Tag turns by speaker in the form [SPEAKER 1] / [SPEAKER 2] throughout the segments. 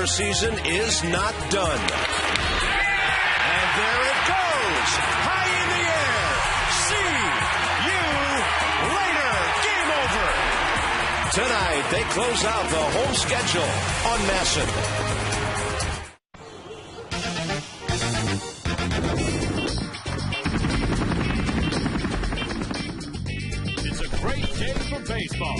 [SPEAKER 1] Season is not done. And there it goes. High in the air. See you later. Game over. Tonight, they close out the home schedule on Masson.
[SPEAKER 2] It's a great day for baseball.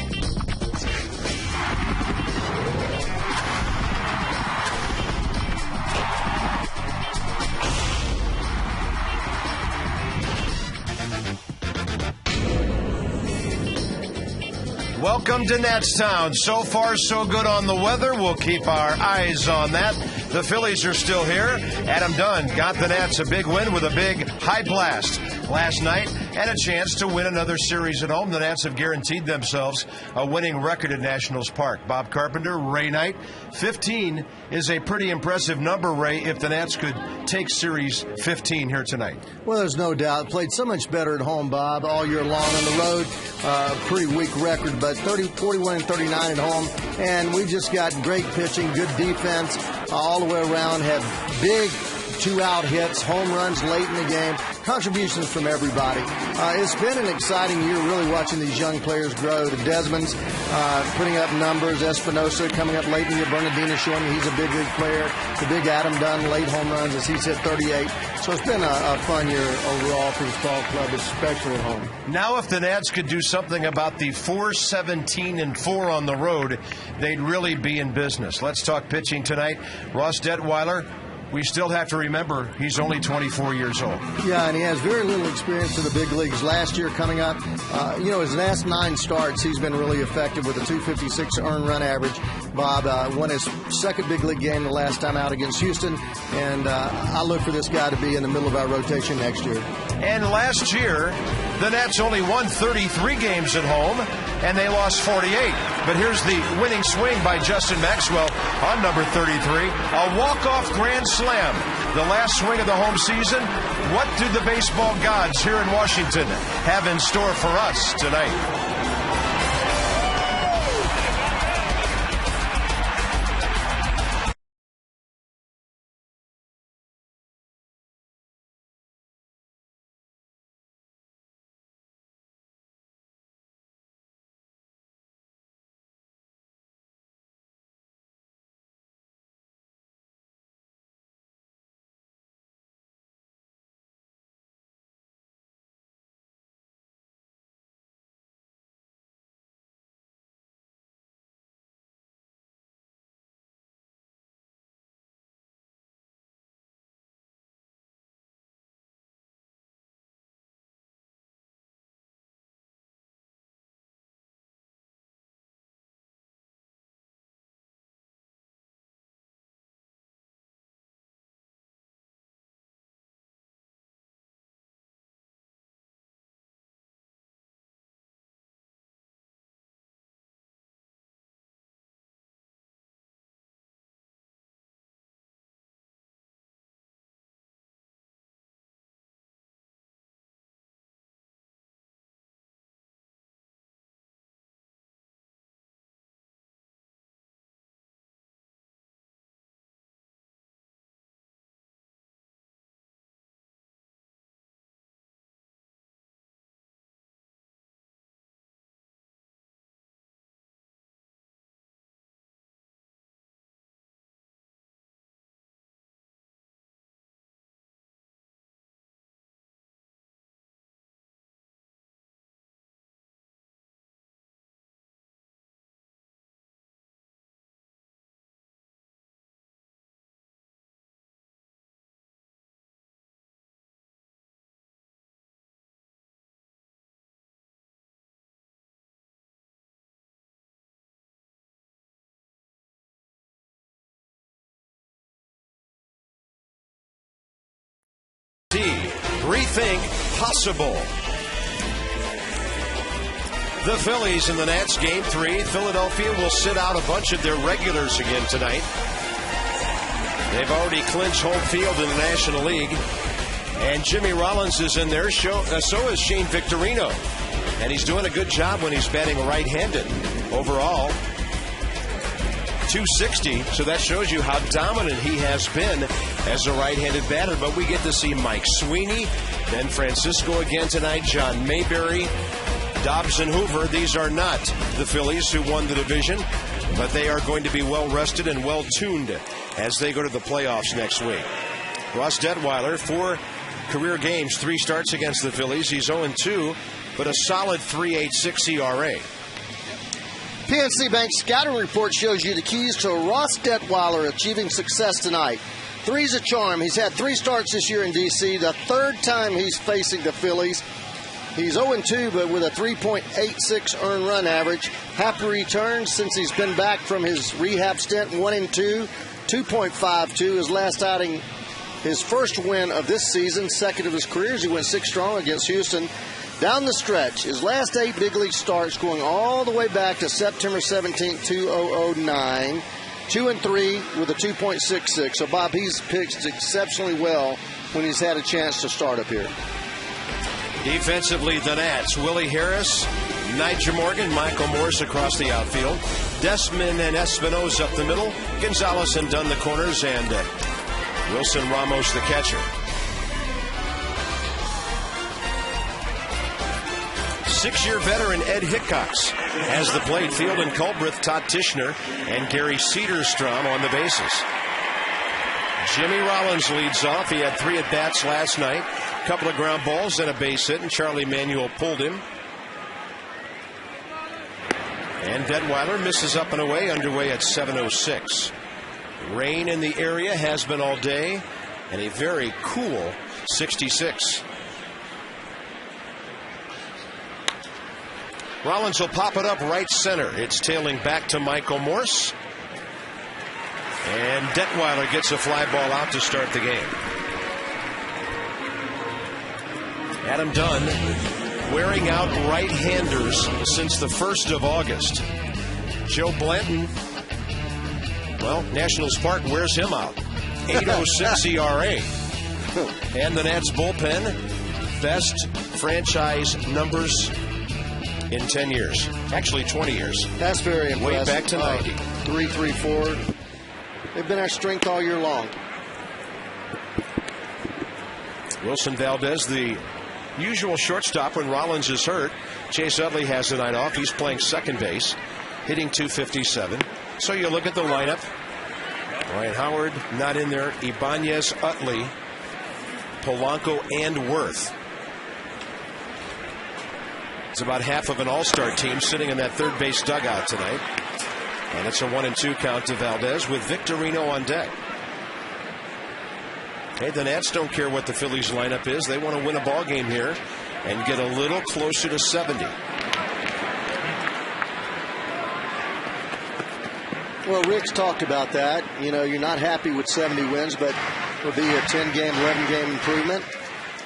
[SPEAKER 1] Welcome to Nats Town. So far, so good on the weather. We'll keep our eyes on that. The Phillies are still here. Adam Dunn got the Nats a big win with a big high blast last night and a chance to win another series at home. The Nats have guaranteed themselves a winning record at Nationals Park. Bob Carpenter, Ray Knight, 15 is a pretty impressive number, Ray, if the Nats could take Series 15 here tonight.
[SPEAKER 3] Well, there's no doubt. Played so much better at home, Bob, all year long on the road. Pretty weak record, but 41 and 39 at home. And we just got great pitching, good defense all the way around, had big two-out hits, home runs late in the game, contributions from everybody. It's been an exciting year really watching these young players grow. The Desmonds putting up numbers, Espinosa coming up late in the year, Bernardino showing you he's a big league player, the big Adam Dunn late home runs as he's hit 38. So it's been a fun year overall for this ball club, especially at home.
[SPEAKER 1] Now if the Nats could do something about the 4-17-4 on the road, they'd really be in business. Let's talk pitching tonight. Ross Detweiler, we still have to remember he's only 24 years old.
[SPEAKER 3] Yeah, and he has very little experience in the big leagues. Last year coming up, his last 9 starts, he's been really effective with a 256 earned run average. Bob won his second big league game the last time out against Houston, and I look for this guy to be in the middle of our rotation next year.
[SPEAKER 1] And last year, the Nats only won 33 games at home, and they lost 48. But here's the winning swing by Justin Maxwell on number 33. A walk-off grand slam. The last swing of the home season. What do the baseball gods here in Washington have in store for us tonight? Rethink possible. The Phillies in the Nats game 3. Philadelphia will sit out a bunch of their regulars again tonight. They've already clinched home field in the National League. And Jimmy Rollins is in there. So is Shane Victorino. And he's doing a good job when he's batting right-handed. Overall, .260, so that shows you how dominant he has been as a right-handed batter. But we get to see Mike Sweeney, Ben Francisco again tonight, John Mayberry, Dobbs and Hoover. These are not the Phillies who won the division, but they are going to be well-rested and well-tuned as they go to the playoffs next week. Ross Detweiler, 4 career games, 3 starts against the Phillies. He's 0-2, but a solid 3.86 ERA.
[SPEAKER 3] PNC Bank scouting report shows you the keys to Ross Detweiler achieving success tonight. 3's a charm. He's had 3 starts this year in D.C., the 3rd time he's facing the Phillies. He's 0-2, but with a 3.86 earned run average. Happy returns since he's been back from his rehab stint, 1-2, 2.52. His last outing, his first win of this season, second of his career, as he went 6 strong against Houston. Down the stretch, his last 8 big league starts going all the way back to September 17, 2009. 2-3 with a 2.66. So, Bob, he's pitched exceptionally well when he's had a chance to start up here.
[SPEAKER 1] Defensively, the Nats, Willie Harris, Nigel Morgan, Michael Morse across the outfield, Desmond and Espinosa up the middle, Gonzalez and Dunn the corners, and Wilson Ramos the catcher. 6-year veteran Ed Hickox has the plate. Field and Culbreth, Todd Tishner, and Gary Cedarstrom on the bases. Jimmy Rollins leads off. He had 3 at-bats last night. A couple of ground balls and a base hit, and Charlie Manuel pulled him. And Detweiler misses up and away, underway at 7:06. Rain in the area has been all day, and a very cool 66. Rollins will pop it up right center. It's tailing back to Michael Morse. And Detweiler gets a fly ball out to start the game. Adam Dunn wearing out right-handers since the 1st of August. Joe Blanton, well, Nationals Park wears him out. 8.06 ERA. And the Nats bullpen, best franchise numbers in 10 years. Actually, 20 years.
[SPEAKER 3] That's very impressive.
[SPEAKER 1] Way back to 90.
[SPEAKER 3] 3-3-4. They've been our strength all year long.
[SPEAKER 1] Wilson Valdez, the usual shortstop when Rollins is hurt. Chase Utley has the night off. He's playing second base, hitting .257. So you look at the lineup. Ryan Howard not in there. Ibanez, Utley, Polanco, and Worth. It's about half of an all-star team sitting in that third base dugout tonight. And it's a 1-2 count to Valdez with Victorino on deck. Hey, the Nats don't care what the Phillies lineup is. They want to win a ball game here and get a little closer to 70.
[SPEAKER 3] Well, Rick's talked about that. You know, you're not happy with 70 wins, but it'll be a 10-game, 11-game improvement.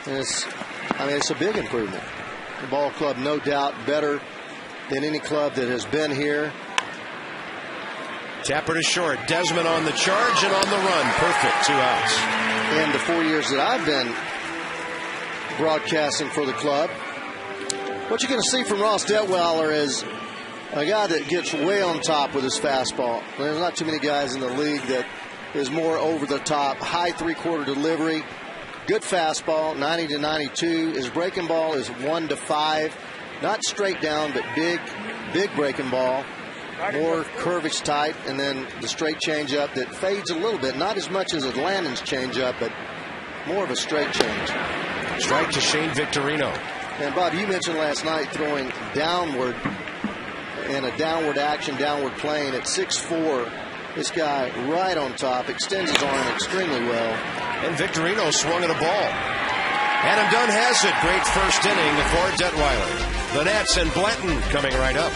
[SPEAKER 3] And it's a big improvement. The ball club, no doubt, better than any club that has been here.
[SPEAKER 1] Tapper to short. Desmond on the charge and on the run. Perfect. 2 outs.
[SPEAKER 3] In the 4 years that I've been broadcasting for the club, what you're going to see from Ross Detweiler is a guy that gets way on top with his fastball. There's not too many guys in the league that is more over the top. High 3/4 delivery. Good fastball, 90 to 92. His breaking ball is 1 to 5. Not straight down, but big breaking ball. More curvage type, and then the straight changeup that fades a little bit. Not as much as Atlanta's changeup, but more of a straight change.
[SPEAKER 1] Strike to Shane Victorino.
[SPEAKER 3] And Bob, you mentioned last night throwing downward in a downward action, downward plane at 6'4". This guy right on top, extends his arm extremely well.
[SPEAKER 1] And Victorino swung at a ball. Adam Dunn has it. Great first inning for Detweiler. The Nats and Blanton coming right up.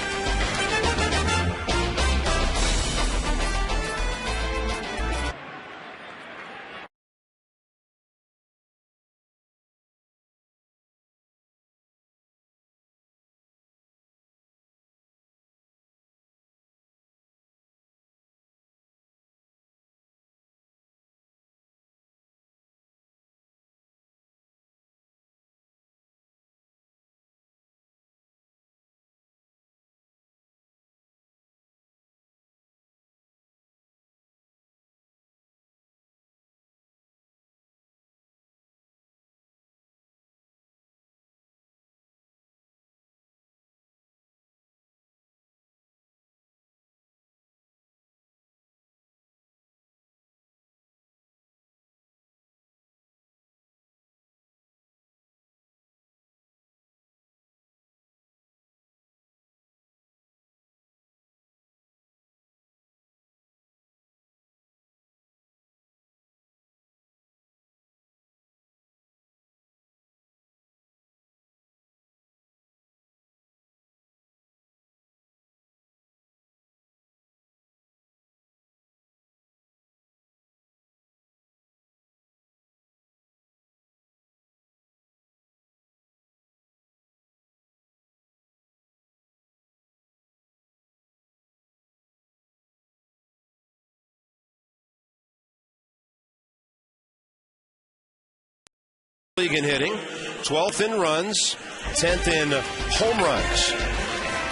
[SPEAKER 1] League in hitting, 12th in runs, 10th in home runs.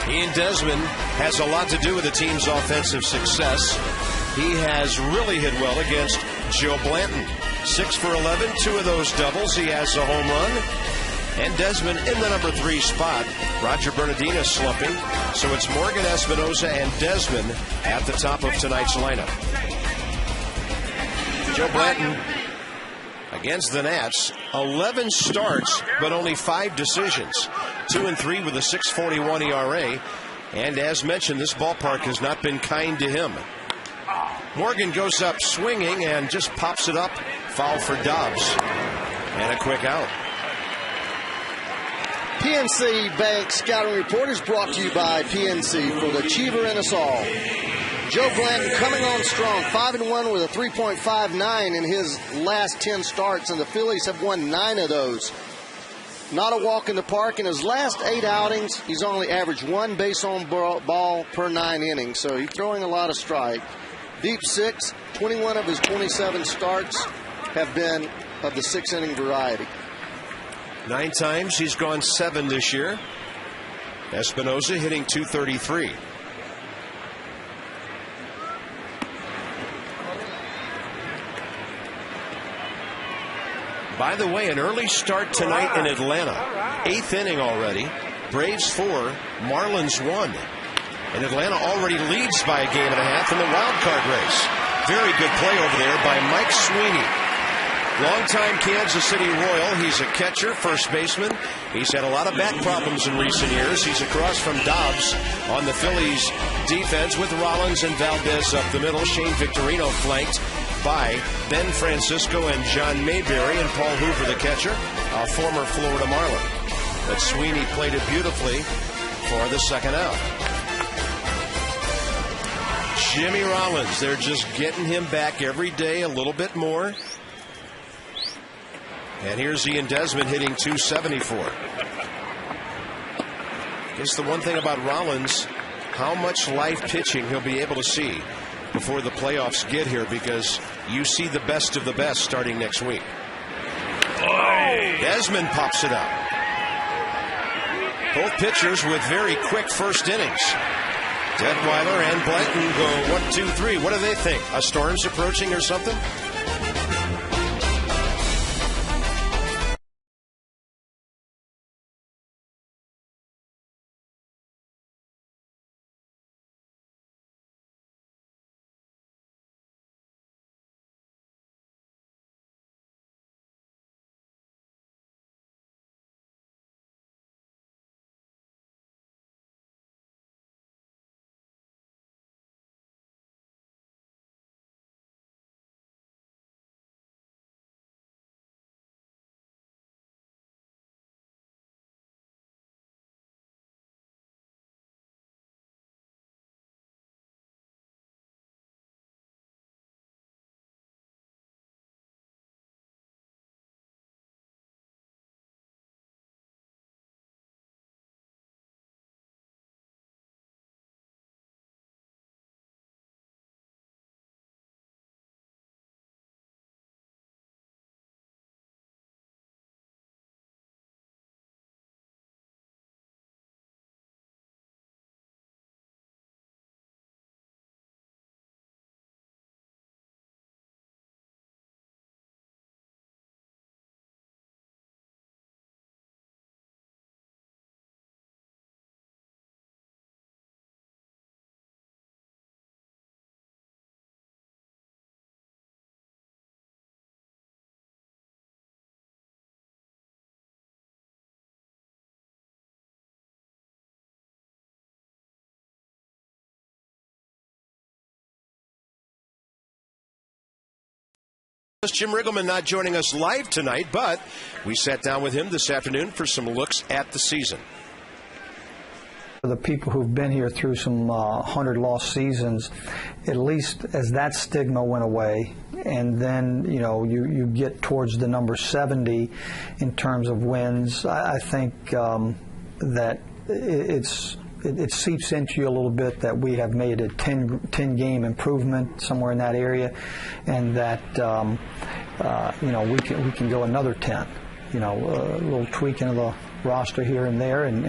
[SPEAKER 1] Ian Desmond has a lot to do with the team's offensive success. He has really hit well against Joe Blanton. 6 for 11, 2 of those doubles. He has a home run. And Desmond in the number 3 spot. Roger Bernardino slumping. So it's Morgan Espinosa and Desmond at the top of tonight's lineup. Joe Blanton against the Nats, 11 starts, but only 5 decisions. 2 and 3 with a 6.41 ERA. And as mentioned, this ballpark has not been kind to him. Morgan goes up swinging and just pops it up. Foul for Dobbs. And a quick out.
[SPEAKER 3] PNC Bank Scouting Report is brought to you by PNC for the Achiever in us all. Joe Blanton coming on strong, 5-1 with a 3.59 in his last 10 starts, and the Phillies have won 9 of those. Not a walk in the park. In his last 8 outings, he's only averaged 1 base on ball per 9 innings, so he's throwing a lot of strike. Deep 6, 21 of his 27 starts have been of the 6-inning variety.
[SPEAKER 1] 9 times he's gone 7 this year. Espinosa hitting .233. By the way, an early start tonight in Atlanta. 8th inning already. Braves 4, Marlins 1. And Atlanta already leads by a game and a half in the wild card race. Very good play over there by Mike Sweeney. Longtime Kansas City Royal. He's a catcher, first baseman. He's had a lot of back problems in recent years. He's across from Dobbs on the Phillies defense with Rollins and Valdez up the middle. Shane Victorino flanked by Ben Francisco and John Mayberry, and Paul Hoover, the catcher, a former Florida Marlin. But Sweeney played it beautifully for the second out. Jimmy Rollins, they're just getting him back every day a little bit more. And here's Ian Desmond hitting .274. I guess the one thing about Rollins, how much live pitching he'll be able to see before the playoffs get here, because you see the best of the best starting next week. Desmond pops it up. Both pitchers with very quick first innings. Detweiler and Blanton go 1, 2, 3. What do they think? A storm's approaching or something? Jim Riggleman not joining us live tonight, but we sat down with him this afternoon for some looks at the season.
[SPEAKER 4] For the people who've been here through some 100 lost seasons, at least as that stigma went away, and then you get towards the number 70 in terms of wins, I think that it seeps into you a little bit that we have made a 10-game improvement somewhere in that area, and that we can go another 10. a little tweaking of the roster here and there, and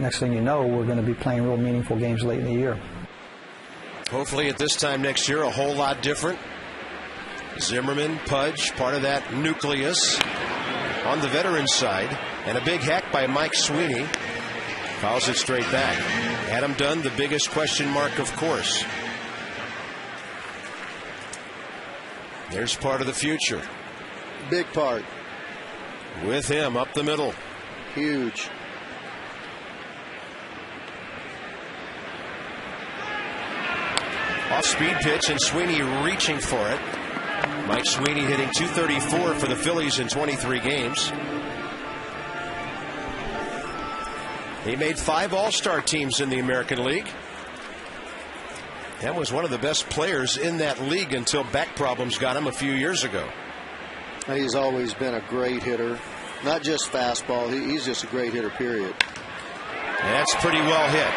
[SPEAKER 4] next thing you know, we're going to be playing real meaningful games late in the year.
[SPEAKER 1] Hopefully at this time next year, a whole lot different. Zimmerman, Pudge, part of that nucleus on the veteran side, and a big hack by Mike Sweeney. Fouls it straight back. Adam Dunn, the biggest question mark, of course. There's part of the future.
[SPEAKER 3] Big part.
[SPEAKER 1] With him up the middle.
[SPEAKER 3] Huge.
[SPEAKER 1] Off-speed pitch, and Sweeney reaching for it. Mike Sweeney hitting .234 for the Phillies in 23 games. He made 5 All-Star teams in the American League. And was one of the best players in that league until back problems got him a few years ago.
[SPEAKER 3] He's always been a great hitter. Not just fastball. He's just a great hitter, period.
[SPEAKER 1] That's pretty well hit.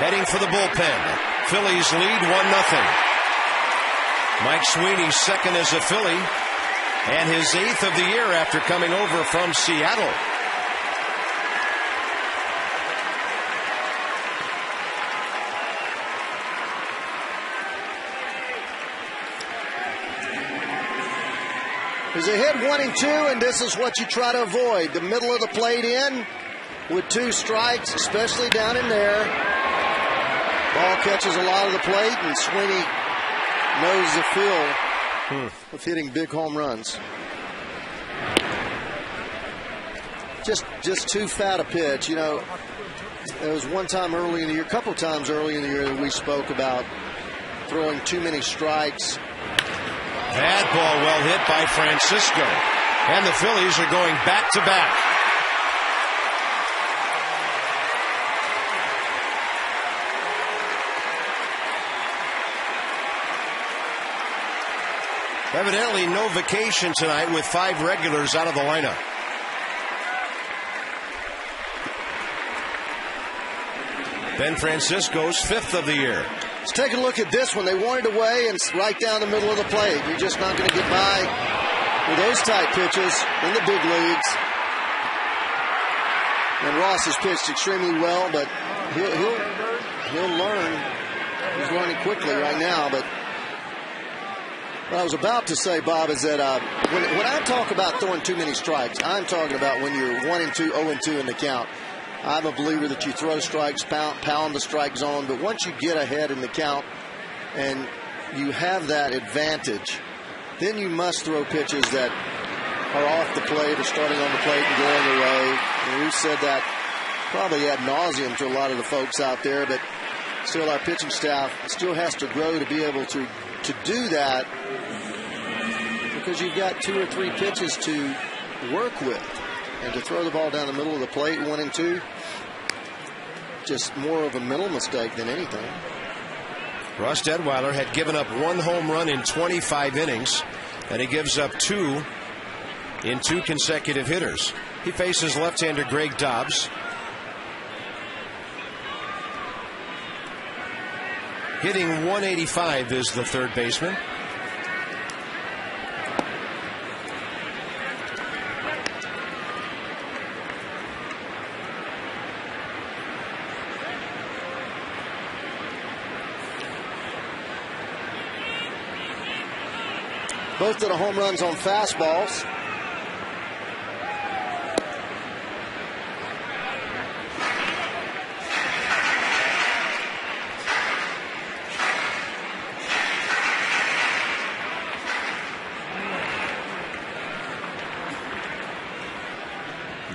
[SPEAKER 1] Heading for the bullpen. Phillies lead 1-0. Mike Sweeney second as a Philly, and his 8th of the year after coming over from Seattle.
[SPEAKER 3] There's a hit 1-2, and this is what you try to avoid. The middle of the plate in with 2 strikes, especially down in there. Ball catches a lot of the plate, and Sweeney knows the feel of hitting big home runs. Just too fat a pitch. There was one time early in the year, a couple times early in the year that we spoke about throwing too many strikes.
[SPEAKER 1] That ball well hit by Francisco. And the Phillies are going back to back. Evidently no vacation tonight with 5 regulars out of the lineup. Ben Francisco's 5th of the year.
[SPEAKER 3] Let's take a look at this one. They want it away and right down the middle of the plate. You're just not going to get by with those type pitches in the big leagues. And Ross has pitched extremely well, but he'll learn. He's learning quickly right now. But what I was about to say, Bob, is that when I talk about throwing too many strikes, I'm talking about when you're 1-2, 0-2 in the count. I'm a believer that you throw strikes, pound the strike zone, but once you get ahead in the count and you have that advantage, then you must throw pitches that are off the plate or starting on the plate and going away. And we've said that probably ad nauseum to a lot of the folks out there, but still our pitching staff still has to grow to be able to do that, because you've got 2 or 3 pitches to work with. And to throw the ball down the middle of the plate, 1-2, just more of a mental mistake than anything.
[SPEAKER 1] Russ Detweiler had given up 1 home run in 25 innings, and he gives up 2 in 2 consecutive hitters. He faces left-hander Greg Dobbs. Hitting .185 is the third baseman.
[SPEAKER 3] Both of the home runs on fastballs.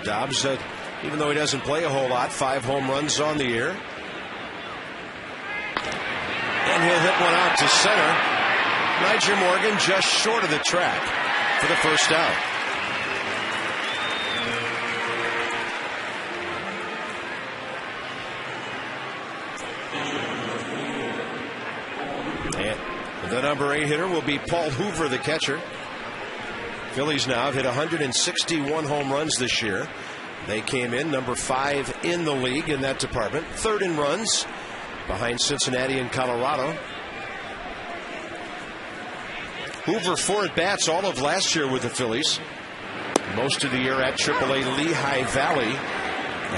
[SPEAKER 1] Dobbs, even though he doesn't play a whole lot, 5 home runs on the year. And he'll hit one out to center. Niger Morgan just short of the track for the first out. And the number 8 hitter will be Paul Hoover, the catcher. Phillies now have hit 161 home runs this year. They came in number 5 in the league in that department. 3rd in runs behind Cincinnati and Colorado. Hoover 4 at-bats all of last year with the Phillies. Most of the year at AAA Lehigh Valley.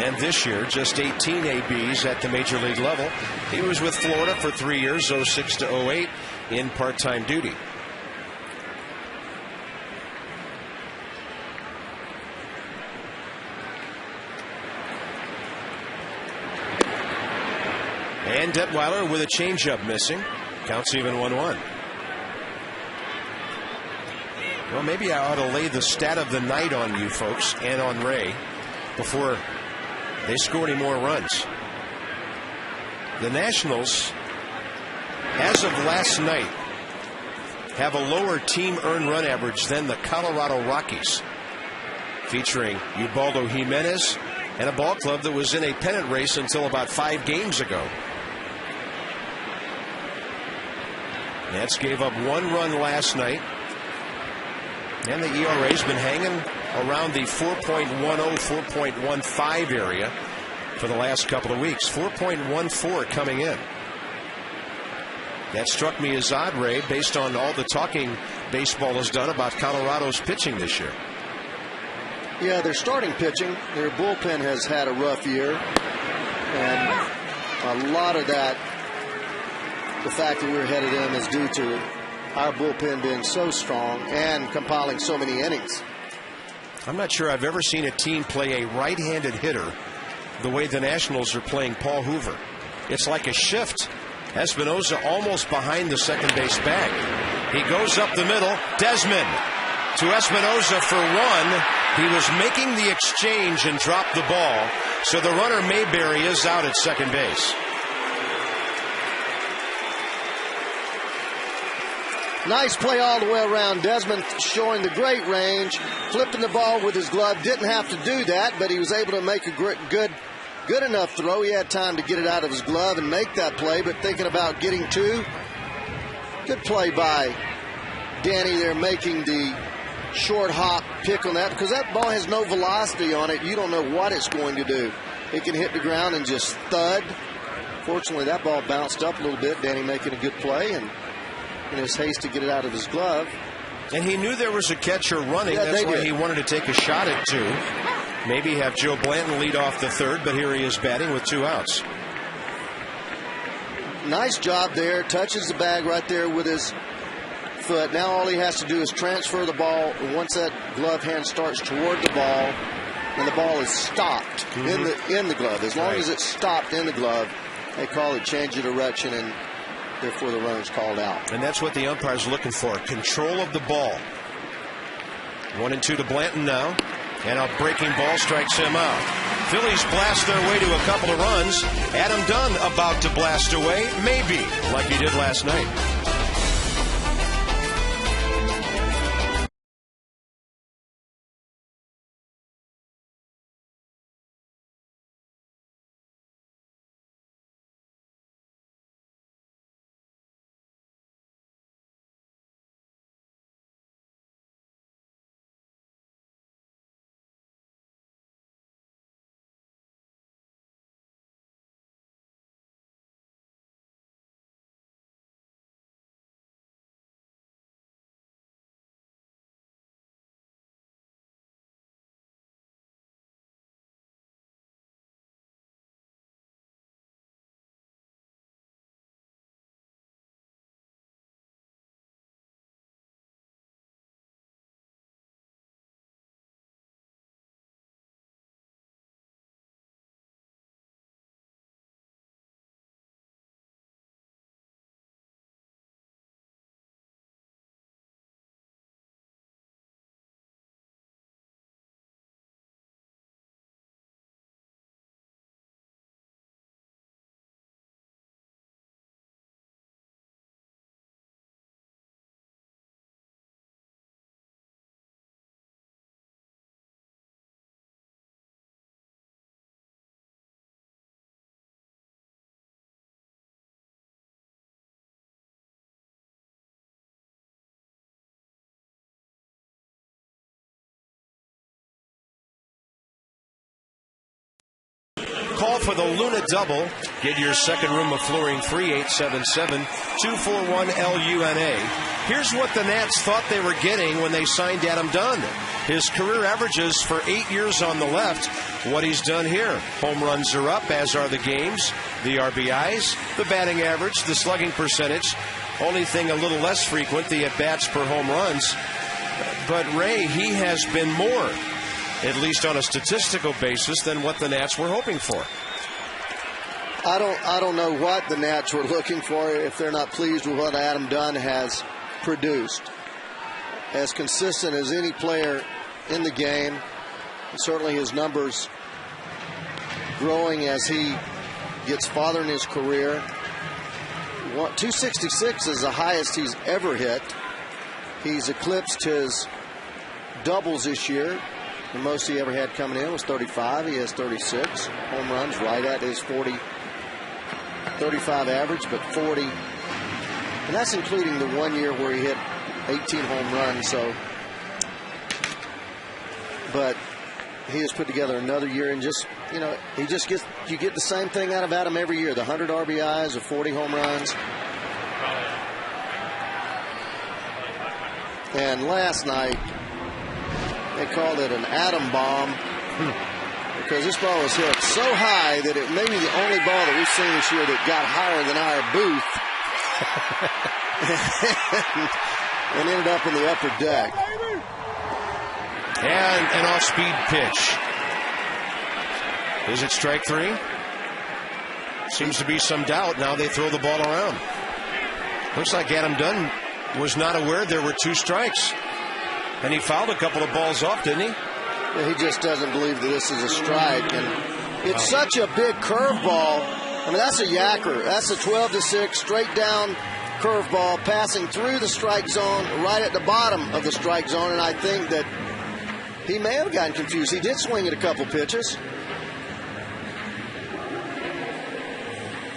[SPEAKER 1] And this year, just 18 ABs at the major league level. He was with Florida for 3 years, 06 to 08, in part-time duty. And Detweiler with a changeup missing. Counts even 1-1. Well, maybe I ought to lay the stat of the night on you folks and on Ray before they score any more runs. The Nationals, as of last night, have a lower team earned run average than the Colorado Rockies, featuring Ubaldo Jimenez and a ball club that was in a pennant race until about 5 games ago. Nats gave up 1 run last night, and the ERA's been hanging around the 4.10, 4.15 area for the last couple of weeks. 4.14 coming in. That struck me as odd, Ray, based on all the talking baseball has done about Colorado's pitching this year.
[SPEAKER 3] Yeah, their starting pitching, their bullpen has had a rough year, and a lot of that, the fact that we were ahead of them, is due to our bullpen being so strong and compiling so many innings.
[SPEAKER 1] I'm not sure I've ever seen a team play a right-handed hitter the way the Nationals are playing Paul Hoover. It's like a shift. Espinosa almost behind the second base bag. He goes up the middle. Desmond to Espinosa for 1. He was making the exchange and dropped the ball. So the runner Mayberry is out at second base.
[SPEAKER 3] Nice play all the way around. Desmond showing the great range, flipping the ball with his glove. Didn't have to do that, but he was able to make a good enough throw. He had time to get it out of his glove and make that play, but thinking about getting 2. Good play by Danny there, making the short hop pick on that, because that ball has no velocity on it. You don't know what it's going to do. It can hit the ground and just thud. Fortunately, that ball bounced up a little bit. Danny making a good play, and in his haste to get it out of his glove.
[SPEAKER 1] And he knew there was a catcher running.
[SPEAKER 3] Yeah,
[SPEAKER 1] that's why he wanted to take a shot at 2. Maybe have Joe Blanton lead off the third, but here he is batting with 2 outs.
[SPEAKER 3] Nice job there. Touches the bag right there with his foot. Now all he has to do is transfer the ball. Once that glove hand starts toward the ball, and the ball is stopped in the glove. As long as it's stopped in the glove, they call it change of direction, and therefore the runner's called out.
[SPEAKER 1] And that's what the umpire's looking for. Control of the ball. 1-2 to Blanton now. And a breaking ball strikes him out. Phillies blast their way to a couple of runs. Adam Dunn about to blast away. Maybe, like he did last night. Call for the Luna double Get your second room of flooring free, 877-241-LUNA. Here's what the Nats thought they were getting when they signed Adam Dunn. His career averages for 8 years on the left. What he's done here. Home runs are up, as are the games, the RBIs, the batting average, the slugging percentage. Only thing a little less frequent, the at-bats per home runs. But Ray, he has been more, at least on a statistical basis, than what the Nats were hoping for.
[SPEAKER 3] I don't know what the Nats were looking for if they're not pleased with what Adam Dunn has produced. As consistent as any player in the game, certainly his numbers growing as he gets farther in his career. 266 is the highest he's ever hit. He's eclipsed his doubles this year. The most he ever had coming in was 35. He has 36 home runs, right at his 35 average, but 40. And that's including the 1 year where he hit 18 home runs. So, but he has put together another year, and just, you know, you get the same thing out of Adam every year. The 100 RBIs, the 40 home runs. And last night, they called it an atom bomb because this ball was hit so high that it may be the only ball that we've seen this year that got higher than our booth and ended up in the upper deck.
[SPEAKER 1] And an off-speed pitch. Is it strike three? Seems to be some doubt. Now they throw the ball around. Looks like Adam Dunn was not aware there were 2 strikes. And he fouled a couple of balls off, didn't he?
[SPEAKER 3] Yeah, he just doesn't believe that this is a strike. And it's such a big curveball. I mean, that's a yacker. That's a 12-6 straight down curveball passing through the strike zone, right at the bottom of the strike zone. And I think that he may have gotten confused. He did swing at a couple pitches.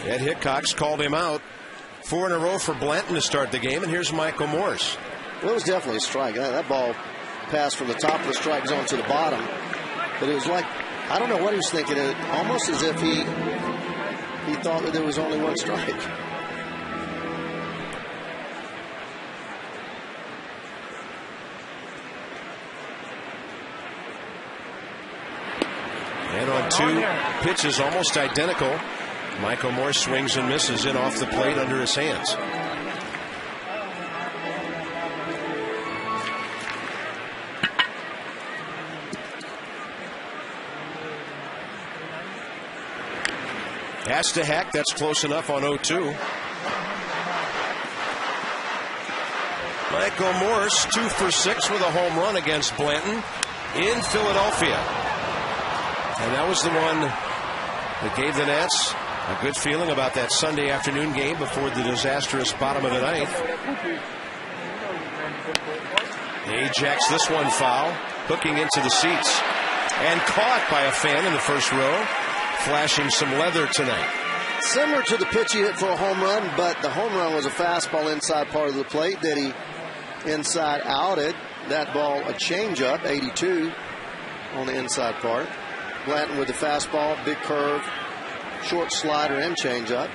[SPEAKER 1] Ed Hickox called him out. 4 in a row for Blanton to start the game. And here's Michael Morse.
[SPEAKER 3] Well, it was definitely a strike. That ball passed from the top of the strike zone to the bottom. But it was like, I don't know what he was thinking. Almost as if he thought that there was only one strike.
[SPEAKER 1] And on 2 pitches, almost identical, Michael Morse swings and misses in off the plate under his hands. Has to hack. That's close enough on 0-2. Michael Morse 2 for 6 with a home run against Blanton in Philadelphia. And that was the one that gave the Nats a good feeling about that Sunday afternoon game before the disastrous bottom of the ninth. He jacks this one foul, hooking into the seats, and caught by a fan in the first row, flashing some leather tonight.
[SPEAKER 3] Similar to the pitch he hit for a home run, but the home run was a fastball inside part of the plate that he inside outed. That ball a changeup, 82 on the inside part. Blanton with the fastball, big curve, short slider, and changeup.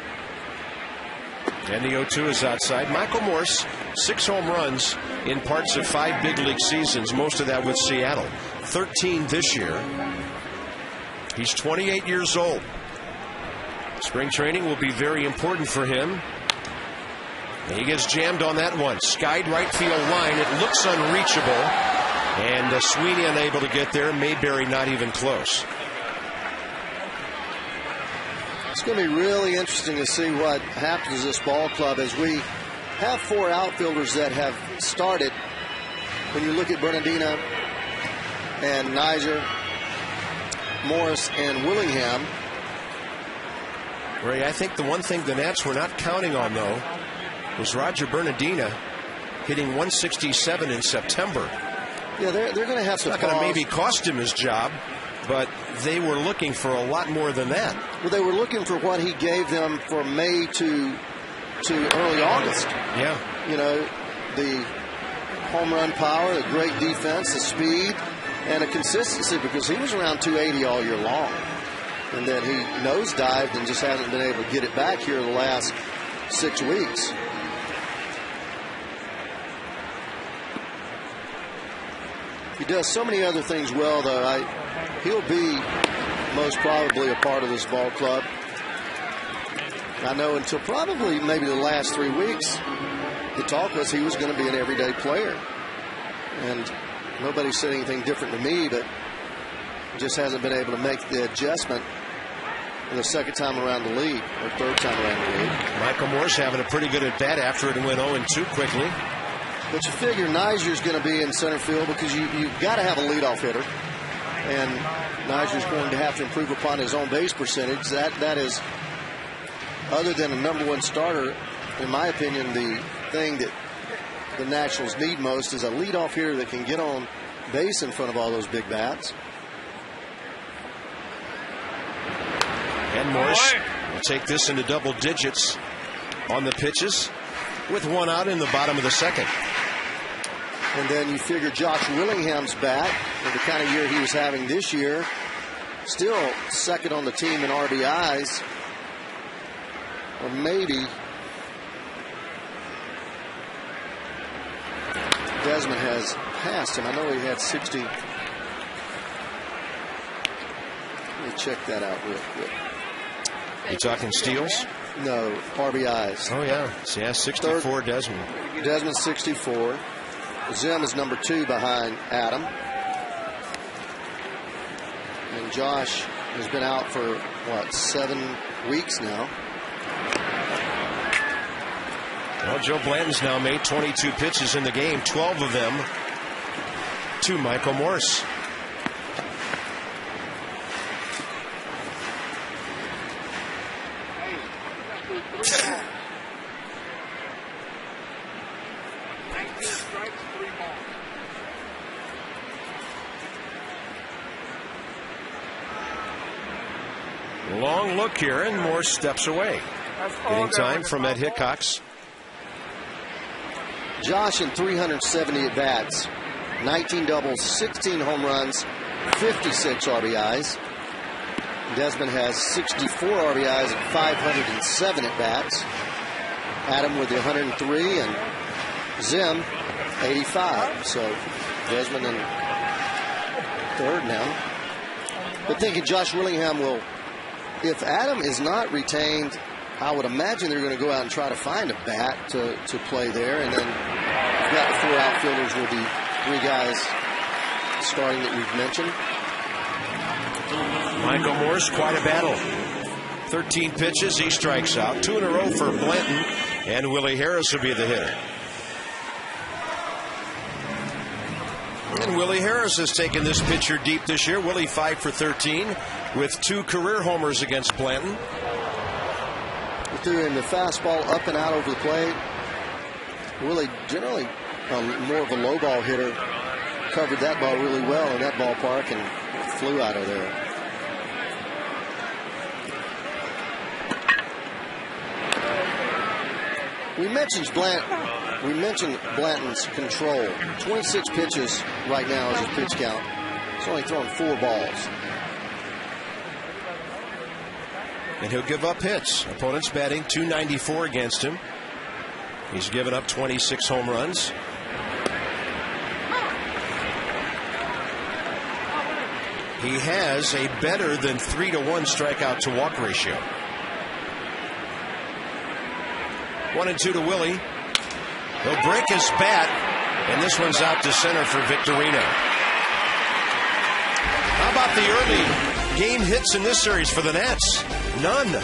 [SPEAKER 1] And the 0-2 is outside. Michael Morse, 6 home runs in parts of 5 big league seasons, most of that with Seattle. 13 this year. He's 28 years old. Spring training will be very important for him. He gets jammed on that one. Skied right field line. It looks unreachable. And Sweeney unable to get there. Mayberry not even close.
[SPEAKER 3] It's going to be really interesting to see what happens to this ball club as we have 4 outfielders that have started. When you look at Bernardina and Niger, Morris and Willingham.
[SPEAKER 1] Ray, I think the one thing the Nats were not counting on, though, was Roger Bernardina hitting 167 in September.
[SPEAKER 3] Yeah, they're going to have to.
[SPEAKER 1] It's not going to maybe cost him his job, but they were looking for a lot more than that.
[SPEAKER 3] Well, they were looking for what he gave them for May to early August.
[SPEAKER 1] Yeah.
[SPEAKER 3] You know, the home run power, the great defense, the speed, and a consistency, because he was around 280 all year long. And then he nosedived and just hasn't been able to get it back here the last 6 weeks. He does so many other things well, though. He'll be most probably a part of this ball club. I know until probably maybe the last 3 weeks, the talk was he was going to be an everyday player. And nobody said anything different to me, but just hasn't been able to make the adjustment the second time around the league, or third time around the league.
[SPEAKER 1] Michael Morse having a pretty good at bat after it went 0-2 quickly.
[SPEAKER 3] But you figure Niger's going to be in center field because you've got to have a leadoff hitter. And Niger's going to have to improve upon his own base percentage. That is, other than a #1 starter, in my opinion, the thing that the Nationals need most is a leadoff hitter that can get on base in front of all those big bats.
[SPEAKER 1] And Morse will take this into double digits on the pitches with 1 out in the bottom of the second.
[SPEAKER 3] And then you figure Josh Willingham's bat, with the kind of year he was having this year, still second on the team in RBIs. Or maybe Desmond has passed him. I know he had 60. Let me check that out real quick.
[SPEAKER 1] You talking steals?
[SPEAKER 3] No, RBIs.
[SPEAKER 1] Oh, yeah. So, yeah, 64 Desmond.
[SPEAKER 3] Desmond 64. Zim is #2 behind Adam. And Josh has been out for, 7 weeks now.
[SPEAKER 1] Well, Joe Blanton's now made 22 pitches in the game, 12 of them to Michael Morse. Long look here, and Morse steps away. Getting time from Ed Hickox.
[SPEAKER 3] Josh in 370 at-bats, 19 doubles, 16 home runs, 56 RBIs. Desmond has 64 RBIs and 507 at-bats. Adam with the 103 and Zim 85. So Desmond in third now. But thinking Josh Willingham will, if Adam is not retained, I would imagine they're going to go out and try to find a bat to play there. And then you've got the 4 outfielders will be 3 guys starting that we've mentioned.
[SPEAKER 1] Michael Morse, quite a battle. 13 pitches, he strikes out. 2 in a row for Blanton, and Willie Harris will be the hitter. And Willie Harris has taken this pitcher deep this year. Willie 5 for 13 with 2 career homers against Blanton.
[SPEAKER 3] He threw in the fastball up and out over the plate. Willie, generally more of a low ball hitter, covered that ball really well in that ballpark and flew out of there. We mentioned Blanton's control. 26 pitches right now is his pitch count. He's only throwing 4 balls.
[SPEAKER 1] And he'll give up hits. Opponents batting .294 against him. He's given up 26 home runs. He has a better than 3-to-1 strikeout to walk ratio. 1-2 to Willie. He'll break his bat, and this one's out to center for Victorino. How about the early game hits in this series for the Nats? None.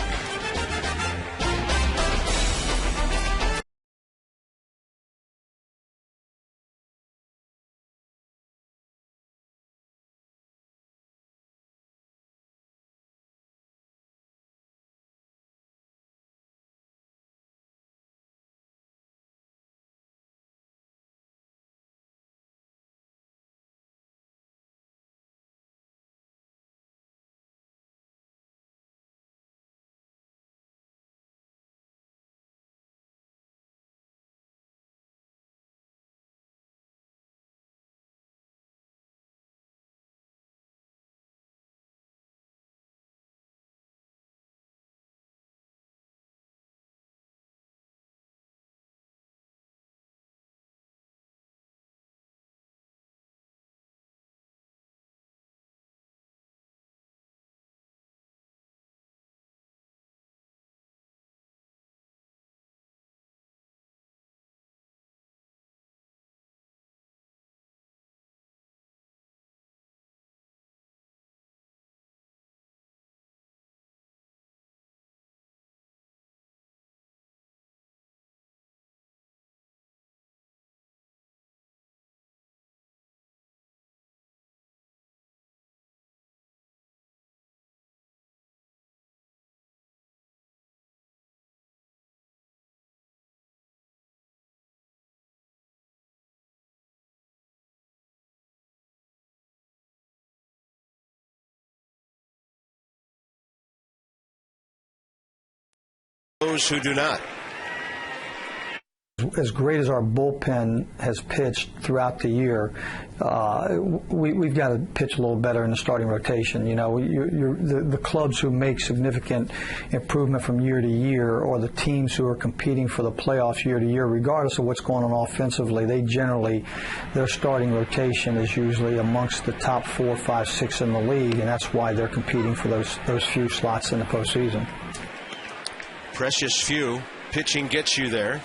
[SPEAKER 1] those who do not.
[SPEAKER 4] As great as our bullpen has pitched throughout the year, we've got to pitch a little better in the starting rotation. You know, the clubs who make significant improvement from year to year, or the teams who are competing for the playoffs year to year, regardless of what's going on offensively, their starting rotation is usually amongst the top 4, 5, 6 in the league, and that's why they're competing for those few slots in the postseason.
[SPEAKER 1] Precious few. Pitching gets you there.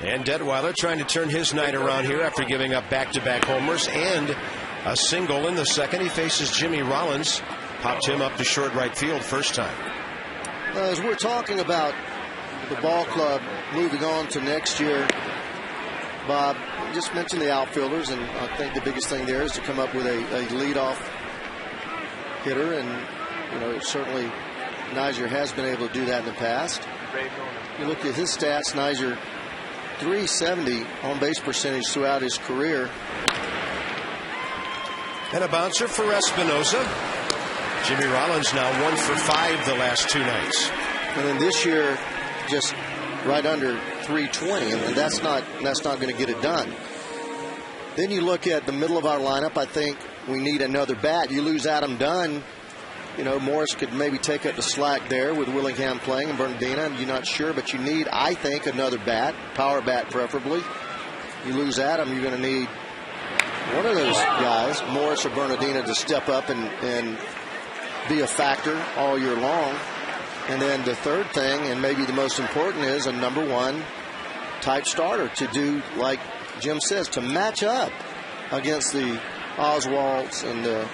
[SPEAKER 1] And Detweiler trying to turn his night around here after giving up back-to-back homers and a single in the second. He faces Jimmy Rollins. Popped him up to short right field first time.
[SPEAKER 3] As we're talking about the ball club moving on to next year, Bob just mentioned the outfielders, and I think the biggest thing there is to come up with a leadoff hitter, and you know, certainly Niger has been able to do that in the past. You look at his stats, Niger, 370 on base percentage throughout his career.
[SPEAKER 1] And a bouncer for Espinoza. Jimmy Rollins now 1 for 5 the last 2 nights.
[SPEAKER 3] And then this year, just right under 320, and that's not going to get it done. Then you look at the middle of our lineup. I think we need another bat. You lose Adam Dunn. You know, Morris could maybe take up the slack there with Willingham playing and Bernardina. You're not sure, but you need, I think, another bat, power bat preferably. You lose Adam, you're going to need one of those guys, Morris or Bernardina, to step up and be a factor all year long. And then the third thing, and maybe the most important, is a number 1 type starter to do, like Jim says, to match up against the Oswalds and the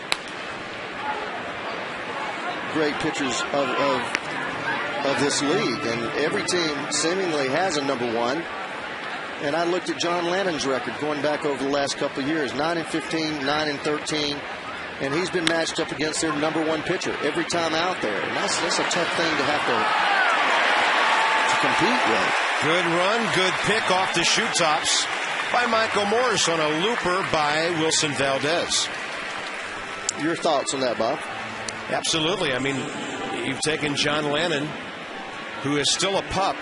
[SPEAKER 3] great pitchers of this league. And every team seemingly has a number 1. And I looked at John Lannon's record going back over the last couple of years, 9-15, 9-13, and he's been matched up against their number 1 pitcher every time out there. And that's a tough thing to have to compete with.
[SPEAKER 1] Good run, good pick off the shoe tops by Michael Morris on a looper by Wilson Valdez.
[SPEAKER 3] Your thoughts on that, Bob?
[SPEAKER 1] Absolutely. I mean, you've taken John Lannon, who is still a pup,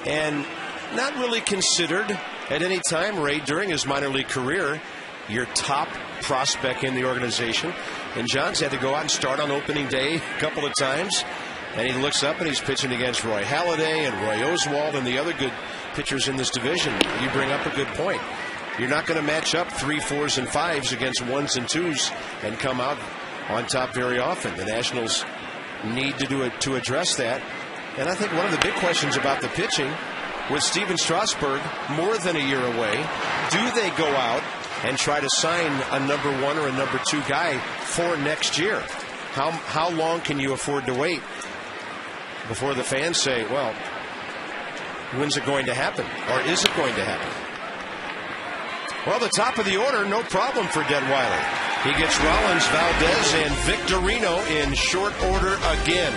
[SPEAKER 1] and not really considered at any time, Ray, during his minor league career, your top prospect in the organization. And John's had to go out and start on opening day a couple of times, and he looks up and he's pitching against Roy Halladay and Roy Oswald and the other good pitchers in this division. You bring up a good point. You're not going to match up 3, 4s, and 5s against 1s and 2s and come out on top very often. The Nationals need to do it to address that. And I think one of the big questions about the pitching, with Steven Strasburg more than a year away, do they go out and try to sign a number 1 or a number 2 guy for next year? How long can you afford to wait before the fans say, well, when's it going to happen? Or is it going to happen? Well, the top of the order, no problem for Detweiler. He gets Rollins, Valdez, and Victorino in short order again.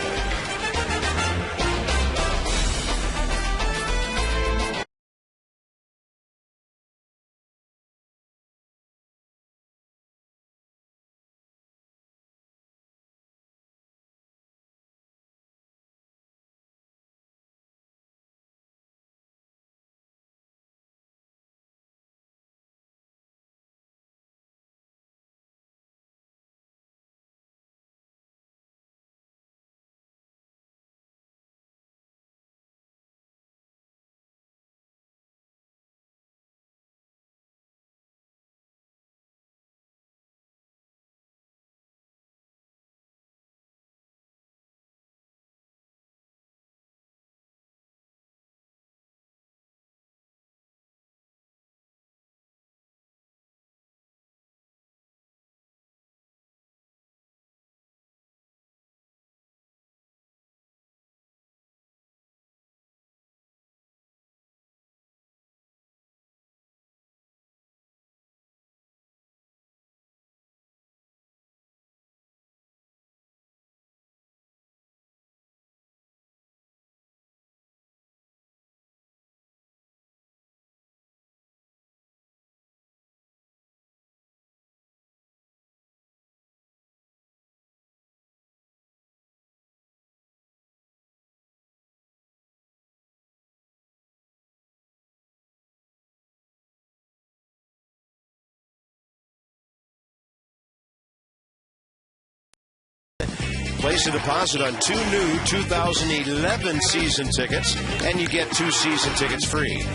[SPEAKER 1] Place a deposit on 2 new 2011 season tickets, and you get 2 season tickets free.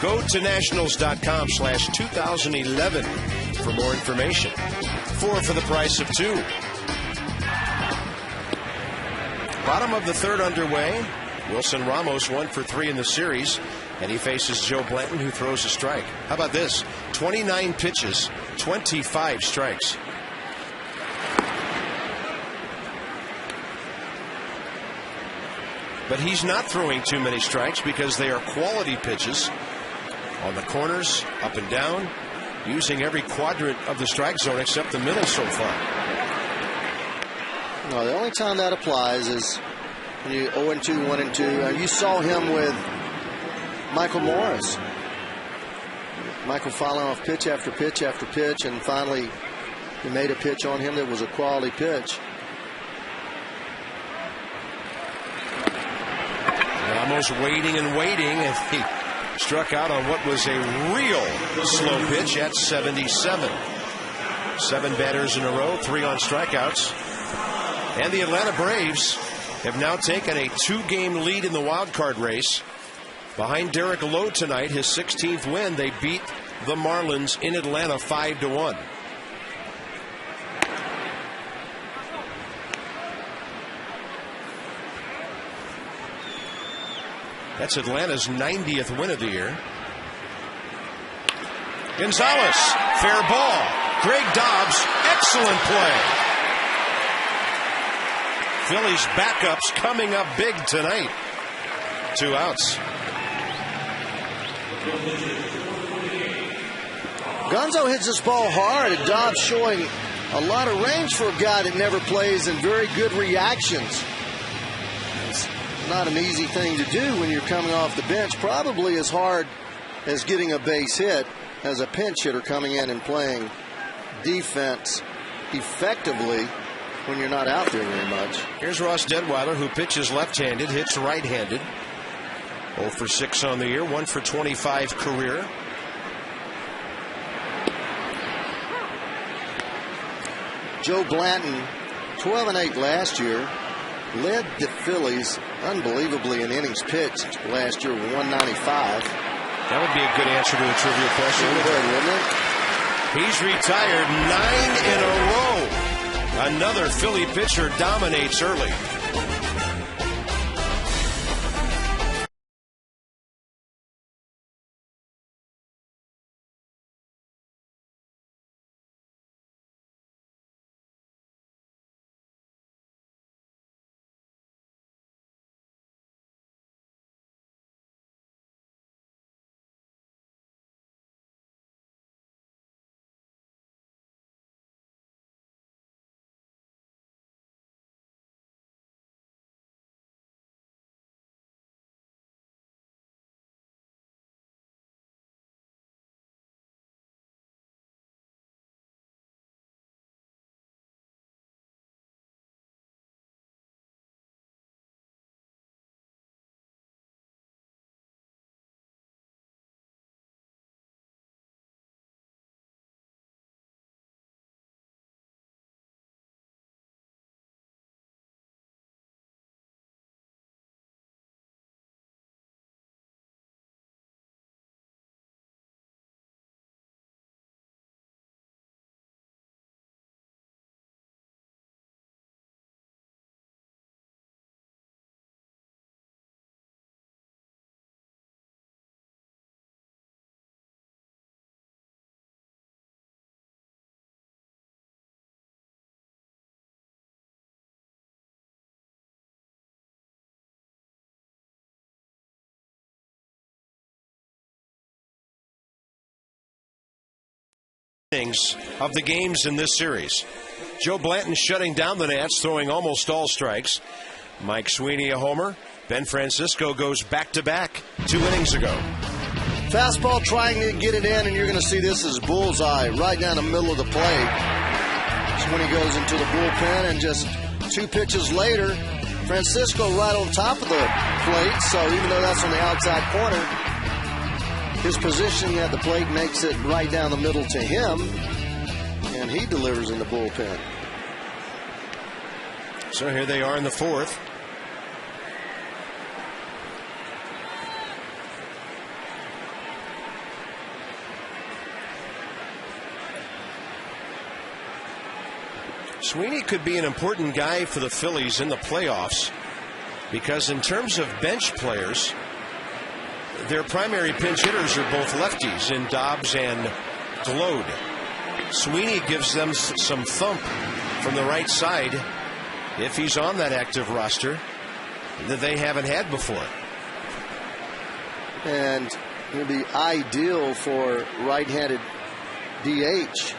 [SPEAKER 1] Go to nationals.com/2011 for more information. 4 for the price of 2. Bottom of the 3rd underway. Wilson Ramos 1 for 3 in the series, and he faces Joe Blanton, who throws a strike. How about this? 29 pitches, 25 strikes. But he's not throwing too many strikes because they are quality pitches on the corners, up and down, using every quadrant of the strike zone except the middle so far.
[SPEAKER 3] No, the only time that applies is when you 0-2, 1-2. You saw him with Michael Morris. Michael following off pitch after pitch after pitch, and finally he made a pitch on him that was a quality pitch.
[SPEAKER 1] Ramos waiting and waiting, and he struck out on what was a real slow pitch at 77. 7 batters in a row, 3 on strikeouts. And the Atlanta Braves have now taken a 2-game lead in the wild card race. Behind Derek Lowe tonight, his 16th win. They beat the Marlins in Atlanta 5-1. That's Atlanta's 90th win of the year. Gonzalez, fair ball. Greg Dobbs, excellent play. Phillies backups coming up big tonight. 2 outs.
[SPEAKER 3] Gonzo hits this ball hard, and Dobbs showing a lot of range for a guy that never plays and very good reactions. It's not an easy thing to do when you're coming off the bench. Probably as hard as getting a base hit as a pinch hitter coming in and playing defense effectively when you're not out there very much.
[SPEAKER 1] Here's Ross Detweiler, who pitches left-handed, hits right-handed. 0 for 6 on the year, 1 for 25 career.
[SPEAKER 3] Joe Blanton, 12-8 last year, led the Phillies unbelievably in innings pitched last year with 195.
[SPEAKER 1] That would be a good answer to a trivia question,
[SPEAKER 3] wouldn't it?
[SPEAKER 1] He's retired 9 in a row. Another Philly pitcher dominates early. Of the games in this series. Joe Blanton shutting down the Nats, throwing almost all strikes. Mike Sweeney a homer. Ben Francisco goes back-to-back 2 innings ago.
[SPEAKER 3] Fastball trying to get it in, and you're going to see this as bullseye right down the middle of the plate. That's when he goes into the bullpen, and just 2 pitches later, Francisco right on top of the plate. So even though that's on the outside corner, his positioning at the plate makes it right down the middle to him, and he delivers in the bullpen.
[SPEAKER 1] So here they are in the fourth. Sweeney could be an important guy for the Phillies in the playoffs because in terms of bench players, their primary pinch hitters are both lefties in Dobbs and Glode. Sweeney gives them some thump from the right side if he's on that active roster that they haven't had before.
[SPEAKER 3] And it would be ideal for right-handed DH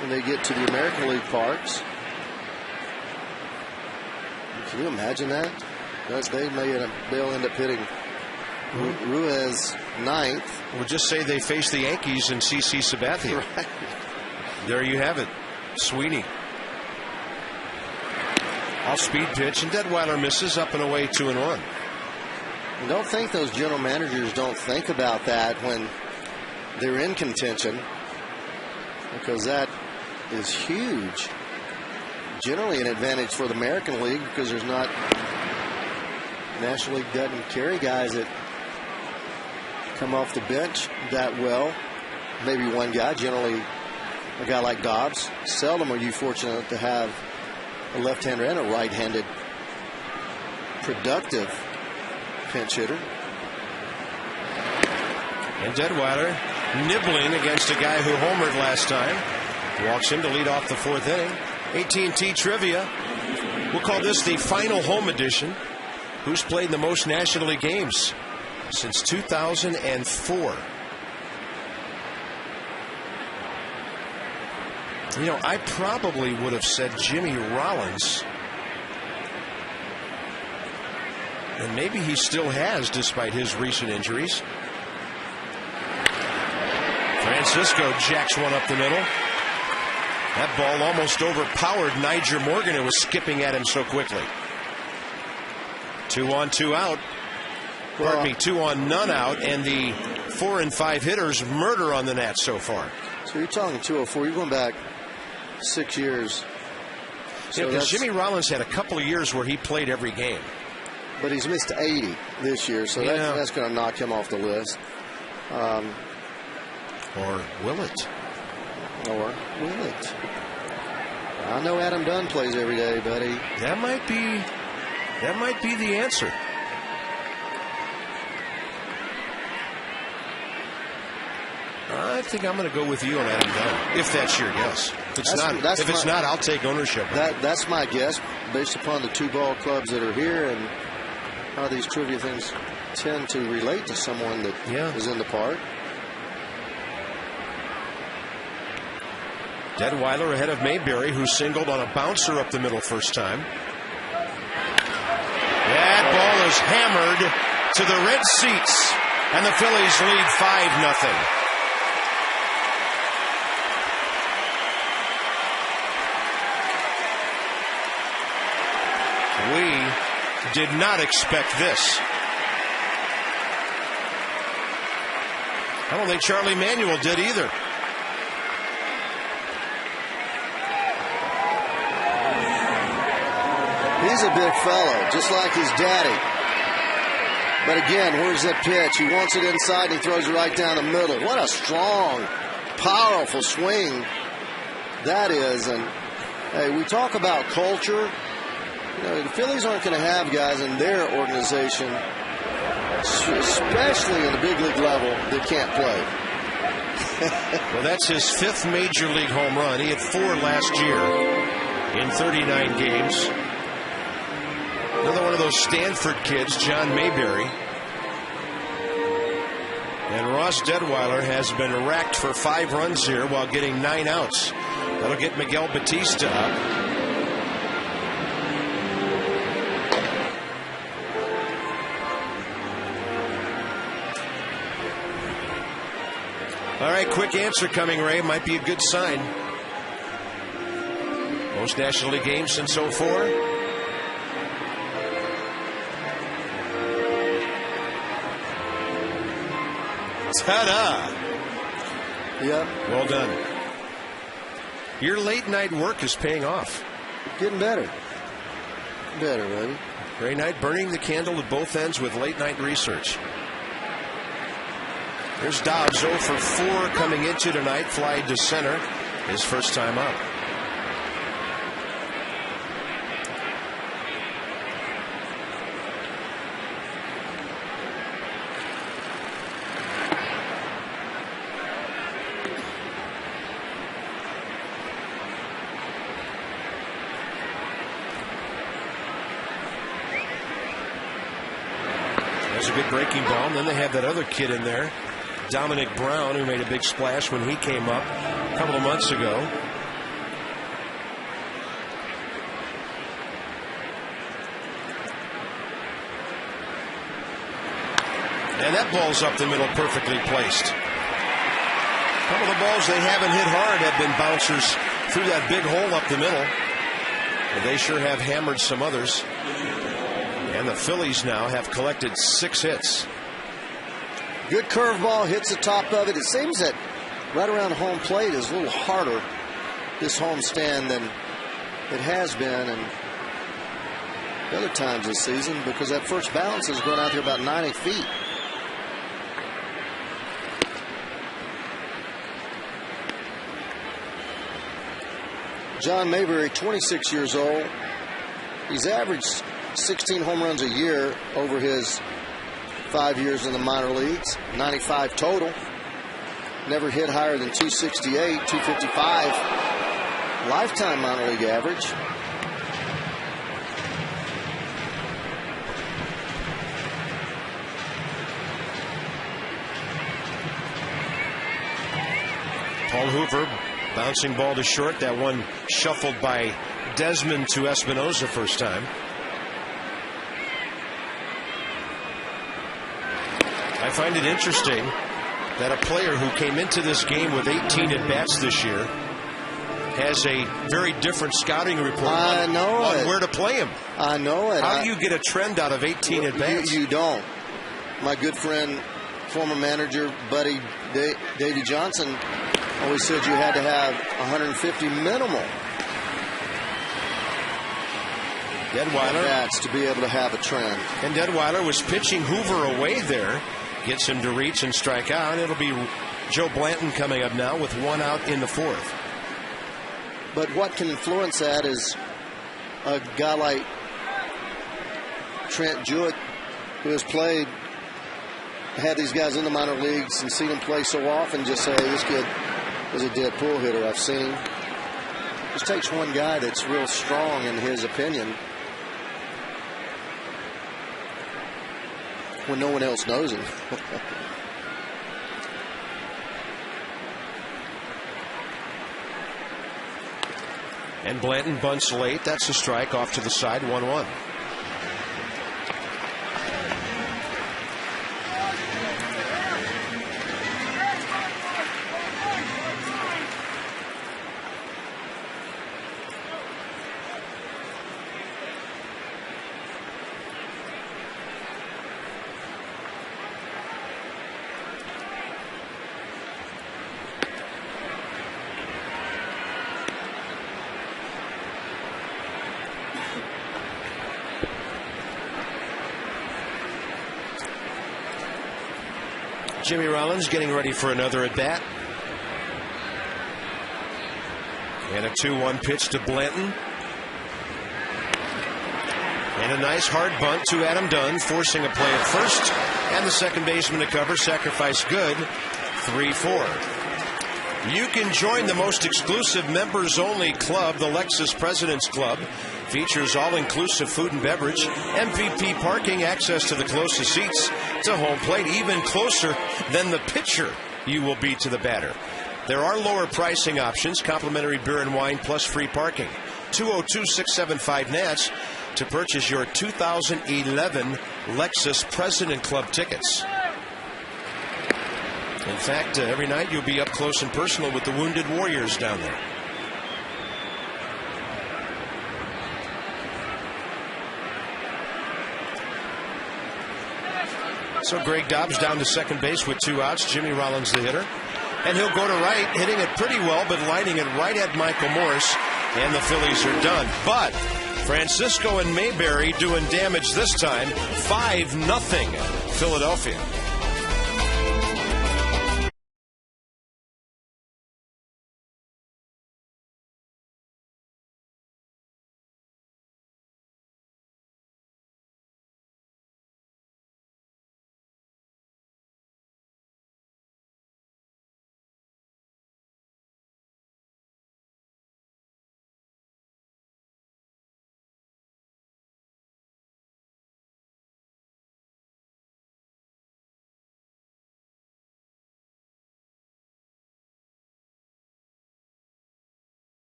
[SPEAKER 3] when they get to the American League parks. Can you imagine that? They'll end up hitting Ruiz ninth.
[SPEAKER 1] We'll just say they face the Yankees and CC Sabathia.
[SPEAKER 3] Right.
[SPEAKER 1] There you have it. Sweeney. Off-speed pitch, and Detweiler misses, up and away, 2-1.
[SPEAKER 3] I don't think those general managers don't think about that when they're in contention, because that is huge. Generally an advantage for the American League because there's not, National League doesn't carry guys that come off the bench that well. Maybe one guy, generally a guy like Dobbs. Seldom are you fortunate to have a left-hander and a right-handed productive pinch hitter.
[SPEAKER 1] And Detweiler nibbling against a guy who homered last time. Walks him to lead off the fourth inning. AT&T Trivia. We'll call this the final home edition. Who's played the most National League games since 2004? You know, I probably would have said Jimmy Rollins. And maybe he still has, despite his recent injuries. Francisco jacks one up the middle. That ball almost overpowered Niger Morgan, who was skipping at him so quickly. 2 on, 2 out. Pardon me, 2 on, none out. And the 4 and 5 hitters murder on the Nats so far.
[SPEAKER 3] So you're talking 204. You're going back 6 years.
[SPEAKER 1] So yeah, because Jimmy Rollins had a couple of years where he played every game.
[SPEAKER 3] But he's missed 80 this year, so that's going to knock him off the list.
[SPEAKER 1] Or will it?
[SPEAKER 3] Or will it? I know Adam Dunn plays every day, buddy.
[SPEAKER 1] That might be the answer. I think I'm going to go with you on Adam Dunn, if that's your guess. If it's not, I'll take ownership.
[SPEAKER 3] That's my guess, based upon the two ball clubs that are here and how these trivia things tend to relate to someone that is in the park.
[SPEAKER 1] Detweiler ahead of Mayberry, who singled on a bouncer up the middle first time. That ball is hammered to the red seats, and the Phillies lead 5-0. We did not expect this. I don't think Charlie Manuel did either.
[SPEAKER 3] He's a big fellow, just like his daddy. But again, where's that pitch? He wants it inside and he throws it right down the middle. What a strong, powerful swing that is. And hey, we talk about culture. You know, the Phillies aren't going to have guys in their organization, especially in the big league level, that can't play.
[SPEAKER 1] Well, that's his 5th major league home run. He had 4 last year in 39 games. Another one of those Stanford kids, John Mayberry. And Ross Detweiler has been racked for 5 runs here while getting 9 outs. That'll get Miguel Batista up. All right, quick answer coming, Ray. Might be a good sign. Most National League games since 04. Ta-da!
[SPEAKER 3] Yeah.
[SPEAKER 1] Well done. Your late night work is paying off.
[SPEAKER 3] Getting better. Better, baby.
[SPEAKER 1] Ray Knight burning the candle at both ends with late night research. Here's Dobbs 0 for 4 coming into tonight. Fly to center. His first time up. That's a good breaking ball. And then they have that other kid in there, Dominic Brown, who made a big splash when he came up a couple of months ago. And that ball's up the middle, perfectly placed. A couple of the balls they haven't hit hard have been bouncers through that big hole up the middle. But they sure have hammered some others. And the Phillies now have collected 6 hits.
[SPEAKER 3] Good curveball, hits the top of it. It seems that right around home plate is a little harder, this home stand, than it has been and other times this season, because that first bounce has gone out there about 90 feet. John Mayberry, 26 years old. He's averaged 16 home runs a year over his 5 years in the minor leagues, 95 total. Never hit higher than 268, 255 lifetime minor league average.
[SPEAKER 1] Paul Hoover, bouncing ball to short. That one shuffled by Desmond to Espinoza first time. I find it interesting that a player who came into this game with 18 at-bats this year has a very different scouting report on where to play him.
[SPEAKER 3] I know it.
[SPEAKER 1] How do you get a trend out of 18 at-bats?
[SPEAKER 3] You don't. My good friend, former manager, buddy Davey Johnson, always said you had to have 150 minimal at-bats to be able to have a trend.
[SPEAKER 1] And Detweiler was pitching Hoover away there. Gets him to reach and strike out. It'll be Joe Blanton coming up now with 1 out in the 4th.
[SPEAKER 3] But what can influence that is a guy like Trent Jewett, who has had these guys in the minor leagues and seen them play so often, just say, this kid is a dead pull hitter. I've seen him. Just takes one guy that's real strong in his opinion when no one else knows him.
[SPEAKER 1] And Blanton bunts late. That's a strike off to the side, 1-1. Jimmy Rollins getting ready for another at bat. And a 2-1 pitch to Blanton. And a nice hard bunt to Adam Dunn, forcing a play at first. And the second baseman to cover. Sacrifice good. 3-4. You can join the most exclusive members-only club, the Lexus President's Club. Features all-inclusive food and beverage, MVP parking, access to the closest seats to home plate, even closer than the pitcher you will be to the batter. There are lower pricing options, complimentary beer and wine, plus free parking. 202-675-NATS to purchase your 2011 Lexus President Club tickets. In fact, every night you'll be up close and personal with the Wounded Warriors down there. So Greg Dobbs down to second base with 2 outs. Jimmy Rollins the hitter. And he'll go to right, hitting it pretty well, but lining it right at Michael Morse. and the Phillies are done. But Francisco and Mayberry doing damage this time. 5-0 Philadelphia.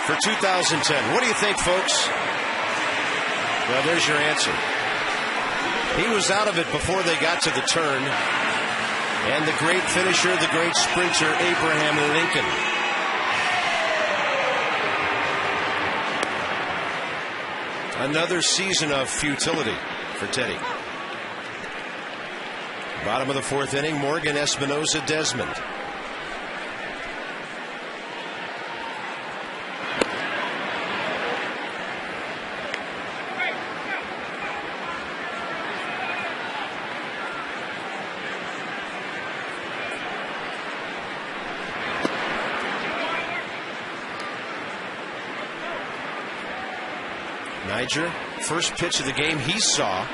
[SPEAKER 1] For 2010. What do you think, folks? Well, there's your answer. He was out of it before they got to the turn. And the great finisher, the great sprinter, Abraham Lincoln. Another season of futility for Teddy. Bottom of the fourth inning, Morgan, Espinosa, Desmond. Niger, first pitch of the game he saw,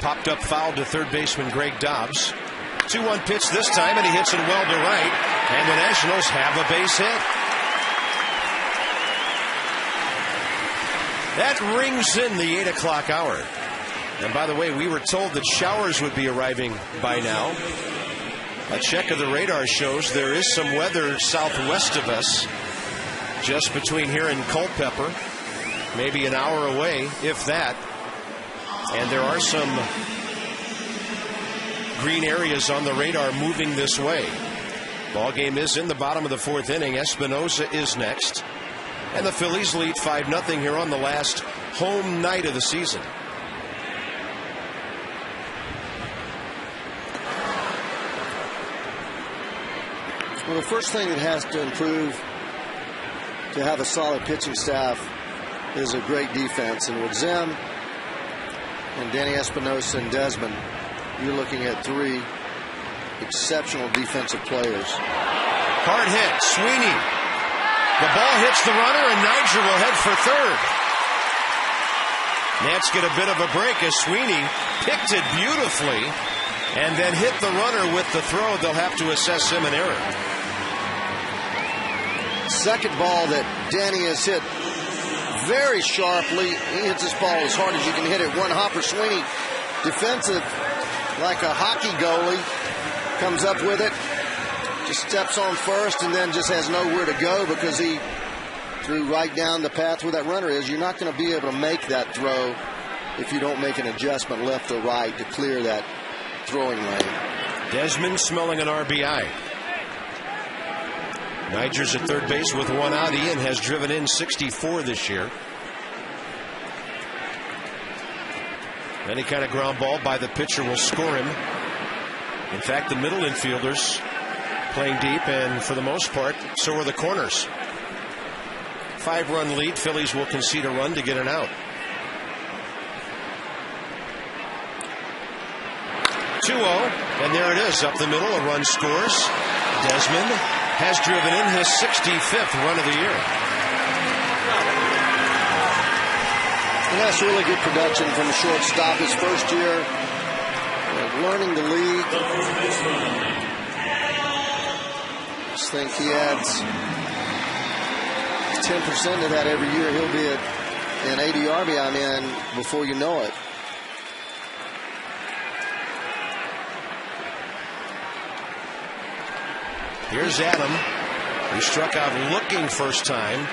[SPEAKER 1] popped up foul to third baseman Greg Dobbs. 2-1 pitch this time, and he hits it well to right, and the Nationals have a base hit. That rings in the 8 o'clock hour. And by the way, we were told that showers would be arriving by now. A check of the radar shows there is some weather southwest of us, just between here and Culpeper. Maybe an hour away, if that. And there are some green areas on the radar moving this way. Ball game is in the bottom of the fourth inning. Espinosa is next. And the Phillies lead 5-0 here on the last home night of the season.
[SPEAKER 3] Well, the first thing that has to improve to have a solid pitching staff is a great defense. And with Zim and Danny Espinosa and Desmond, you're looking at three exceptional defensive players.
[SPEAKER 1] Hard hit. Sweeney. The ball hits the runner, and Niger will head for third. Nats get a bit of a break as Sweeney picked it beautifully and then hit the runner with the throw. They'll have to assess him an error.
[SPEAKER 3] Second ball that Danny has hit very sharply. He hits this ball as hard as you can hit it. One hopper. Sweeney, defensive like a hockey goalie, comes up with it, just steps on first, and then just has nowhere to go because he threw right down the path where that runner is. You're not going to be able to make that throw if you don't make an adjustment left or right to clear that throwing lane.
[SPEAKER 1] Desmond smelling an RBI. Niger's at third base with one out. Ian has driven in 64 this year. Any kind of ground ball by the pitcher will score him. In fact, the middle infielders playing deep, and for the most part, so are the corners. 5-run lead. Phillies will concede a run to get an out. 2-0, and there it is, up the middle. A run scores. Desmond has driven in his 65th run of the year.
[SPEAKER 3] That's really good production from a shortstop. His first year, learning the league. Just think he adds 10% of that every year. He'll be at an 80 RBI man before you know it.
[SPEAKER 1] Here's Adam, who struck out looking first time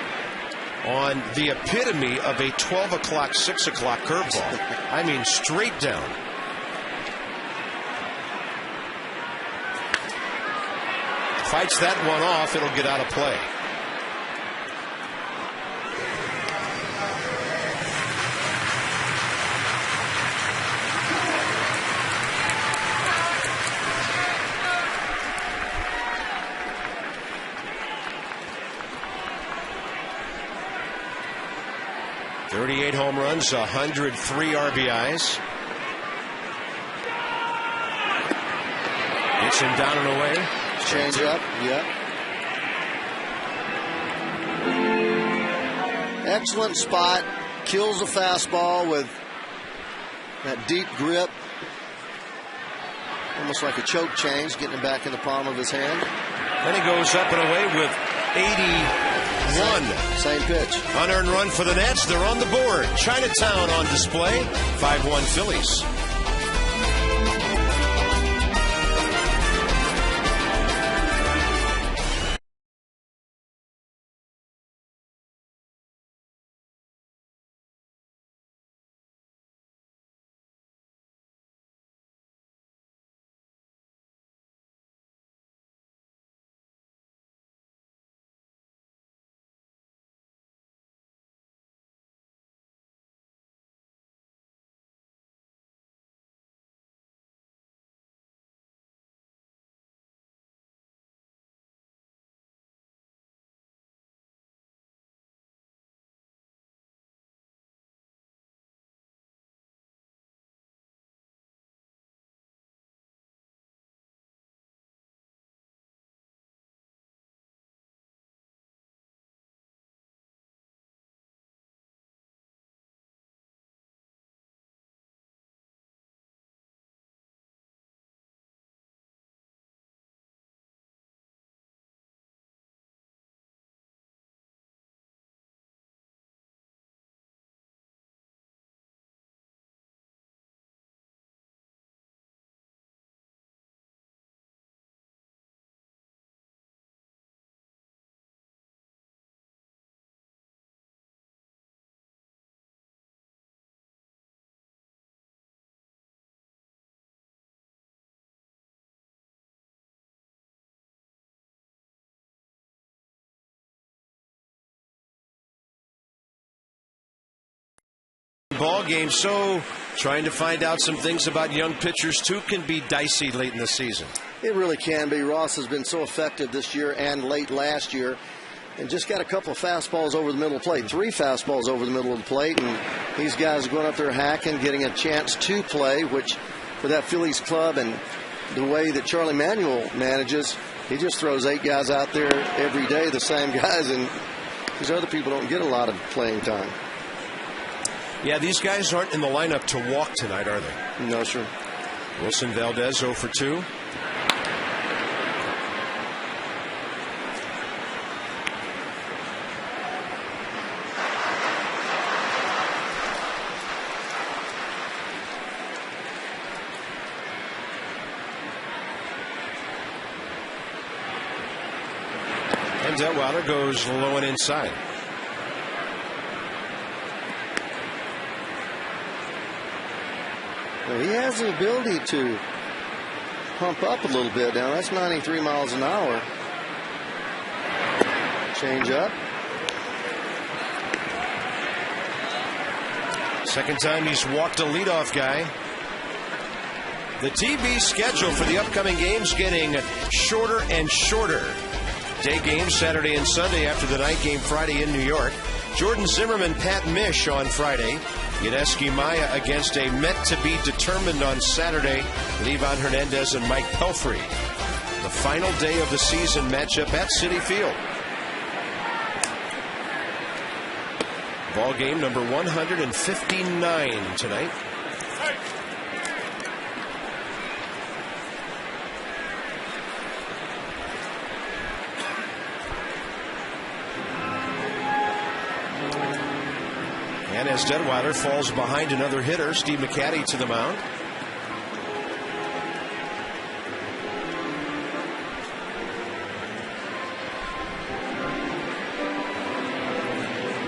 [SPEAKER 1] on the epitome of a 12 o'clock, 6 o'clock curveball. I mean, straight down. Fights that one off, it'll get out of play. .38 home runs, 103 RBIs. Gets him down and away.
[SPEAKER 3] Change up, yeah. Excellent spot. Kills a fastball with that deep grip. Almost like a choke change, getting it back in the palm of his hand.
[SPEAKER 1] Then he goes up and away with 81.
[SPEAKER 3] Same pitch.
[SPEAKER 1] Unearned run for the Nets. They're on the board. Chinatown on display. 5-1 Phillies. Ball game, so trying to find out some things about young pitchers too can be dicey late in the season.
[SPEAKER 3] It really can be. Ross has been so effective this year and late last year, and just got a couple of fastballs over the middle of the plate, 3 fastballs over the middle of the plate, and these guys are going up there hacking, getting a chance to play, which for that Phillies club and the way that Charlie Manuel manages, he just throws 8 guys out there every day, the same guys, and these other people don't get a lot of playing time.
[SPEAKER 1] Yeah, these guys aren't in the lineup to walk tonight, are they?
[SPEAKER 3] No, sir.
[SPEAKER 1] Wilson Valdez 0 for 2. And Detweiler goes low and inside.
[SPEAKER 3] He has the ability to pump up a little bit now. That's 93 miles an hour. Change up.
[SPEAKER 1] Second time he's walked a leadoff guy. The TV schedule for the upcoming games getting shorter and shorter. Day games Saturday and Sunday after the night game Friday in New York. Jordan Zimmerman, Pat Mish on Friday. Yudesky Maya against a met-to-be-determined on Saturday, Levan Hernandez and Mike Pelfrey. The final day of the season matchup at Citi Field. Ball game number 159 tonight. And as Detweiler falls behind another hitter, Steve McCaddy to the mound.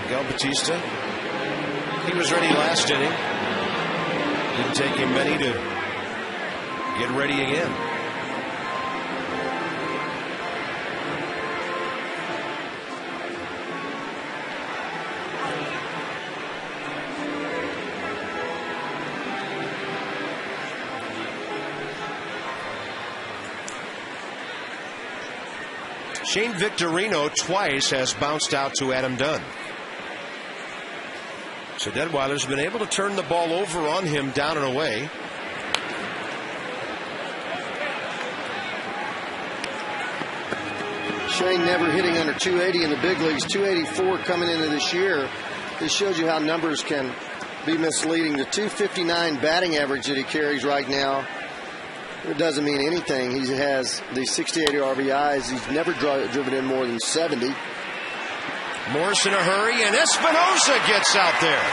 [SPEAKER 1] Miguel Batista, he was ready last inning. Didn't take him many to get ready again. Shane Victorino twice has bounced out to Adam Dunn. So Detweiler's been able to turn the ball over on him down and away.
[SPEAKER 3] Shane never hitting under 280 in the big leagues, 284 coming into this year. This shows you how numbers can be misleading. The 259 batting average that he carries right now, it doesn't mean anything. He has these 68 RBIs. He's never driven in more than 70.
[SPEAKER 1] Morris in a hurry, and Espinosa gets out there.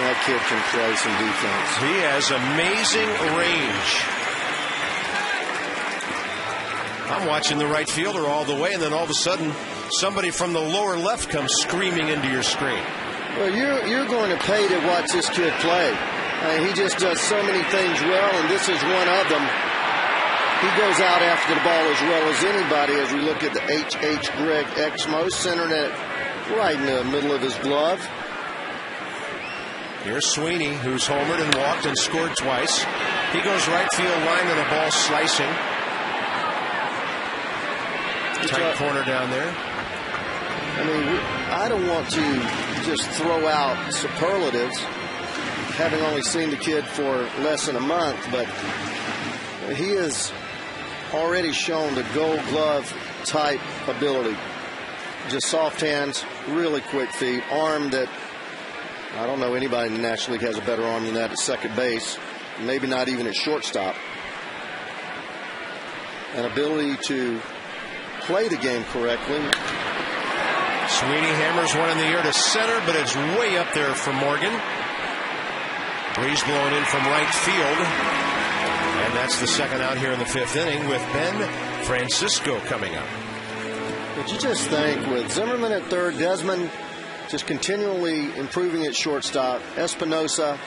[SPEAKER 3] That kid can play some defense.
[SPEAKER 1] He has amazing range. I'm watching the right fielder all the way, and then all of a sudden, somebody from the lower left comes screaming into your screen.
[SPEAKER 3] Well, you're going to pay to watch this kid play. He just does so many things well, and this is one of them. He goes out after the ball as well as anybody as we look at the H.H. Gregg Exmo centered it right in the middle of his glove.
[SPEAKER 1] Here's Sweeney, who's homered and walked and scored twice. He goes right field line and the ball slicing. Tight corner down there.
[SPEAKER 3] I mean, I don't want to just throw out superlatives, having only seen the kid for less than a month, but he has already shown the gold glove type ability. Just soft hands, really quick feet, arm that I don't know anybody in the National League has a better arm than that at second base, maybe not even at shortstop. An ability to play the game correctly.
[SPEAKER 1] Sweeney hammers one in the air to center, but it's way up there for Morgan. Breeze blowing in from right field. And that's the second out here in the fifth inning with Ben Francisco coming up.
[SPEAKER 3] But you just think with Zimmerman at third, Desmond just continually improving at shortstop, Espinosa,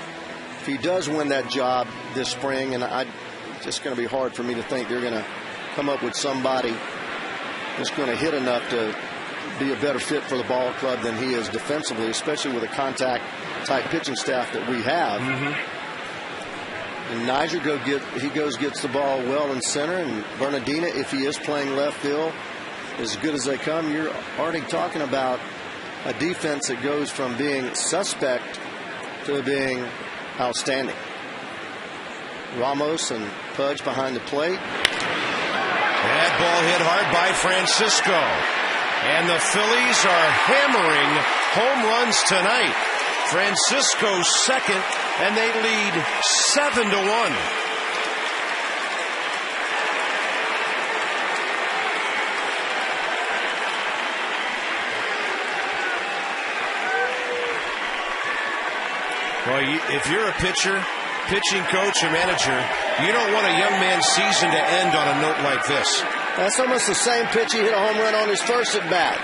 [SPEAKER 3] if he does win that job this spring, and it's just going to be hard for me to think they're going to come up with somebody that's going to hit enough to be a better fit for the ball club than he is defensively, especially with a contact type pitching staff that we have. And Niger gets the ball well in center, and Bernardina, if he is playing left field, as good as they come. You're already talking about a defense that goes from being suspect to being outstanding. Ramos and Pudge behind the plate.
[SPEAKER 1] That ball hit hard by Francisco. And the Phillies are hammering home runs tonight. Francisco's second, and they lead 7-1. Well, if you're a pitcher, pitching coach, or manager, you don't want a young man's season to end on a note like this.
[SPEAKER 3] That's almost the same pitch he hit a home run on his first at bat.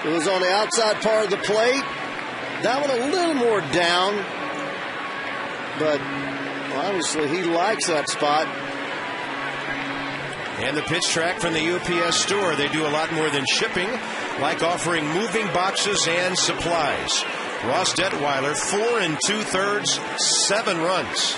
[SPEAKER 3] It was on the outside part of the plate. That one a little more down, but obviously he likes that spot.
[SPEAKER 5] And the pitch track from the UPS store. They do a lot more than shipping, like offering moving boxes and supplies. Ross Detweiler, 4 2/3, 7 runs.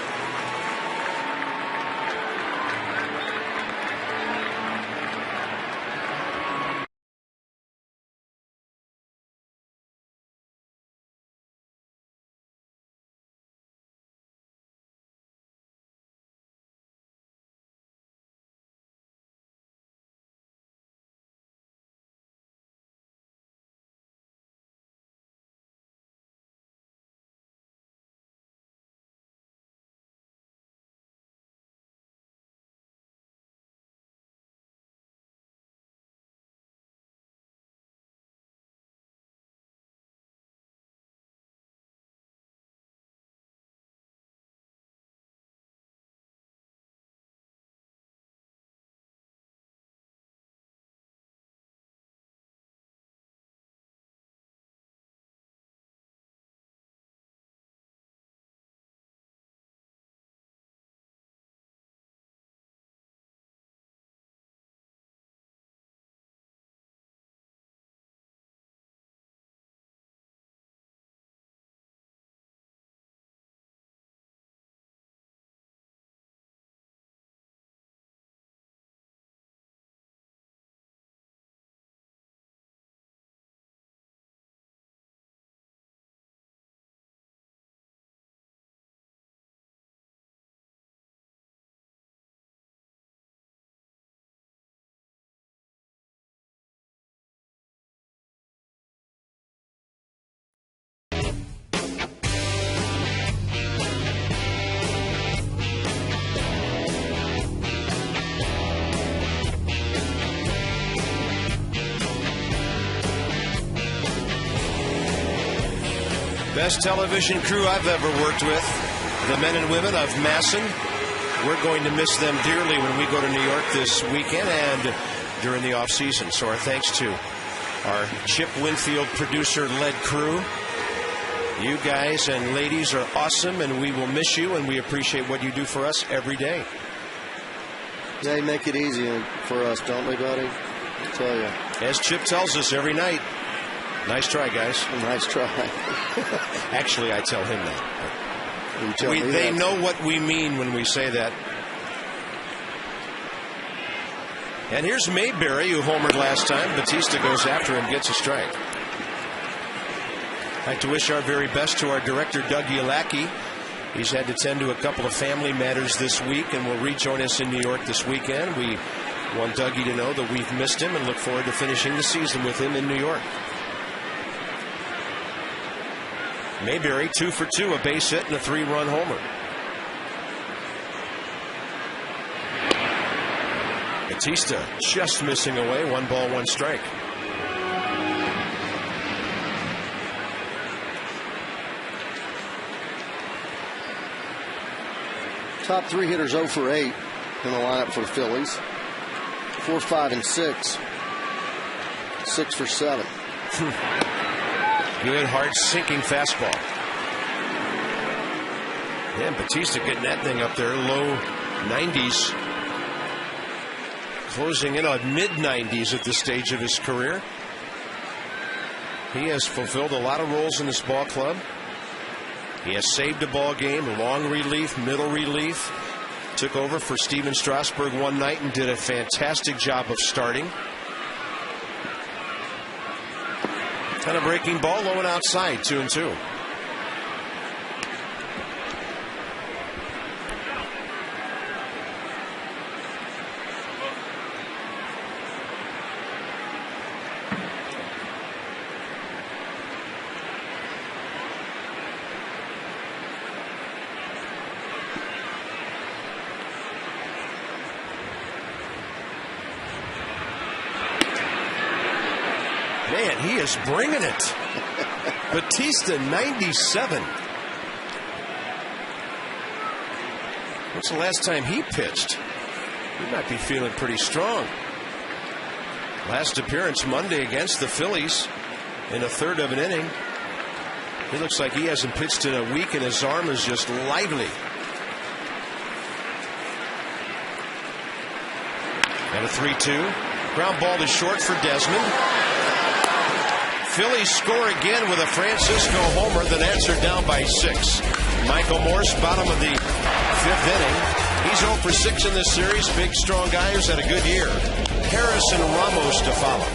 [SPEAKER 5] Best television crew I've ever worked with. The men and women of Masson. We're going to miss them dearly when we go to New York this weekend and during the off season. So our thanks to our Chip Winfield producer-led crew. You guys and ladies are awesome, and we will miss you, and we appreciate what you do for us every day.
[SPEAKER 3] They make it easy for us, don't they, buddy? I tell you.
[SPEAKER 5] As Chip tells us every night. Nice try, guys.
[SPEAKER 3] Nice try.
[SPEAKER 5] Actually, I tell him that. They know what we mean when we say that. And here's Mayberry, who homered last time. Batista goes after him, gets a strike. I'd like to wish our very best to our director, Doug Yalacki. He's had to tend to a couple of family matters this week and will rejoin us in New York this weekend. We want Dougie to know that we've missed him and look forward to finishing the season with him in New York. Mayberry 2 for 2, a base hit and a 3-run homer. Batista just missing away, 1 ball, 1 strike.
[SPEAKER 3] Top 3 hitters 0 for 8 in the lineup for the Phillies. 4, 5, and 6. 6 for 7.
[SPEAKER 5] Good, hard, sinking fastball. And Batista getting that thing up there, low 90s. Closing in on mid-90s at this stage of his career. He has fulfilled a lot of roles in this ball club. He has saved a ball game, long relief, middle relief. Took over for Steven Strasburg one night and did a fantastic job of starting. And a breaking ball, low and outside, 2-2. Man, he is bringing it. Batista, 97. What's the last time he pitched? He might be feeling pretty strong. Last appearance Monday against the Phillies in a third of an inning. He looks like he hasn't pitched in a week, and his arm is just lively. And a 3-2. Ground ball to short for Desmond. Phillies score again with a Francisco homer. The Nats are down by 6. Michael Morse, bottom of the 5th inning. He's 0 for 6 in this series. Big, strong guy who's had a good year. Harris and Ramos to follow.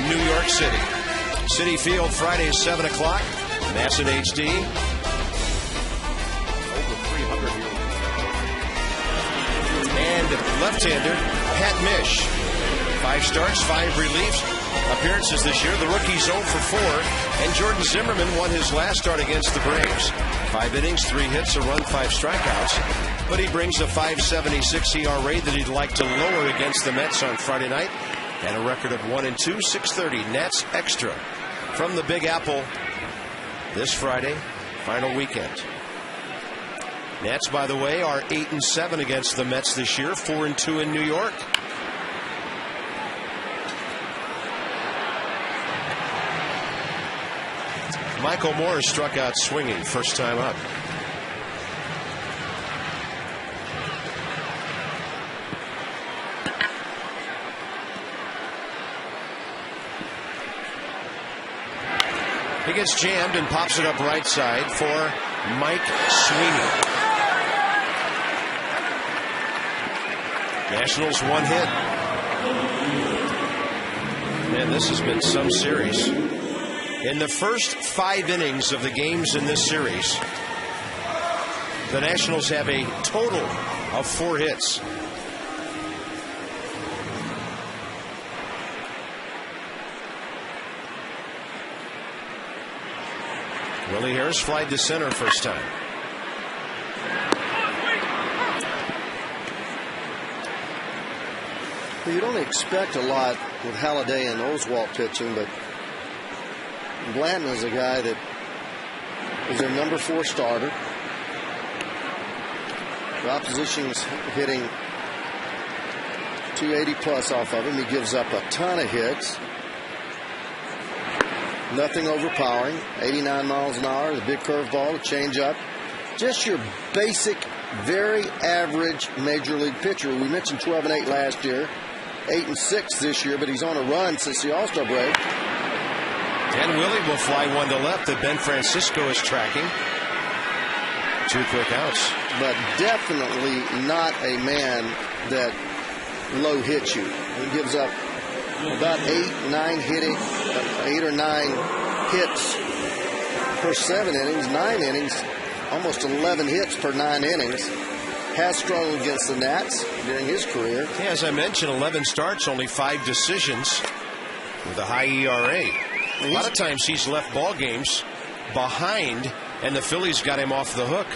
[SPEAKER 5] New York City. Citi Field, Friday, 7 o'clock. Masson HD. Over 300 here. And left-hander, Pat Mish. 5 starts, 5 reliefs. Appearances this year. The rookie's 0 for 4. And Jordan Zimmerman won his last start against the Braves. 5 innings, 3 hits, a run, 5 strikeouts. But he brings a .576 ERA that he'd like to lower against the Mets on Friday night. And a record of 1-2, 630 Nats extra from the Big Apple this Friday, final weekend. Nats, by the way, are 8-7 against the Mets this year, 4-2 in New York. Michael Moore struck out swinging first time up. He gets jammed and pops it up right side for Mike Sweeney. Nationals one hit. Man, this has been some series. In the first 5 innings of the games in this series, the Nationals have a total of 4 hits. Willie Harris flied to center first time.
[SPEAKER 3] Well, you don't expect a lot with Halladay and Oswalt pitching, but Blanton is a guy that is their number 4 starter. The opposition's hitting 280 plus off of him. He gives up a ton of hits. Nothing overpowering. 89 miles an hour. The big curveball, a changeup. Just your basic, very average major league pitcher. We mentioned 12-8 last year, 8-6 this year, but he's on a run since the All-Star break.
[SPEAKER 5] And Willie will fly one to left that Ben Francisco is tracking. 2 quick outs.
[SPEAKER 3] But definitely not a man that low hits you. He gives up about 8 or 9 hits per 7 innings, 9 innings, almost 11 hits per 9 innings. Has struggled against the Nats during his career.
[SPEAKER 5] Yeah, as I mentioned, 11 starts, only 5 decisions with a high ERA. A lot of times he's left ball games behind, and the Phillies got him off the hook.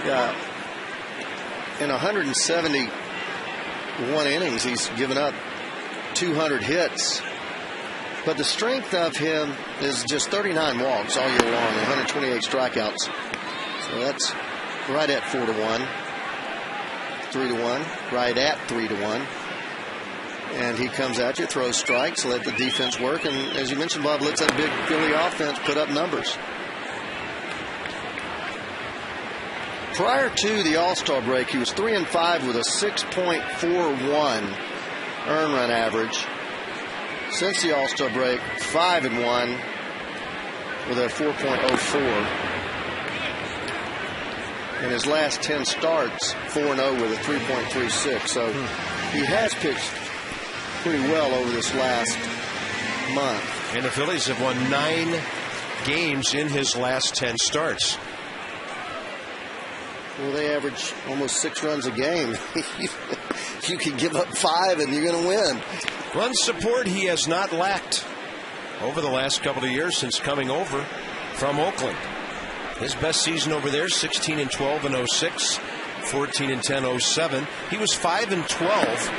[SPEAKER 3] Yeah. In 171 innings, he's given up 200 hits. But the strength of him is just 39 walks all year long, 128 strikeouts. So that's right at 4-1, 3-1, right at 3-1. And he comes at you, throws strikes, let the defense work, and as you mentioned, Bob, lets that big Philly offense put up numbers. Prior to the All-Star break, he was 3-5 with a 6.41 earned run average. Since the All-Star break, 5-1 with a 4.04. In his last 10 starts, 4-0 with a 3.36. So he has pitched pretty well over this last month.
[SPEAKER 5] And the Phillies have won 9 games in his last 10 starts.
[SPEAKER 3] Well, they average almost 6 runs a game. You can give up 5 and you're going to win.
[SPEAKER 5] Run support he has not lacked over the last couple of years since coming over from Oakland. His best season over there, 16-12 in 06, 14-10 07. He was 5-12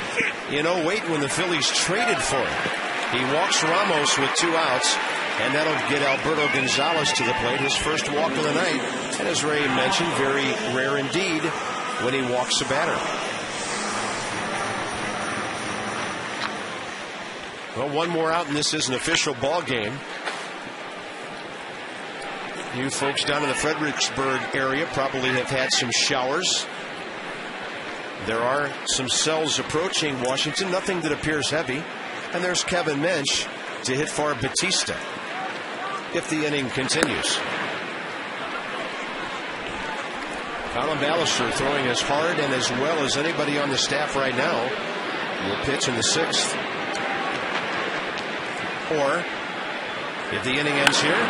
[SPEAKER 5] in 08 when the Phillies traded for him. He walks Ramos with 2 outs, and that'll get Alberto Gonzalez to the plate, his first walk of the night. And as Ray mentioned, very rare indeed when he walks a batter. Well, one more out, and this is an official ball game. You folks down in the Fredericksburg area probably have had some showers. There are some cells approaching Washington, nothing that appears heavy. And there's Kevin Mensch to hit for Batista if the inning continues. Colin Ballister throwing as hard and as well as anybody on the staff right now. Will pitch in the 6th. Or, if the inning ends here,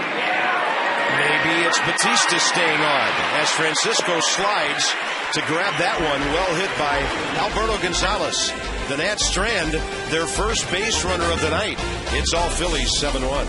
[SPEAKER 5] maybe it's Batista staying on as Francisco slides to grab that one. Well hit by Alberto Gonzalez. The Nats strand their first base runner of the night. It's all Phillies 7-1.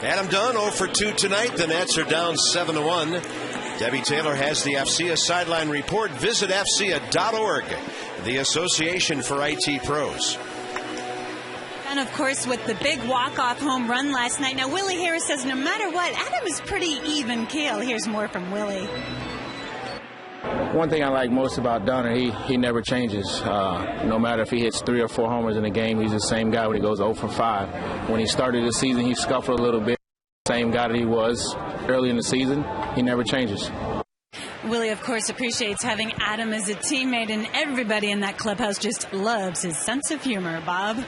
[SPEAKER 5] Adam Dunn 0 for 2 tonight. The Nets are down 7-1. Debbie Taylor has the AFCIA sideline report. Visit AFCIA.org, the Association for IT Pros.
[SPEAKER 6] And, of course, with the big walk-off home run last night. Now, Willie Harris says no matter what, Adam is pretty even keel. Here's more from Willie.
[SPEAKER 7] One thing I like most about Dunner, he never changes. No matter if he hits 3 or 4 homers in a game, he's the same guy when he goes 0 for 5. When he started the season, he scuffled a little bit. Same guy that he was early in the season. He never changes.
[SPEAKER 6] Willie, of course, appreciates having Adam as a teammate, and everybody in that clubhouse just loves his sense of humor, Bob.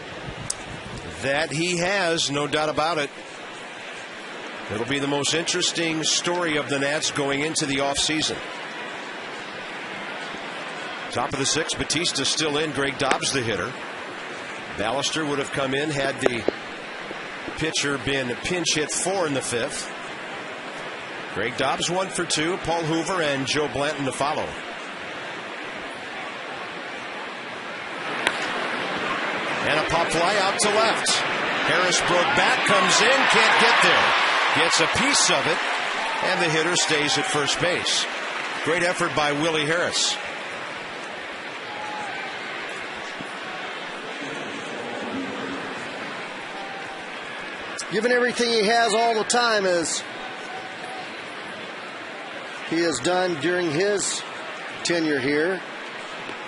[SPEAKER 5] That he has, no doubt about it. It'll be the most interesting story of the Nats going into the offseason. Top of the 6th, Batista still in. Greg Dobbs the hitter. Ballister would have come in had the pitcher been pinch hit 4 in the 5th. Greg Dobbs 1 for 2. Paul Hoover and Joe Blanton to follow. And a pop fly out to left. Harris broke back, comes in, can't get there. Gets a piece of it, and the hitter stays at first base. Great effort by Willie Harris.
[SPEAKER 3] Giving everything he has all the time, as he has done during his tenure here.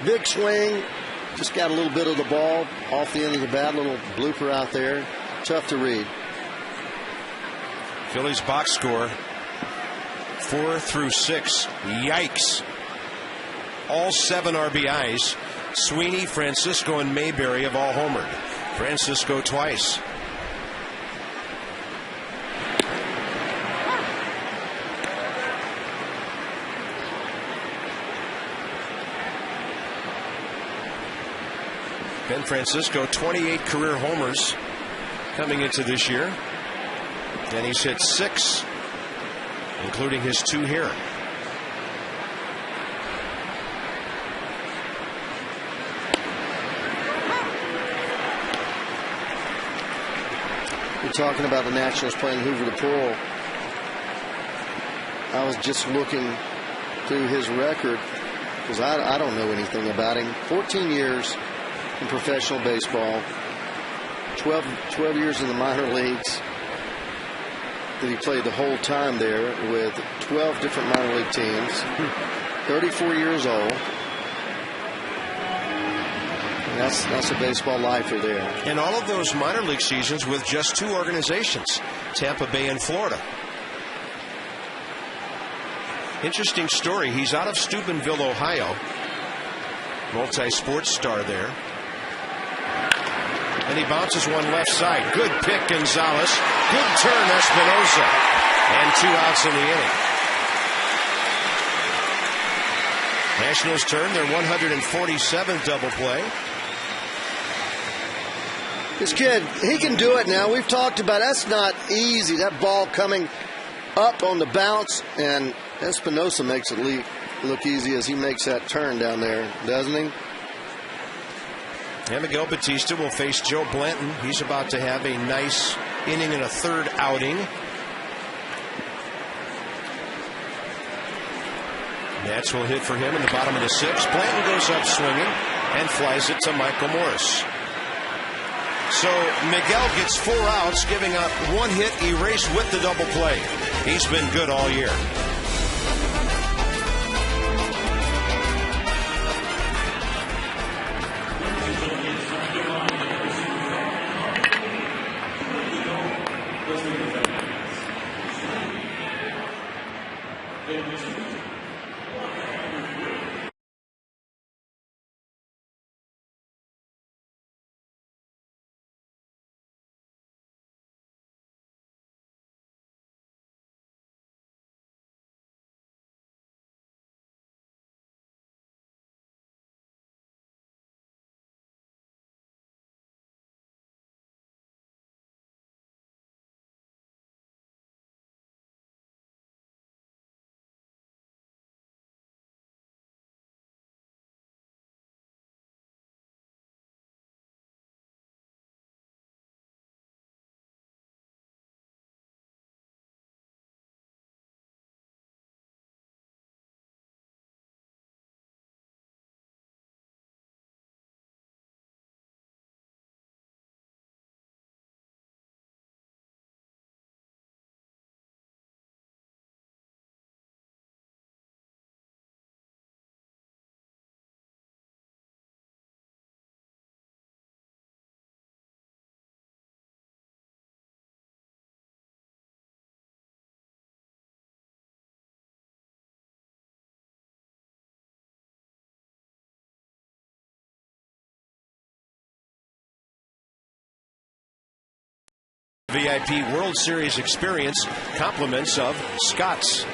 [SPEAKER 3] Big swing, just got a little bit of the ball off the end of the bat, a little blooper out there. Tough to read.
[SPEAKER 5] Phillies box score 4 through 6. Yikes. All 7 RBIs. Sweeney, Francisco, and Mayberry have all homered. Francisco twice. Ben Francisco, 28 career homers coming into this year. And he's hit 6, including his 2 here.
[SPEAKER 3] We're talking about the Nationals playing Hoover to Pearl. I was just looking through his record because I don't know anything about him. 14 years in professional baseball, 12 years in the minor leagues that he played the whole time there with 12 different minor league teams, 34 years old. And that's a baseball lifer there.
[SPEAKER 5] And all of those minor league seasons with just 2 organizations, Tampa Bay and Florida. Interesting story. He's out of Steubenville, Ohio. Multi-sports star there. And he bounces one left side. Good pick, Gonzalez. Good turn, Espinosa. And 2 outs in the inning. Nationals turn their 147th double play.
[SPEAKER 3] This kid, he can do it now. We've talked about that's not easy. That ball coming up on the bounce, and Espinosa makes it look easy as he makes that turn down there, doesn't he?
[SPEAKER 5] And Miguel Batista will face Joe Blanton. He's about to have a nice inning and a 3rd outing. Nats will hit for him in the bottom of the 6th. Blanton goes up swinging and flies it to Michael Morris. So Miguel gets 4 outs, giving up 1 hit erased with the double play. He's been good all year. VIP World Series experience, compliments of Scott's.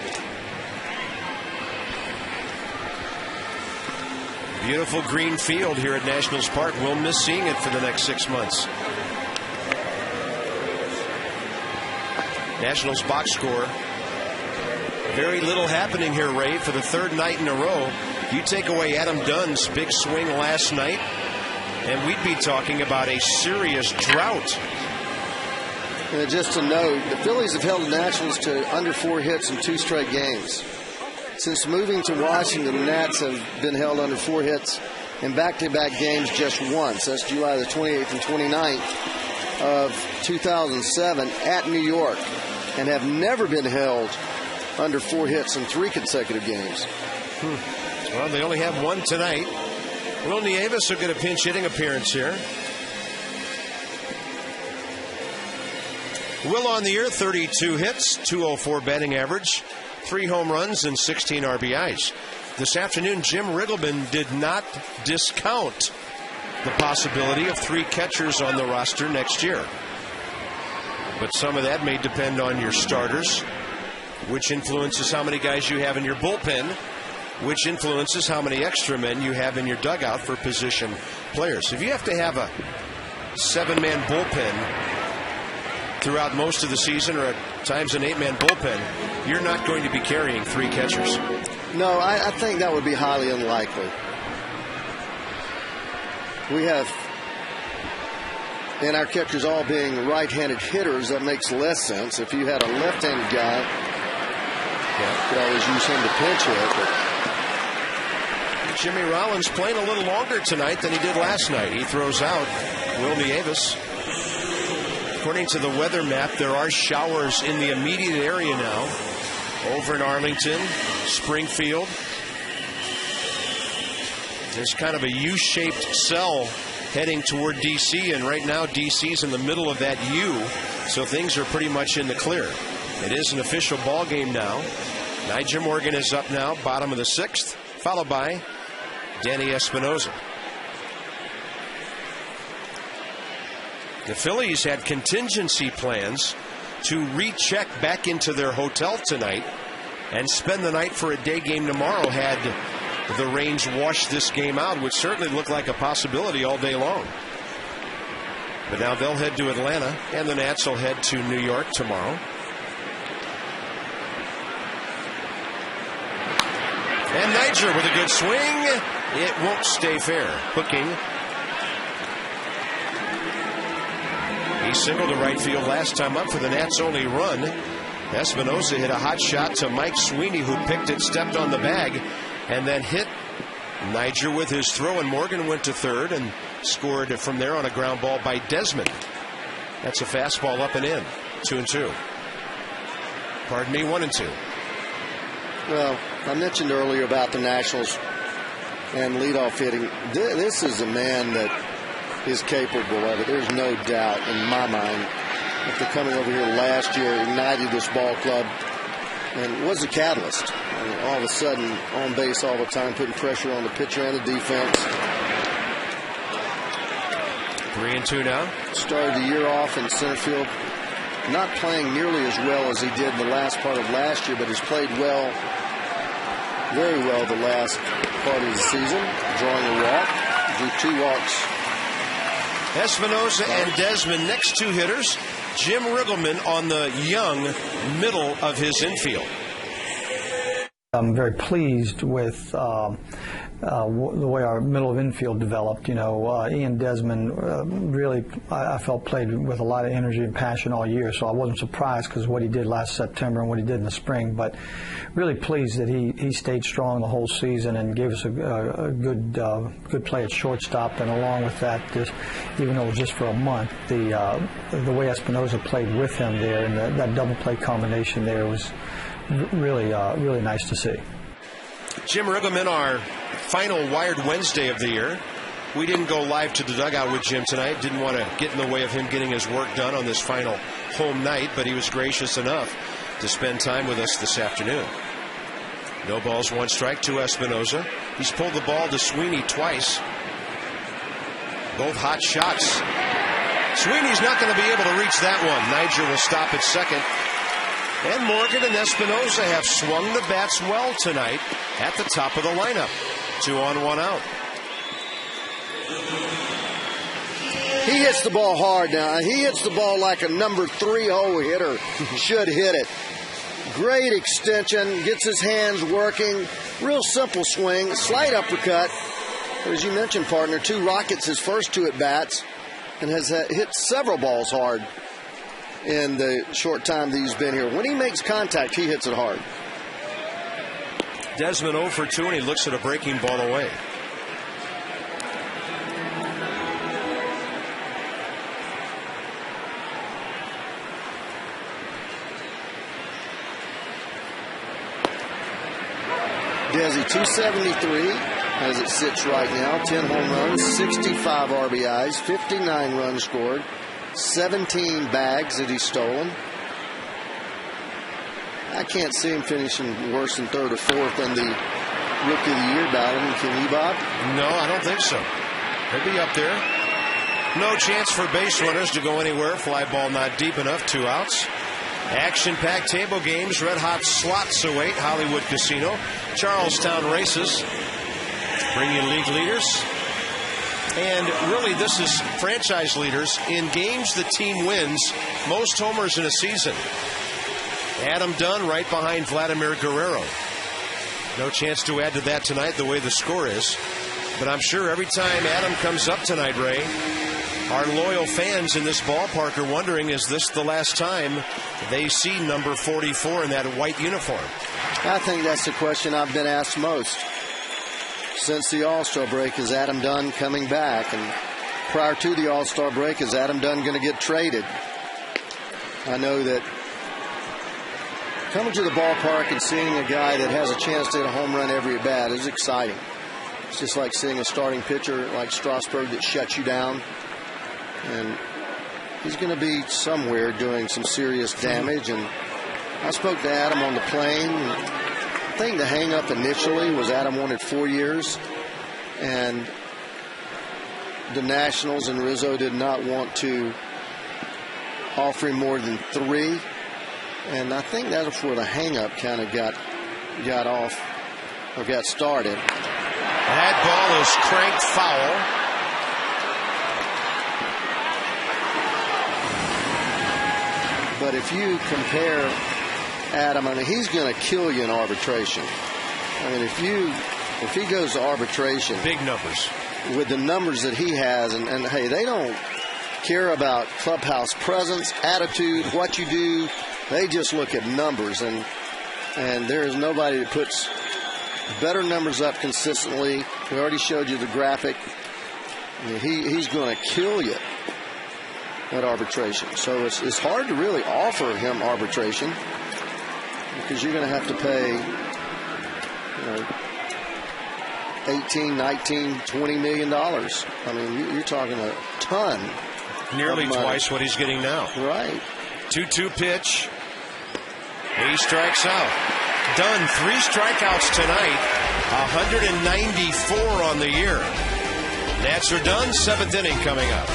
[SPEAKER 5] Beautiful green field here at Nationals Park. We'll miss seeing it for the next 6 months. Nationals box score. Very little happening here, Ray, for the third night in a row. You take away Adam Dunn's big swing last night, and we'd be talking about a serious drought.
[SPEAKER 3] And just to note, the Phillies have held the Nationals to under 4 hits in 2 straight games. Since moving to Washington, the Nats have been held under 4 hits in back-to-back games just once. That's July the 28th and 29th of 2007 at New York, and have never been held under 4 hits in 3 consecutive games.
[SPEAKER 5] Well, they only have one tonight. Will Nieves will get a pinch hitting appearance here. Will on the year, 32 hits, 204 batting average, 3 home runs, and 16 RBIs. This afternoon, Jim Riggleman did not discount the possibility of 3 catchers on the roster next year. But some of that may depend on your starters, which influences how many guys you have in your bullpen, which influences how many extra men you have in your dugout for position players. If you have to have a 7-man bullpen throughout most of the season, or at times an 8-man bullpen, you're not going to be carrying 3 catchers.
[SPEAKER 3] No, I think that would be highly unlikely. We have, and our catchers all being right-handed hitters, that makes less sense. If you had a left-handed guy, you could always use him to pinch hit. But
[SPEAKER 5] Jimmy Rollins playing a little longer tonight than he did last night. He throws out Will Nieves. According to the weather map, there are showers in the immediate area now. Over in Arlington, Springfield. There's kind of a U-shaped cell heading toward D.C., and right now D.C.'s in the middle of that U, so things are pretty much in the clear. It is an official ball game now. Nyjer Morgan is up now, bottom of the 6th, followed by Danny Espinosa. The Phillies had contingency plans to recheck back into their hotel tonight and spend the night for a day game tomorrow had the rains washed this game out, which certainly looked like a possibility all day long. But now they'll head to Atlanta, and the Nats will head to New York tomorrow. And Nyjer with a good swing. It won't stay fair. Hooking. He singled to right field last time up for the Nats' only run. Espinosa hit a hot shot to Mike Sweeney, who picked it, stepped on the bag, and then hit Nyjer with his throw, and Morgan went to third and scored from there on a ground ball by Desmond. That's a fastball up and in. 2-2. Pardon me, 1-2.
[SPEAKER 3] Well, I mentioned earlier about the Nationals and leadoff hitting. This is a man that is capable of it. There's no doubt in my mind. After coming over here last year, ignited this ball club and was a catalyst. I mean, all of a sudden, on base all the time, putting pressure on the pitcher and the defense.
[SPEAKER 5] 3-2 now.
[SPEAKER 3] Started the year off in center field, not playing nearly as well as he did in the last part of last year, but has played well, very well the last part of the season, drawing a walk, drew 2 walks.
[SPEAKER 5] Espinosa and Desmond, next 2 hitters. Jim Riggleman on the young middle of his infield.
[SPEAKER 4] I'm very pleased with the way our middle of infield developed. You know, Ian Desmond really, I felt, played with a lot of energy and passion all year, so I wasn't surprised because of what he did last September and what he did in the spring, but really pleased that he stayed strong the whole season and gave us a good play at shortstop, and along with that, even though it was just for a month, the way Espinosa played with him there and that double play combination there was really nice to see.
[SPEAKER 5] Jim Riggleman, our final Wired Wednesday of the year. We didn't go live to the dugout with Jim tonight. Didn't want to get in the way of him getting his work done on this final home night, but he was gracious enough to spend time with us this afternoon. No balls, 1 strike to Espinosa. He's pulled the ball to Sweeney twice. Both hot shots. Sweeney's not going to be able to reach that one. Niger will stop at second. And Morgan and Espinoza have swung the bats well tonight at the top of the lineup. 2 on, 1 out.
[SPEAKER 3] He hits the ball hard now. He hits the ball like a number 3 hole hitter should hit it. Great extension, gets his hands working. Real simple swing, slight uppercut. As you mentioned, partner, 2 rockets his first 2 at-bats, and has hit several balls hard in the short time that he's been here. When he makes contact, he hits it hard.
[SPEAKER 5] Desmond 0 for 2, and he looks at a breaking ball away.
[SPEAKER 3] Desi 273 as it sits right now. 10 home runs, 65 RBIs, 59 runs scored, 17 bags that he's stolen. I can't see him finishing worse than 3rd or 4th in the Rookie of the Year battle. Can you, Bob?
[SPEAKER 5] No, I don't think so. He'll be up there. No chance for base runners to go anywhere. Fly ball not deep enough. 2 outs. Action-packed table games, red-hot slots await Hollywood Casino. Charlestown races bring you league leaders. And really, this is franchise leaders in games the team wins most homers in a season. Adam Dunn right behind Vladimir Guerrero. No chance to add to that tonight the way the score is. But I'm sure every time Adam comes up tonight, Ray, our loyal fans in this ballpark are wondering, is this the last time they see number 44 in that white uniform?
[SPEAKER 3] I think that's the question I've been asked most since the All-Star break. Is Adam Dunn coming back? And prior to the All-Star break, is Adam Dunn going to get traded? I know that coming to the ballpark and seeing a guy that has a chance to hit a home run every at bat is exciting. It's just like seeing a starting pitcher like Strasburg that shuts you down. And he's going to be somewhere doing some serious damage. And I spoke to Adam on the plane. I think the hang-up initially was Adam wanted 4 years. And the Nationals and Rizzo did not want to offer him more than 3. And I think that's where the hang-up kind of got off or got started.
[SPEAKER 5] That ball is cranked foul.
[SPEAKER 3] But if you compare Adam, I mean, he's going to kill you in arbitration. I mean, if he goes to arbitration,
[SPEAKER 5] big numbers
[SPEAKER 3] with the numbers that he has, and hey, they don't care about clubhouse presence, attitude, what you do. They just look at numbers, and there is nobody that puts better numbers up consistently. We already showed you the graphic. I mean, he's going to kill you at arbitration. So it's hard to really offer him arbitration because you're going to have to pay, you know, 18, 19, 20 million dollars. I mean, you're talking a ton.
[SPEAKER 5] Nearly twice what he's getting now.
[SPEAKER 3] Right.
[SPEAKER 5] 2-2 pitch. He strikes out. Dunn, 3 strikeouts tonight. 194 on the year. Nats are done. 7th inning coming up.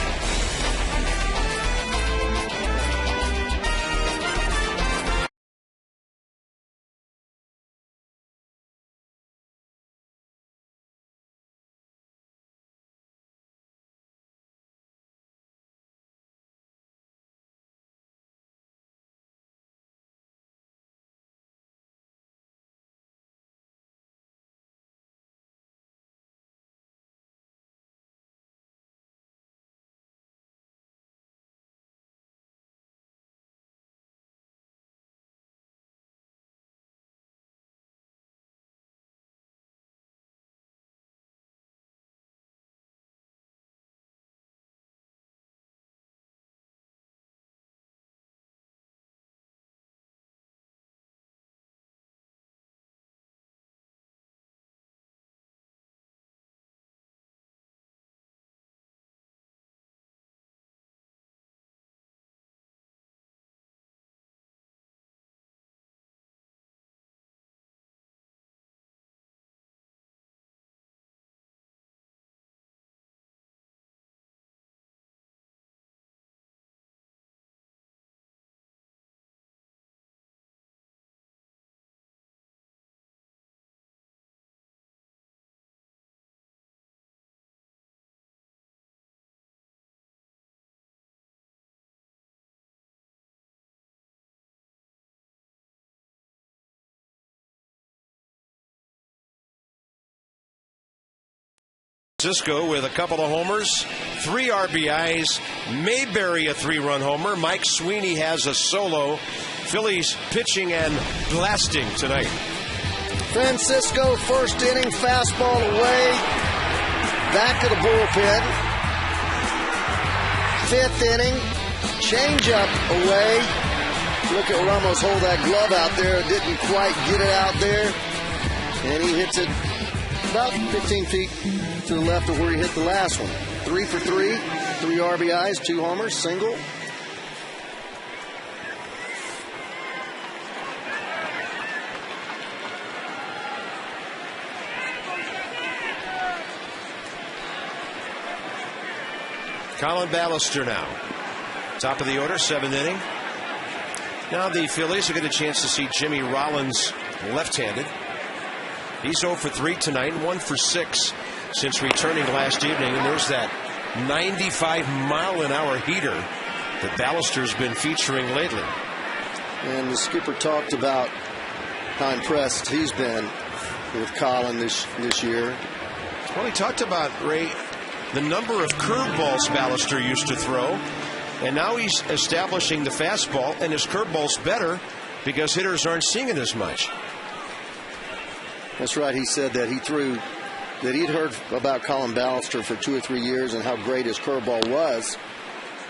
[SPEAKER 5] Cisco with a couple of homers, 3 RBIs, Mayberry a 3-run homer, Mike Sweeney has a solo. Phillies pitching and blasting tonight.
[SPEAKER 3] Francisco, first inning, fastball away, back to the bullpen. 5th inning, changeup away. Look at Ramos hold that glove out there. Didn't quite get it out there. And he hits it about 15 feet to the left of where he hit the last one. 3 for 3, 3 RBIs, 2 homers, single.
[SPEAKER 5] Colin Ballister now. Top of the order, 7th inning. Now the Phillies will get a chance to see Jimmy Rollins left-handed. He's 0 for 3 tonight and 1 for 6 since returning last evening. And there's that 95-mile-an-hour heater that Ballister's been featuring lately.
[SPEAKER 3] And the skipper talked about how impressed he's been with Colin this year.
[SPEAKER 5] Well, he talked about, Ray, the number of curveballs Ballister used to throw, and now he's establishing the fastball, and his curveball's better because hitters aren't seeing it as much.
[SPEAKER 3] That's right. He said that he'd heard about Colin Ballister for 2 or 3 years and how great his curveball was.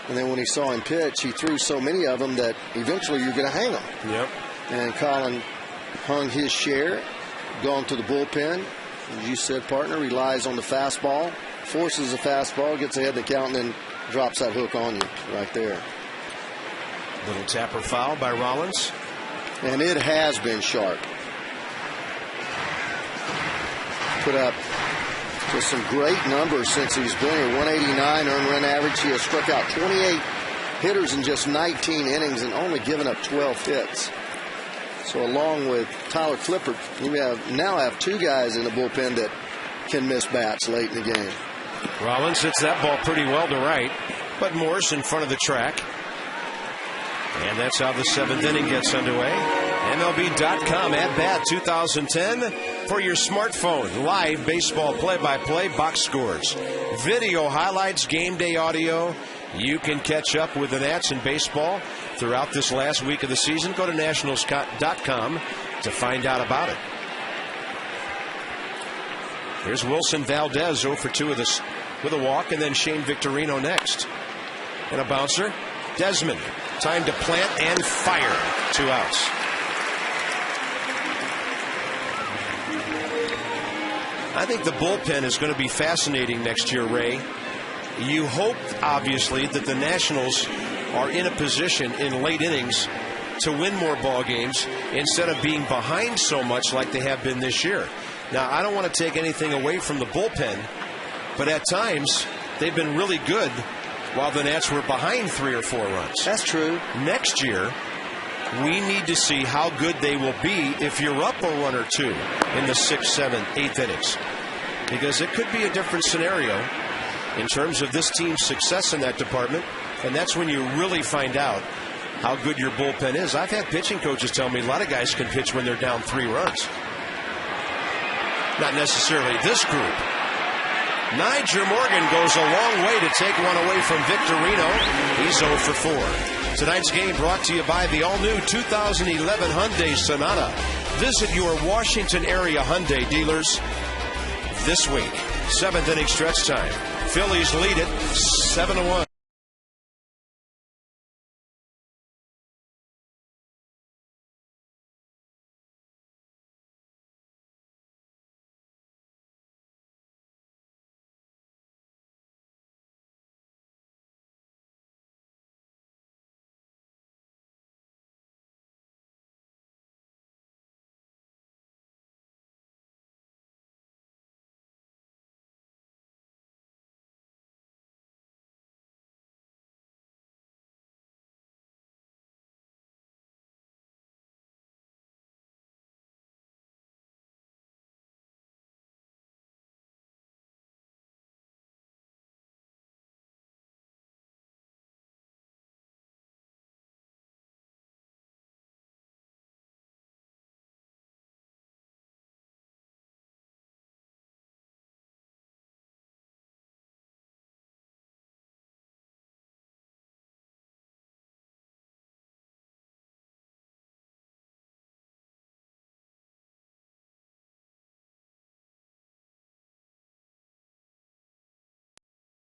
[SPEAKER 3] And then when he saw him pitch, he threw so many of them that eventually you're going to hang them.
[SPEAKER 5] Yep.
[SPEAKER 3] And Colin hung his share, gone to the bullpen. As you said, partner, relies on the fastball, forces the fastball, gets ahead of the count, and then drops that hook on you right there.
[SPEAKER 5] Little tapper foul by Rollins.
[SPEAKER 3] And it has been sharp. Put up just some great numbers since he's been here. 189 earned run average. He has struck out 28 hitters in just 19 innings and only given up 12 hits. So along with Tyler Clippard, we now have 2 guys in the bullpen that can miss bats late in the game.
[SPEAKER 5] Rollins hits that ball pretty well to right, but Morse in front of the track. And that's how the 7th inning gets underway. MLB.com at bat 2010 for your smartphone. Live baseball play-by-play, box scores, video highlights, game day audio. You can catch up with the Nats in baseball throughout this last week of the season. Go to nationals.com to find out about it. Here's Wilson Valdez 0 for 2 with a walk, and then Shane Victorino next. And a bouncer. Desmond, time to plant and fire. 2 outs. I think the bullpen is going to be fascinating next year, Ray. You hope, obviously, that the Nationals are in a position in late innings to win more ball games instead of being behind so much like they have been this year. Now, I don't want to take anything away from the bullpen, but at times they've been really good while the Nats were behind 3 or 4 runs.
[SPEAKER 3] That's true.
[SPEAKER 5] Next year, we need to see how good they will be if you're up a run or 2 in the 6th, 7th, 8th innings. Because it could be a different scenario in terms of this team's success in that department, and that's when you really find out how good your bullpen is. I've had pitching coaches tell me a lot of guys can pitch when they're down 3 runs. Not necessarily this group. Niger Morgan goes a long way to take one away from Victorino. He's 0 for 4. Tonight's game brought to you by the all-new 2011 Hyundai Sonata. Visit your Washington area Hyundai dealers this week. 7th inning stretch time. Phillies lead it 7-1.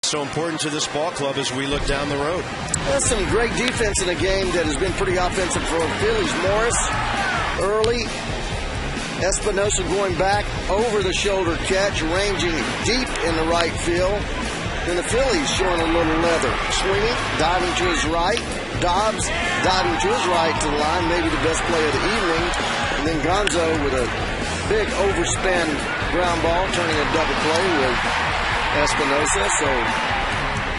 [SPEAKER 5] So important to this ball club as we look down the road.
[SPEAKER 3] That's some great defense in a game that has been pretty offensive for the Phillies. Morris early. Espinosa going back over the shoulder catch, ranging deep in the right field. Then the Phillies showing a little leather. Swinging, diving to his right. Dobbs diving to his right to the line, maybe the best play of the evening. And then Gonzo with a big overspin ground ball, turning a double play with Espinosa. So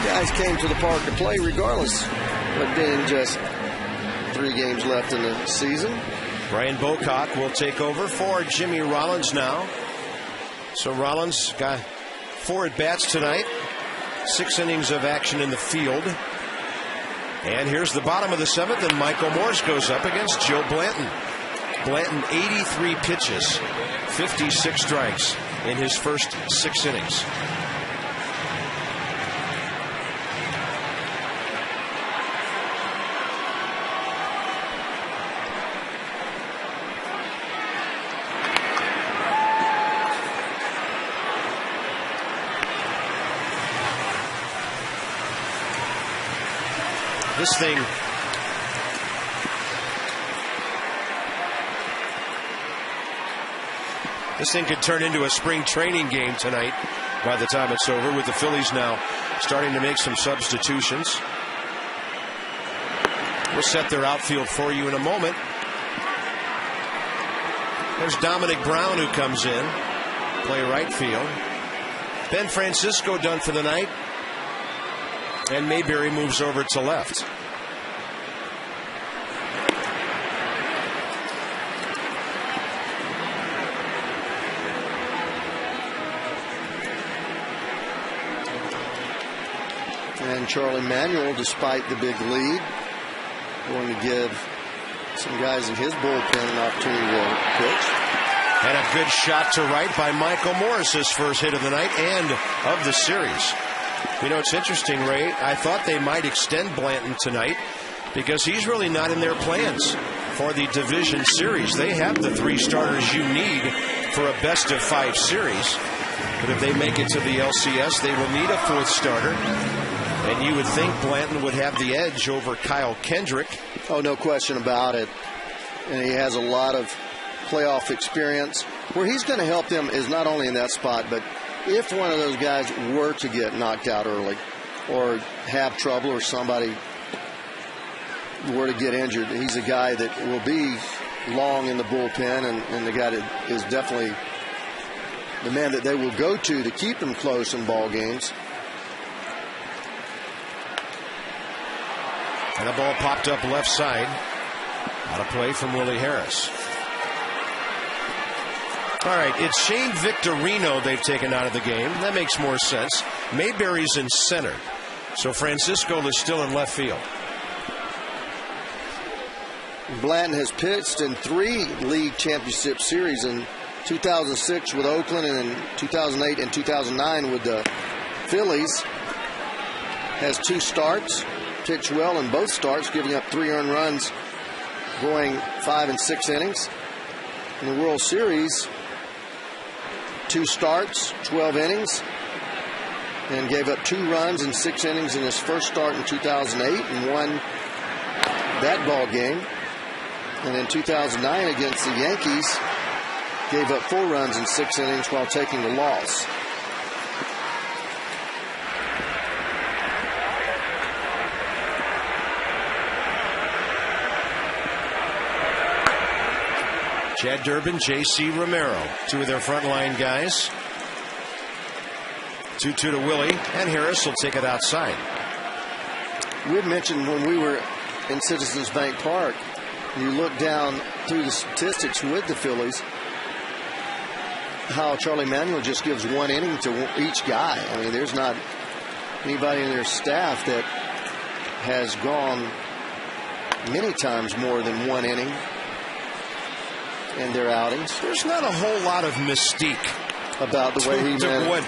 [SPEAKER 3] guys came to the park to play regardless of being just 3 games left in the season.
[SPEAKER 5] Brian Bocock will take over for Jimmy Rollins now. So Rollins got 4 at-bats tonight. 6 innings of action in the field. And here's the bottom of the 7th, and Michael Morse goes up against Joe Blanton. Blanton, 83 pitches, 56 strikes in his first 6 innings. This thing could turn into a spring training game tonight by the time it's over, with the Phillies now starting to make some substitutions. We'll set their outfield for you in a moment. There's Dominic Brown, who comes in, play right field. Ben Francisco done for the night. And Mayberry moves over to left.
[SPEAKER 3] And Charlie Manuel, despite the big lead, going to give some guys in his bullpen an opportunity to pitch.
[SPEAKER 5] And a good shot to right by Michael Morris, his first hit of the night and of the series. You know, it's interesting, Ray. I thought they might extend Blanton tonight because he's really not in their plans for the division series. They have the 3 starters you need for a best-of-5 series. But if they make it to the LCS, they will need a 4th starter. And you would think Blanton would have the edge over Kyle Kendrick.
[SPEAKER 3] Oh, no question about it. And he has a lot of playoff experience. Where he's going to help them is not only in that spot, but if one of those guys were to get knocked out early or have trouble, or somebody were to get injured, he's a guy that will be long in the bullpen, and the guy that is definitely the man that they will go to keep them close in ball games.
[SPEAKER 5] And the ball popped up left side. Out of play from Willie Harris. All right, it's Shane Victorino they've taken out of the game. That makes more sense. Mayberry's in center. So Francisco is still in left field.
[SPEAKER 3] Blanton has pitched in 3 league championship series, in 2006 with Oakland and in 2008 and 2009 with the Phillies. Has 2 starts, pitched well in both starts, giving up 3 earned runs, going 5 and 6 innings. In the World Series, 2 starts, 12 innings, and gave up 2 runs in 6 innings in his first start in 2008 and won that ball game. And in 2009 against the Yankees, gave up 4 runs in 6 innings while taking the loss.
[SPEAKER 5] Chad Durbin, J.C. Romero, 2 of their frontline guys. 2-2 to Willie, and Harris will take it outside.
[SPEAKER 3] We had mentioned when we were in Citizens Bank Park, you look down through the statistics with the Phillies, how Charlie Manuel just gives 1 inning to each guy. I mean, there's not anybody in their staff that has gone many times more than 1 inning in their outings.
[SPEAKER 5] There's not a whole lot of mystique
[SPEAKER 3] about the way he managed.
[SPEAKER 5] What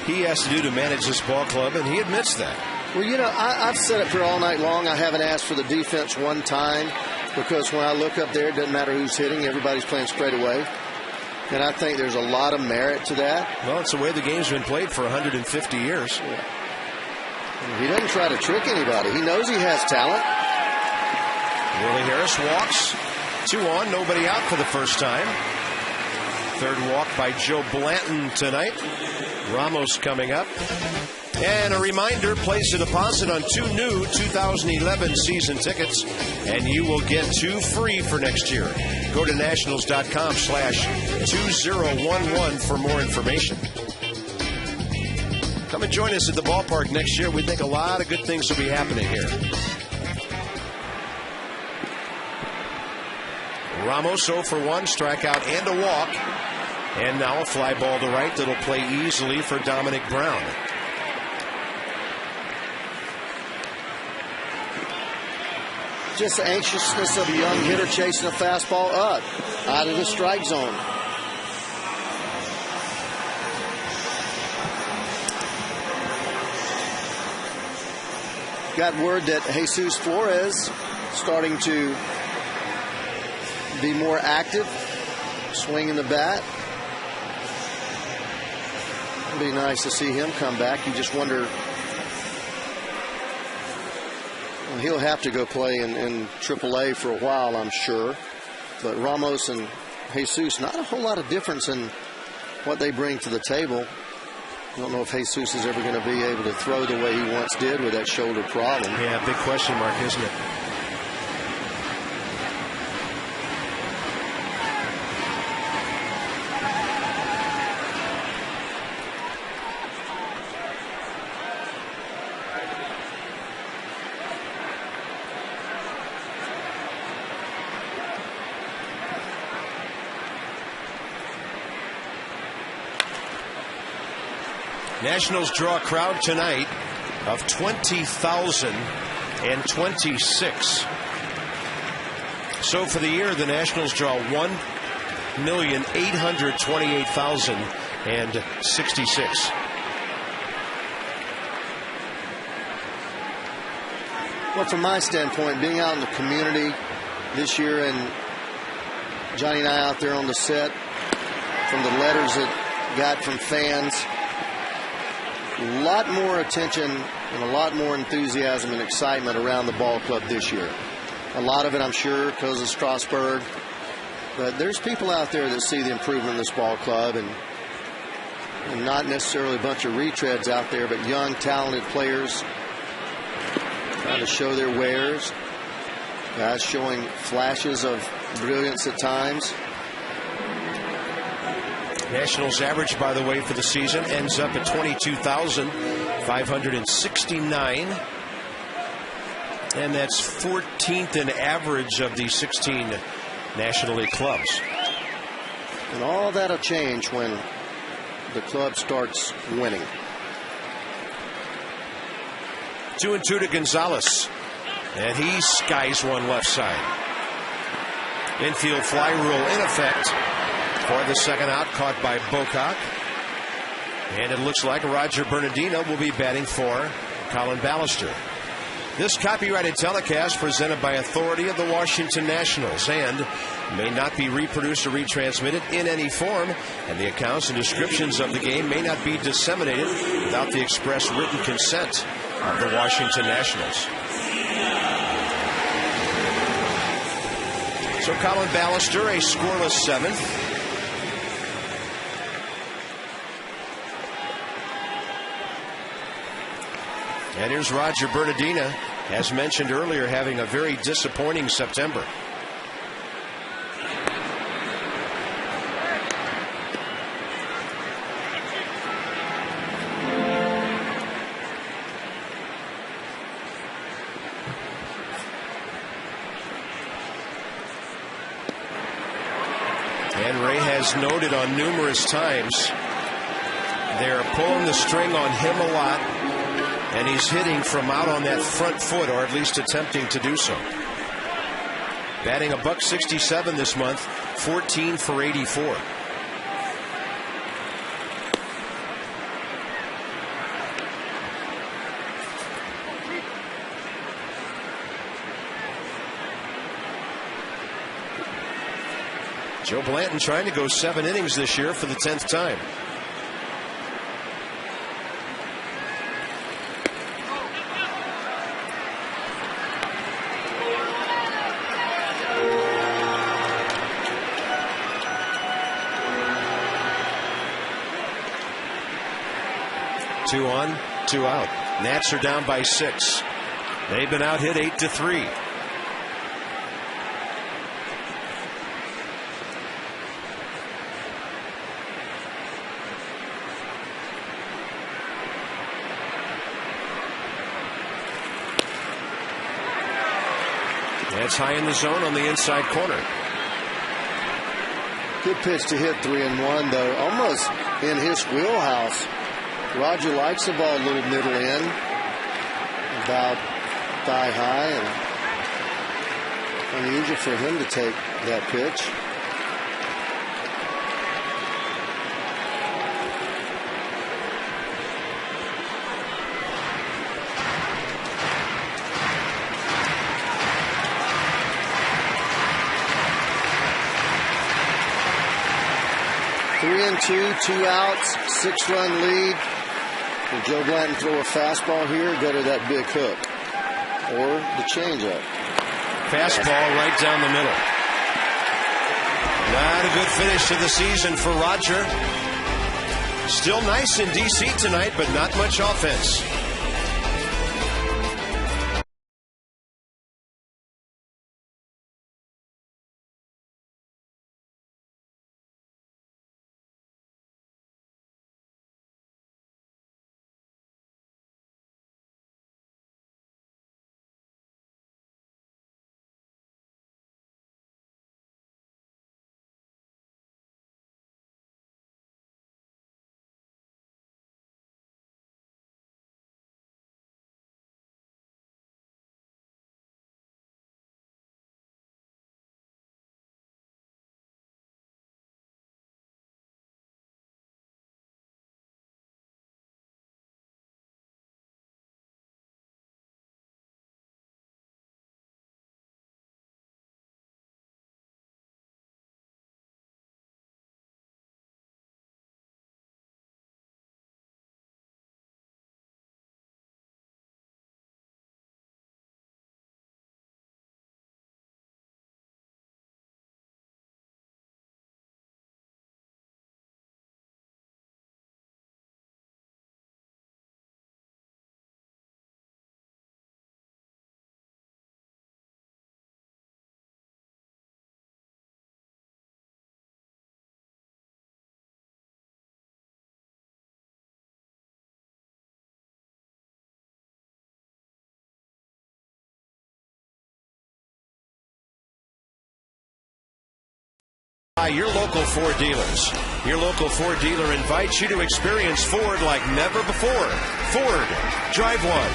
[SPEAKER 5] he has to do to manage this ball club, and he admits that.
[SPEAKER 3] Well, you know, I've said it for all night long. I haven't asked for the defense one time, because when I look up there, it doesn't matter who's hitting. Everybody's playing straight away. And I think there's a lot of merit to that.
[SPEAKER 5] Well, it's the way the game's been played for 150 years.
[SPEAKER 3] Yeah. He doesn't try to trick anybody. He knows he has talent.
[SPEAKER 5] Willie Harris walks. 2 on, nobody out for the first time. Third walk by Joe Blanton tonight. Ramos coming up. And a reminder, place a deposit on 2 new 2011 season tickets, and you will get 2 free for next year. Go to nationals.com/2011 for more information. Come and join us at the ballpark next year. We think a lot of good things will be happening here. Ramos 0 for 1, strikeout and a walk. And now a fly ball to right that'll play easily for Dominic Brown.
[SPEAKER 3] Just the anxiousness of a young hitter chasing a fastball up out of the strike zone. Got word that Jesus Flores starting to be more active, swinging the bat. It'd be nice to see him come back. You just wonder. Well, he'll have to go play in AAA for a while, I'm sure. But Ramos and Jesus, not a whole lot of difference in what they bring to the table. I don't know if Jesus is ever going to be able to throw the way he once did with that shoulder problem.
[SPEAKER 5] Yeah, big question mark, isn't it? Nationals draw a crowd tonight of 20,026. So for the year, the Nationals draw 1,828,066.
[SPEAKER 3] Well, from my standpoint, being out in the community this year, and Johnny and I out there on the set, from the letters that got from fans, a lot more attention and a lot more enthusiasm and excitement around the ball club this year. A lot of it, I'm sure, because of Strasburg. But there's people out there that see the improvement in this ball club, and not necessarily a bunch of retreads out there, but young, talented players trying to show their wares. Guys showing flashes of brilliance at times.
[SPEAKER 5] Nationals average, by the way, for the season ends up at 22,569. And that's 14th in average of the 16 National League clubs.
[SPEAKER 3] And all that'll change when the club starts winning.
[SPEAKER 5] 2-2 to Gonzalez. And he skies one left side. Infield fly rule in effect for the second out, caught by Bocock. And it looks like Roger Bernardino will be batting for Colin Ballister. This copyrighted telecast presented by authority of the Washington Nationals and may not be reproduced or retransmitted in any form, and the accounts and descriptions of the game may not be disseminated without the express written consent of the Washington Nationals. So Colin Ballister, a scoreless 7th. And here's Roger Bernardino, as mentioned earlier, having a very disappointing September. And Ray has noted on numerous times they're pulling the string on him a lot. And he's hitting from out on that front foot, or at least attempting to do so. Batting $167 this month, 14 for 84. Joe Blanton trying to go 7 innings this year for the 10th time. 2 on, 2 out. Nats are down by 6. They've been out hit 8-3. That's high in the zone on the inside corner.
[SPEAKER 3] Good pitch to hit 3-1, though. Almost in his wheelhouse. Roger likes the ball a little middle in, about thigh high, and unusual for him to take that pitch. Three and two, 2 outs, 6-run lead. Will Joe Blanton throw a fastball here, go to that big hook, or the changeup?
[SPEAKER 5] Fastball right down the middle. Not a good finish to the season for Roger. Still nice in D.C. tonight, but not much offense. Your local Ford dealers. Your local Ford dealer invites you to experience Ford like never before. Ford, drive one.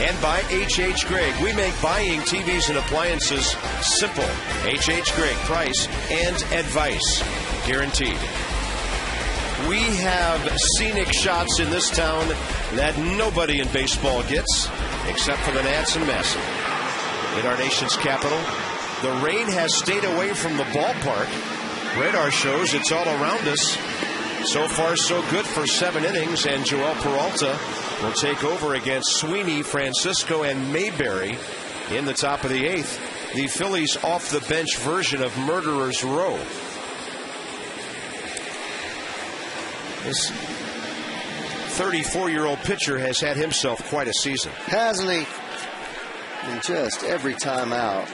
[SPEAKER 5] And by H.H. Gregg, we make buying TVs and appliances simple. H.H. Gregg, price and advice guaranteed. We have scenic shots in this town that nobody in baseball gets, except for the Nats and Masson. In our nation's capital, the rain has stayed away from the ballpark. Radar shows it's all around us. So far, so good for 7 innings, and Joel Peralta will take over against Sweeney, Francisco, and Mayberry in the top of the 8th. The Phillies off-the-bench version of Murderer's Row. This 34-year-old pitcher has had himself quite a season.
[SPEAKER 3] Hasn't he? And just every time out.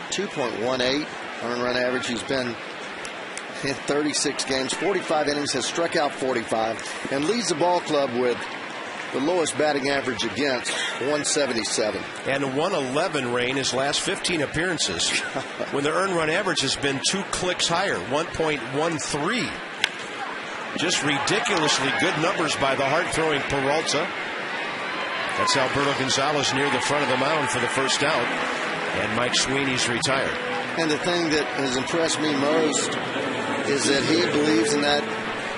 [SPEAKER 3] 2.18 earned run average. He's been in 36 games, 45 innings, has struck out 45, and leads the ball club with the lowest batting average against, 177.
[SPEAKER 5] And 111 Rain his last 15 appearances, when the earned run average has been 2 clicks higher, 1.13. Just ridiculously good numbers by the hard-throwing Peralta. That's Alberto Gonzalez near the front of the mound for the first out, and Mike Sweeney's retired.
[SPEAKER 3] And the thing that has impressed me most is that he believes in that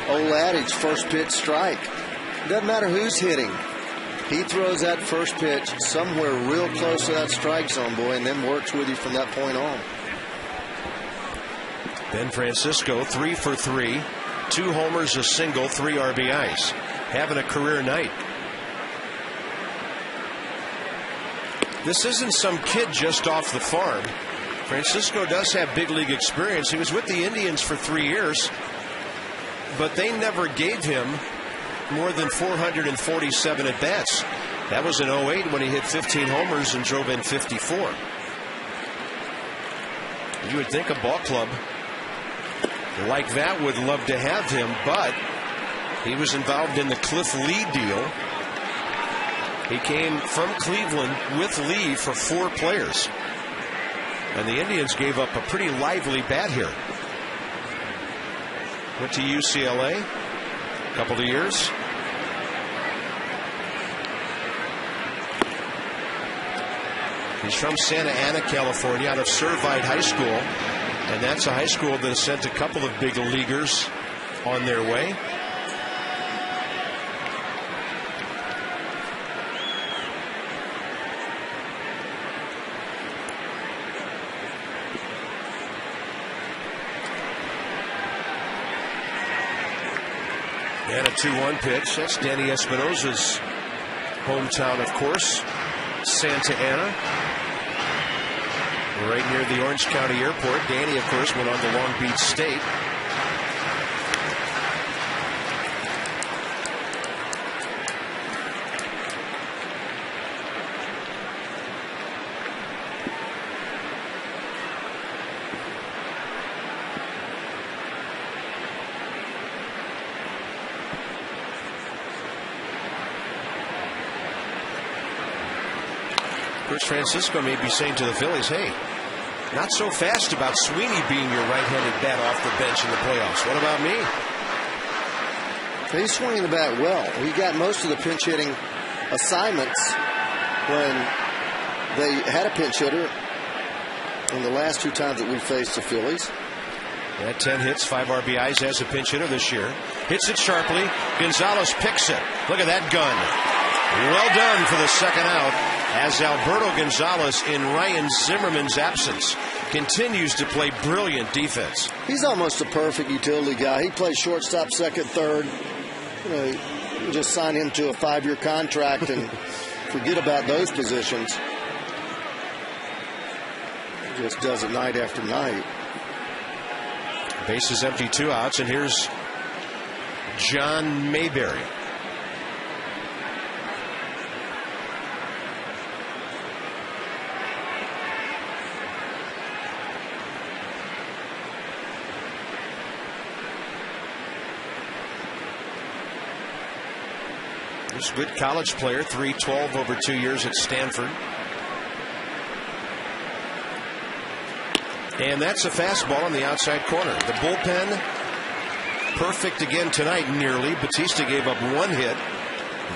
[SPEAKER 3] old adage, first pitch strike. Doesn't matter who's hitting. He throws that first pitch somewhere real close to that strike zone, boy, and then works with you from that point on.
[SPEAKER 5] Ben Francisco, 3 for 3. 2 homers, a single, 3 RBIs. Having a career night. This isn't some kid just off the farm. Francisco does have big league experience. He was with the Indians for 3 years, but they never gave him more than 447 at-bats. That was in 08 when he hit 15 homers and drove in 54. You would think a ball club like that would love to have him, but he was involved in the Cliff Lee deal. He came from Cleveland with Lee for 4 players. And the Indians gave up a pretty lively bat here. Went to UCLA a couple of years. He's from Santa Ana, California, out of Servite High School. And that's a high school that has sent a couple of big leaguers on their way. And a 2-1 pitch. That's Danny Espinosa's hometown, of course, Santa Ana. Right near the Orange County Airport. Danny, of course, went on to Long Beach State. Chris Francisco may be saying to the Phillies, hey, not so fast about Sweeney being your right-handed bat off the bench in the playoffs. What about me?
[SPEAKER 3] He's swinging the bat well. He got most of the pinch hitting assignments when they had a pinch hitter in the last 2 times that we faced the Phillies.
[SPEAKER 5] Yeah, 10 hits, 5 RBIs as a pinch hitter this year. Hits it sharply. Gonzalez picks it. Look at that gun. Well done for the second out, as Alberto Gonzalez, in Ryan Zimmerman's absence, continues to play brilliant defense.
[SPEAKER 3] He's almost a perfect utility guy. He plays shortstop, second, third. You just sign him to a 5-year contract and forget about those positions. He just does it night after night.
[SPEAKER 5] Bases empty, 2 outs, and here's John Mayberry. He's a good college player, 312 over 2 years at Stanford. And that's a fastball on the outside corner. The bullpen, perfect again tonight, nearly. Batista gave up 1 hit.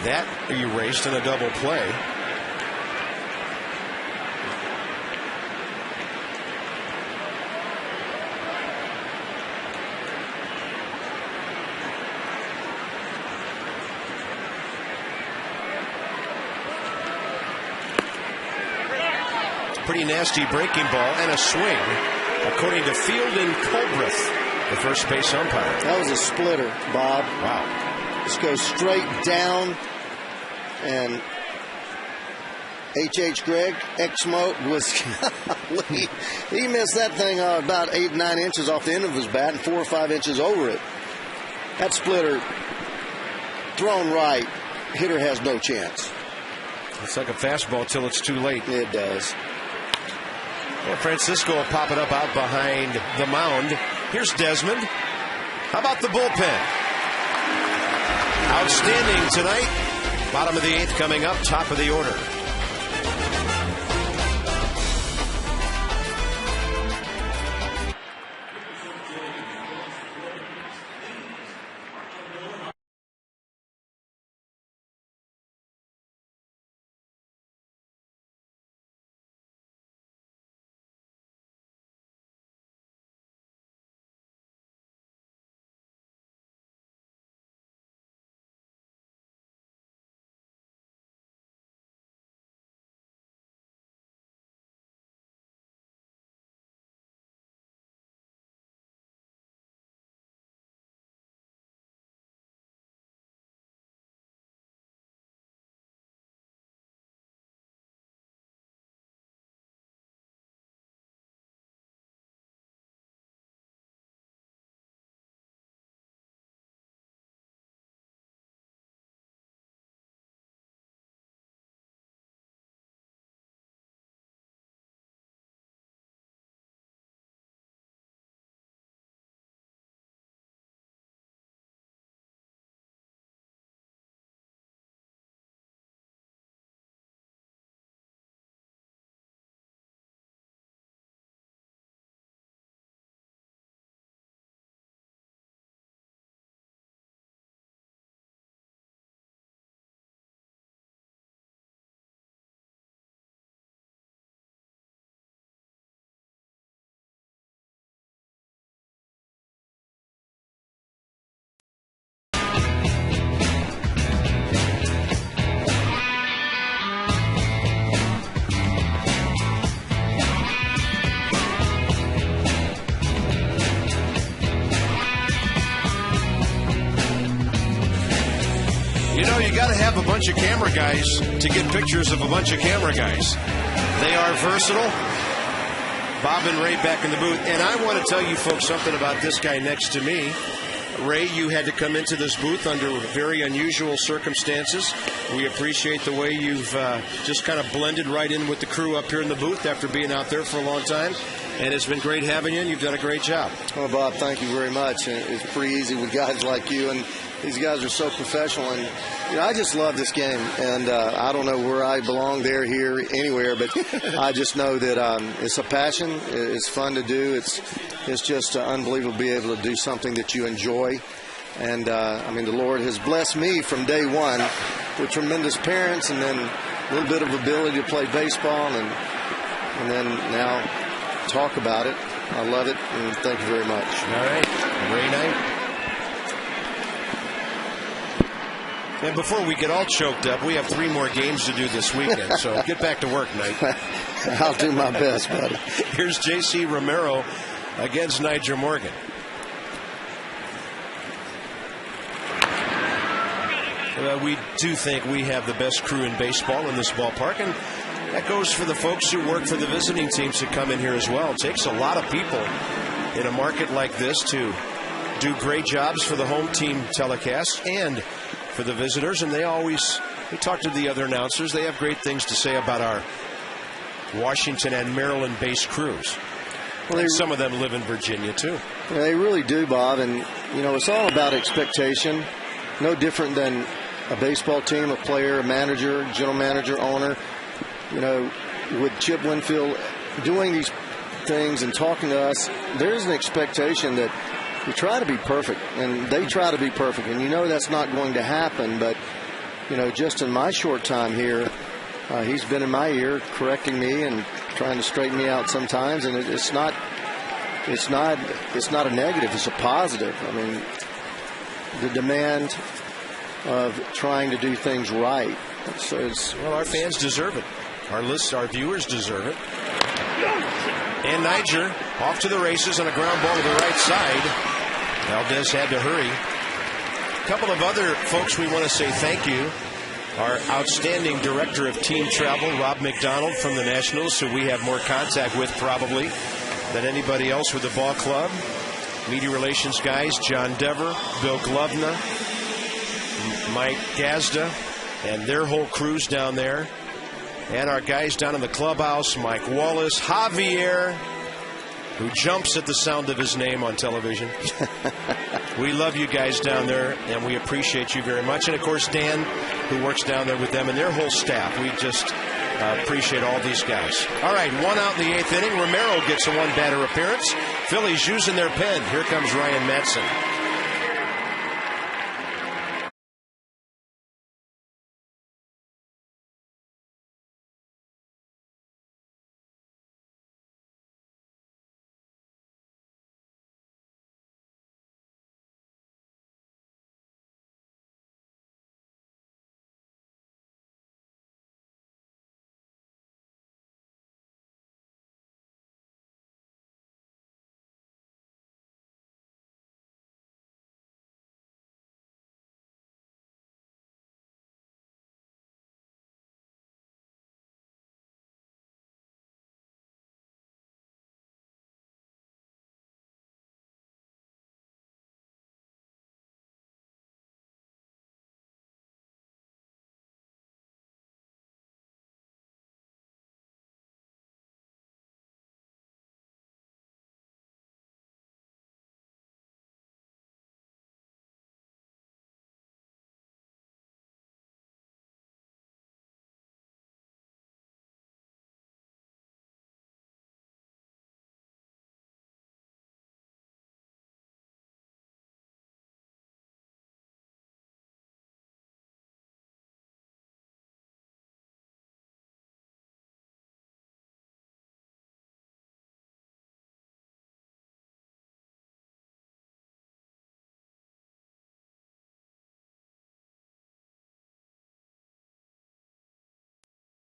[SPEAKER 5] That erased in a double play. Pretty nasty breaking ball and a swing, according to Field and Colbreth, the first base umpire.
[SPEAKER 3] That was a splitter, Bob.
[SPEAKER 5] Wow.
[SPEAKER 3] Just goes straight down, and H.H. Gregg, Exmo, was he missed that thing about 8 or 9 inches off the end of his bat and 4 or 5 inches over it. That splitter thrown right, hitter has no chance.
[SPEAKER 5] It's like a fastball till it's too late.
[SPEAKER 3] It does.
[SPEAKER 5] Well, Francisco will pop it up out behind the mound. Here's Desmond. How about the bullpen? Outstanding tonight. Bottom of the 8th coming up, top of the order. got to have a bunch of camera guys to get pictures of a bunch of camera guys. They are versatile. Bob and Ray back in the booth. And I want to tell you folks something about this guy next to me. Ray, you had to come into this booth under very unusual circumstances. We appreciate the way you've just kind of blended right in with the crew up here in the booth after being out there for a long time. And it's been great having you, and you've done a great job.
[SPEAKER 3] Well, Bob, thank you very much. It's pretty easy with guys like you, and these guys are so professional. And I just love this game, and I don't know where I belong there, here, anywhere, but I just know that it's a passion. It's fun to do. It's just unbelievable to be able to do something that you enjoy. And, the Lord has blessed me from day one with tremendous parents, and then a little bit of ability to play baseball, and then now talk about it. I love it, and thank you very much.
[SPEAKER 5] All right. Ray Knight. And before we get all choked up, we have 3 more games to do this weekend, so get back to work, Knight.
[SPEAKER 3] I'll do my best, buddy.
[SPEAKER 5] Here's J.C. Romero against Niger Morgan. We do think we have the best crew in baseball in this ballpark, and that goes for the folks who work for the visiting teams that come in here as well. It takes a lot of people in a market like this to do great jobs for the home team telecast and for the visitors, and we talk to the other announcers. They have great things to say about our Washington and Maryland-based crews. Well, some of them live in Virginia, too.
[SPEAKER 3] They really do, Bob, and, it's all about expectation. No different than a baseball team, a player, a manager, general manager, owner. With Chip Winfield doing these things and talking to us, there's an expectation that we try to be perfect, and they try to be perfect. And that's not going to happen, but, just in my short time here, he's been in my ear correcting me and trying to straighten me out sometimes, and it's not a negative, it's a positive. The demand of trying to do things right. So
[SPEAKER 5] well, our fans deserve it. Our viewers deserve it. And Niger off to the races on a ground ball to the right side. Valdez had to hurry. A couple of other folks we want to say thank you. Our outstanding director of team travel, Rob McDonald from the Nationals, who we have more contact with probably than anybody else with the ball club. Media relations guys, John Dever, Bill Glovna, Mike Gazda, and their whole crews down there. And our guys down in the clubhouse, Mike Wallace, Javier, who jumps at the sound of his name on television. We love you guys down there, and we appreciate you very much. And, of course, Dan, who works down there with them and their whole staff. We just appreciate all these guys. All right, 1 out in the 8th inning. Romero gets a 1-batter appearance. Phillies using their pen. Here comes Ryan Madsen.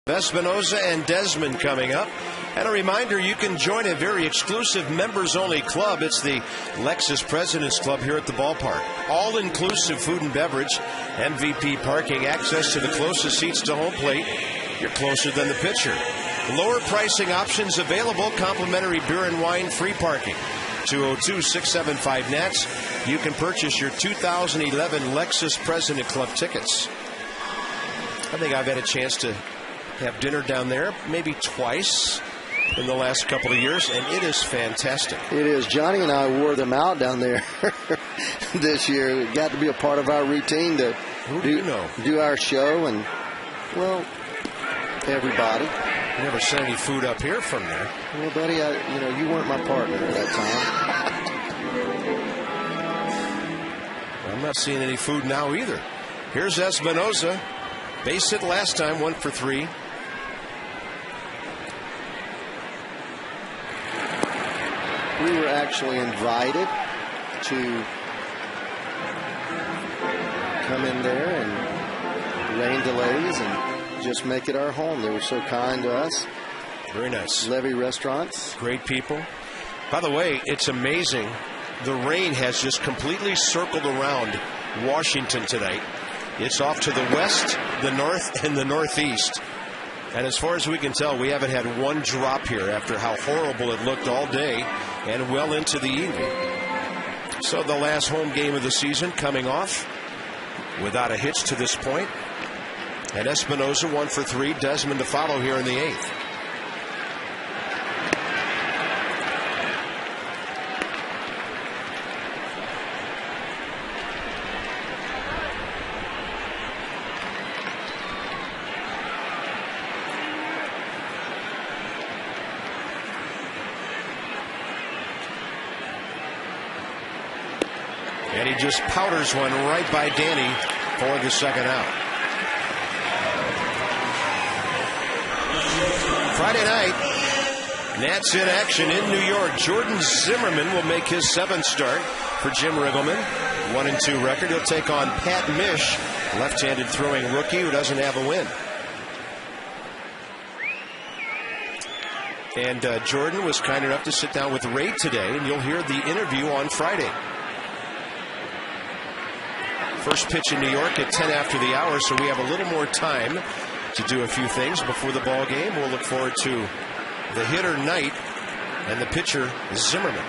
[SPEAKER 5] Espinoza and Desmond coming up. And a reminder, you can join a very exclusive members-only club. It's the Lexus President's Club here at the ballpark. All-inclusive food and beverage, MVP parking, access to the closest seats to home plate. You're closer than the pitcher. Lower pricing options available, complimentary beer and wine, free parking. 202-675-NATS. You can purchase your 2011 Lexus President Club tickets. I think I've had a chance to have dinner down there maybe twice in the last couple of years, and it is fantastic.
[SPEAKER 3] It is. Johnny and I wore them out down there this year. It got to be a part of our routine to do our show, and, well, everybody.
[SPEAKER 5] You never sent any food up here from there.
[SPEAKER 3] Well, buddy, you weren't my partner at that time.
[SPEAKER 5] I'm not seeing any food now either. Here's Espinoza. Base hit last time, 1 for 3.
[SPEAKER 3] We were actually invited to come in there and rain delays and just make it our home. They were so kind to us.
[SPEAKER 5] Very nice.
[SPEAKER 3] Levy Restaurants.
[SPEAKER 5] Great people. By the way, it's amazing. The rain has just completely circled around Washington tonight. It's off to the west, the north, and the northeast. And as far as we can tell, we haven't had one drop here after how horrible it looked all day and well into the evening. So the last home game of the season coming off without a hitch to this point. And Espinoza 1 for 3. Desmond to follow here in the 8th. And he just powders one right by Danny for the second out. Friday night, Nats in action in New York. Jordan Zimmerman will make his 7th start for Jim Riggleman. 1-2 record. He'll take on Pat Mish, left-handed throwing rookie who doesn't have a win. And Jordan was kind enough to sit down with Ray today, and you'll hear the interview on Friday. First pitch in New York at 10 after the hour, so we have a little more time to do a few things before the ball game. We'll look forward to the hitter Knight and the pitcher Zimmerman.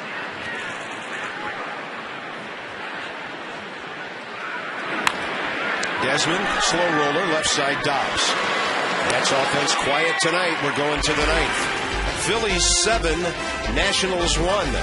[SPEAKER 5] Desmond, slow roller, left side Dobbs. That's offense quiet tonight. We're going to the 9th. Phillies 7, Nationals 1.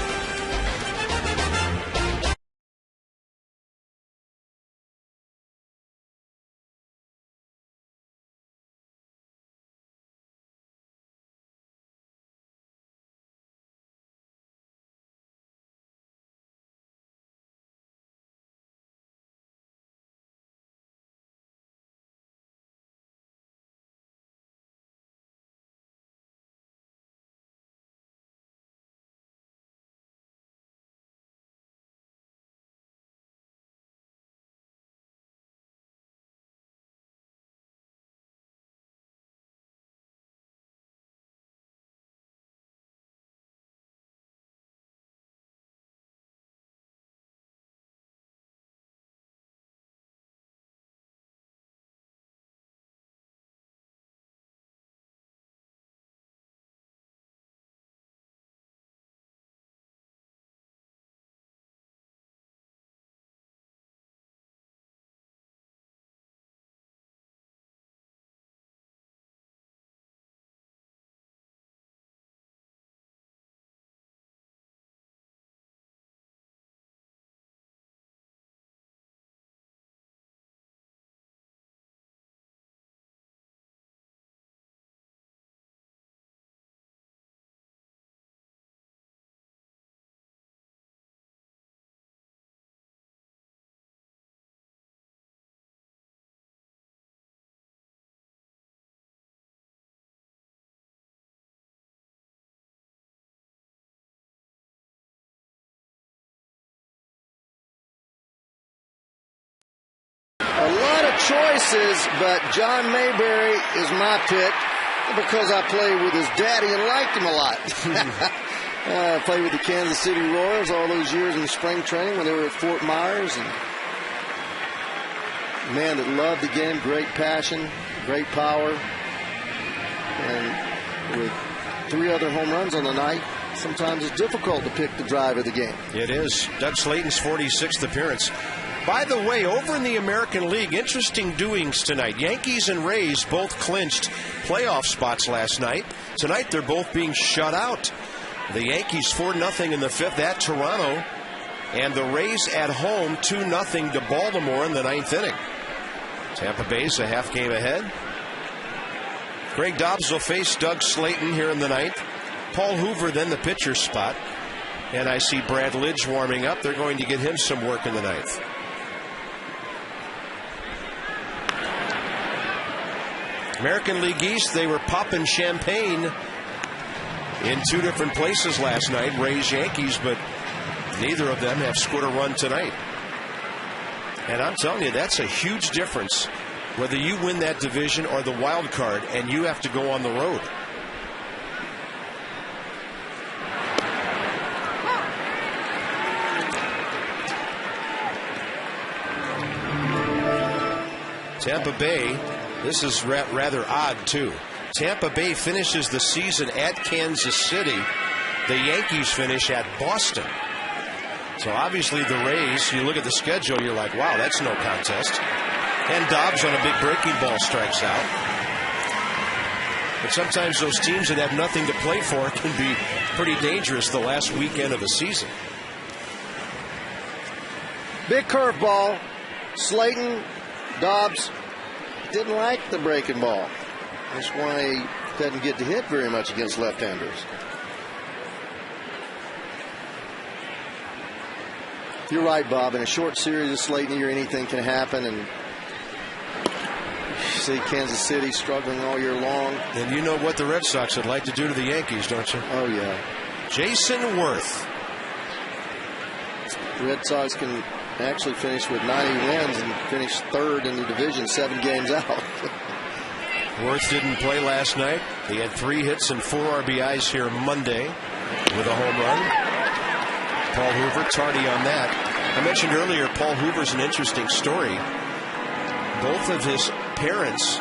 [SPEAKER 3] A lot of choices, but John Mayberry is my pick. Because I played with his daddy and liked him a lot. I played with the Kansas City Royals all those years in spring training when they were at Fort Myers. And a man that loved the game, great passion, great power. And with 3 other home runs on the night, sometimes it's difficult to pick the drive of the game.
[SPEAKER 5] It is. Doug Slayton's 46th appearance. By the way, over in the American League, interesting doings tonight. Yankees and Rays both clinched playoff spots last night. Tonight, they're both being shut out. The Yankees 4-0 in the 5th at Toronto, and the Rays at home 2-0 to Baltimore in the 9th inning. Tampa Bay's a half game ahead. Greg Dobbs will face Doug Slayton here in the 9th. Paul Hoover then the pitcher's spot. And I see Brad Lidge warming up. They're going to get him some work in the 9th. American League East, they were popping champagne in 2 different places last night, Rays, Yankees, but neither of them have scored a run tonight. And I'm telling you, that's a huge difference whether you win that division or the wild card and you have to go on the road. Tampa Bay, this is rather odd too. Tampa Bay finishes the season at Kansas City. The Yankees finish at Boston. So obviously the Rays, you look at the schedule, you're like, wow, that's no contest. And Dobbs on a big breaking ball strikes out. But sometimes those teams that have nothing to play for can be pretty dangerous the last weekend of the season.
[SPEAKER 3] Big curveball. Slayton, Dobbs didn't like the breaking ball. That's why he doesn't get to hit very much against left-handers. You're right, Bob. In a short series of Slayton here, anything can happen. And you see Kansas City struggling all year long.
[SPEAKER 5] And you know what the Red Sox would like to do to the Yankees, don't you?
[SPEAKER 3] Oh, yeah.
[SPEAKER 5] Jason Worth.
[SPEAKER 3] The Red Sox can actually finish with 90 wins and finish 3rd in the division, 7 games out.
[SPEAKER 5] Worth didn't play last night. He had 3 hits and 4 RBIs here Monday with a home run. Paul Hoover tardy on that. I mentioned earlier Paul Hoover's an interesting story. Both of his parents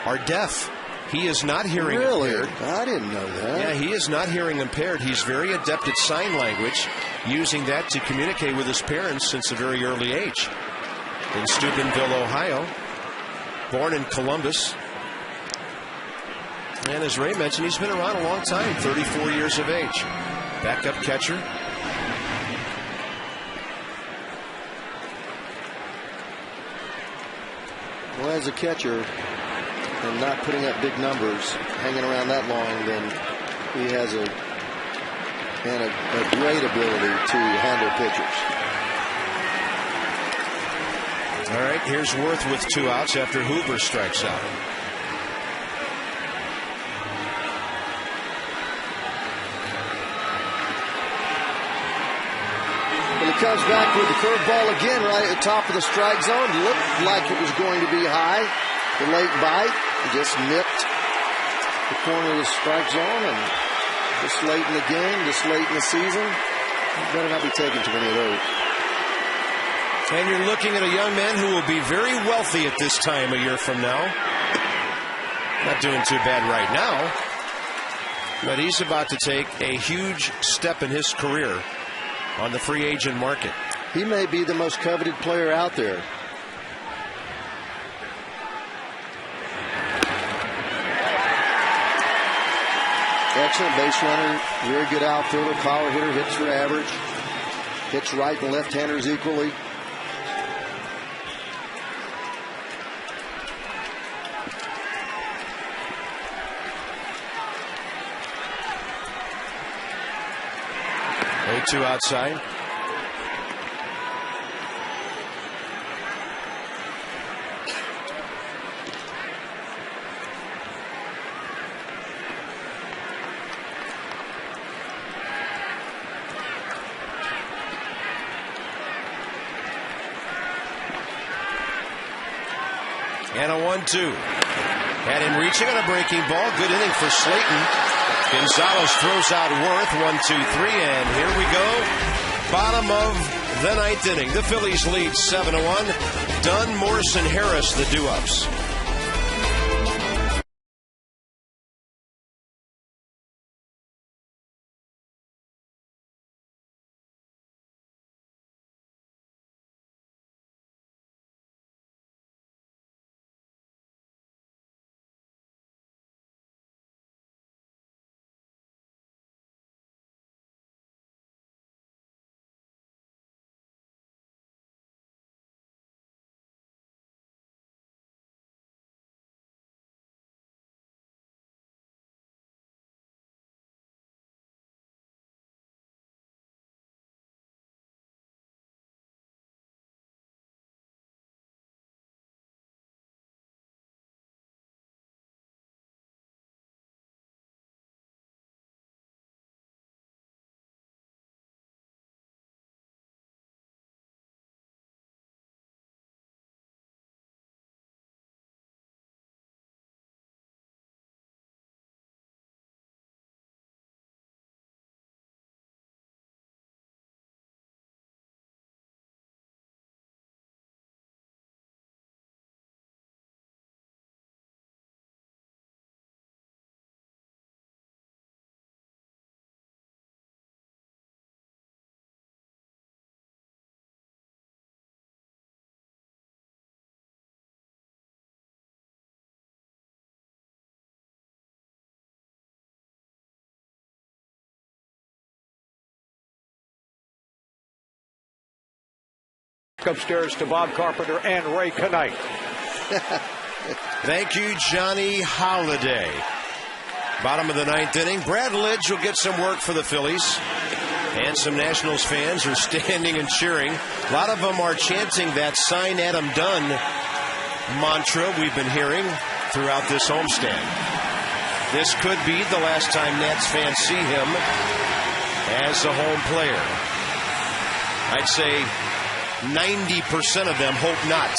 [SPEAKER 5] are deaf. He is not hearing impaired.
[SPEAKER 3] I didn't know that.
[SPEAKER 5] Yeah, he is not hearing impaired. He's very adept at sign language, using that to communicate with his parents since a very early age. In Steubenville, Ohio. Born in Columbus. And as Ray mentioned, he's been around a long time, 34 years of age. Backup catcher.
[SPEAKER 3] Well, as a catcher and not putting up big numbers, hanging around that long, then he has a great ability to handle pitchers.
[SPEAKER 5] All right, here's Worth with 2 outs after Hoover strikes out.
[SPEAKER 3] And he comes back with the curveball again right at the top of the strike zone. Looked like it was going to be high. The late bite just nipped the corner of the strike zone. And this late in the game, this late in the season, you better not be taking too many of those.
[SPEAKER 5] And you're looking at a young man who will be very wealthy at this time a year from now. Not doing too bad right now, but he's about to take a huge step in his career on the free agent market.
[SPEAKER 3] He may be the most coveted player out there. Excellent base runner, very good outfielder, power hitter, hits for average, hits right and left-handers equally.
[SPEAKER 5] Two outside. And a 1-2. Had him reaching on a breaking ball. Good inning for Slayton. Gonzalez throws out Worth. 1, 2, 3, and here we go. Bottom of the ninth inning. The Phillies lead 7-1. Dunn, Morrison, Harris, the do-ups.
[SPEAKER 2] Upstairs to Bob Carpenter and Ray Knight.
[SPEAKER 5] Thank you, Johnny Holiday. Bottom of the ninth inning. Brad Lidge will get some work for the Phillies. And some Nationals fans are standing and cheering. A lot of them are chanting that Sign Adam Dunn mantra we've been hearing throughout this homestand. This could be the last time Nats fans see him as a home player. I'd say 90% of them hope not.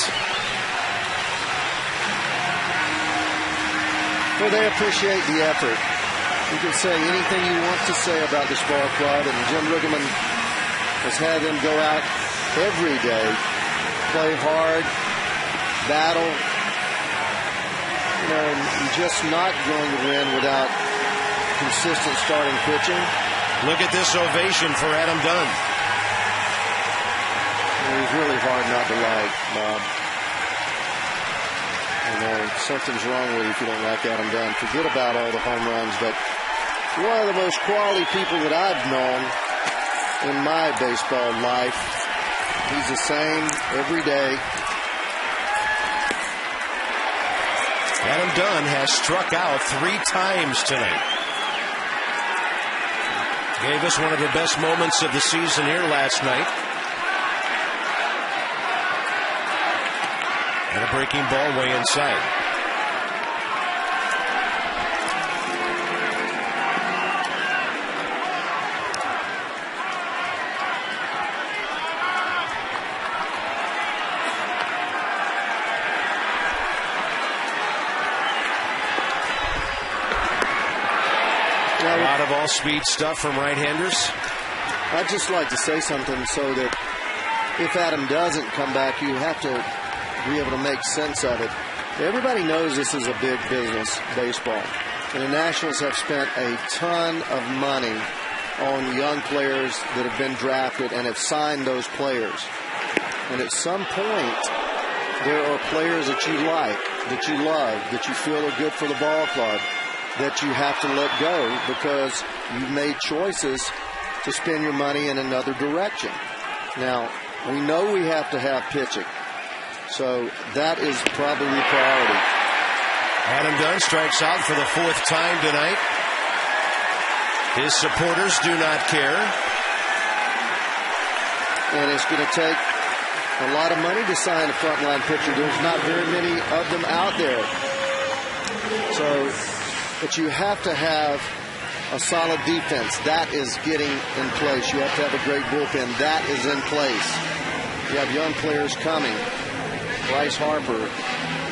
[SPEAKER 3] Well, they appreciate the effort. You can say anything you want to say about this ball club, and Jim Riggleman has had them go out every day, play hard, battle. You know, you're just not going to win without consistent starting pitching.
[SPEAKER 5] Look at this ovation for Adam Dunn.
[SPEAKER 3] He's really hard not to like, Bob. You know, something's wrong with you if you don't like Adam Dunn. Forget about all the home runs, but one of the most quality people that I've known in my baseball life. He's the same every day.
[SPEAKER 5] Adam Dunn has struck out 3 times tonight. Gave us one of the best moments of the season here last night. And a breaking ball way inside. A lot of all-speed stuff from right-handers.
[SPEAKER 3] I'd just like to say something so that if Adam doesn't come back, you have to be able to make sense of it. Everybody knows this is a big business, baseball. And the Nationals have spent a ton of money on young players that have been drafted and have signed those players. And at some point, there are players that you like, that you love, that you feel are good for the ball club, that you have to let go because you've made choices to spend your money in another direction. Now, we know we have to have pitching. So that is probably priority.
[SPEAKER 5] Adam Dunn strikes out for the 4th time tonight. His supporters do not care.
[SPEAKER 3] And it's going to take a lot of money to sign a frontline pitcher. There's not very many of them out there. So, but you have to have a solid defense. That is getting in place. You have to have a great bullpen. That is in place. You have young players coming. Bryce Harper,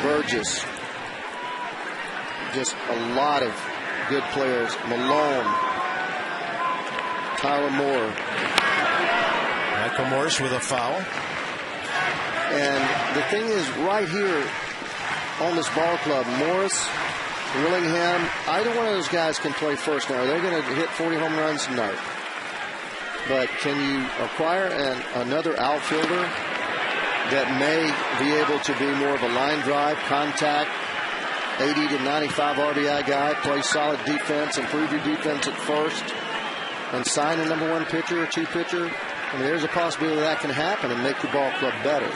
[SPEAKER 3] Burgess. just a lot of good players. Malone, Tyler Moore.
[SPEAKER 5] Michael Morris with a foul.
[SPEAKER 3] And the thing is, right here on this ball club, Morris, Willingham, either one of those guys can play first. Now, are they going to hit 40 home runs? No. But can you acquire another outfielder that may be able to be more of a line drive, contact, 80 to 95 RBI guy, play solid defense, improve your defense at first, and sign a number 1 pitcher or 2 pitcher? I mean, there's a possibility that can happen and make your ball club better.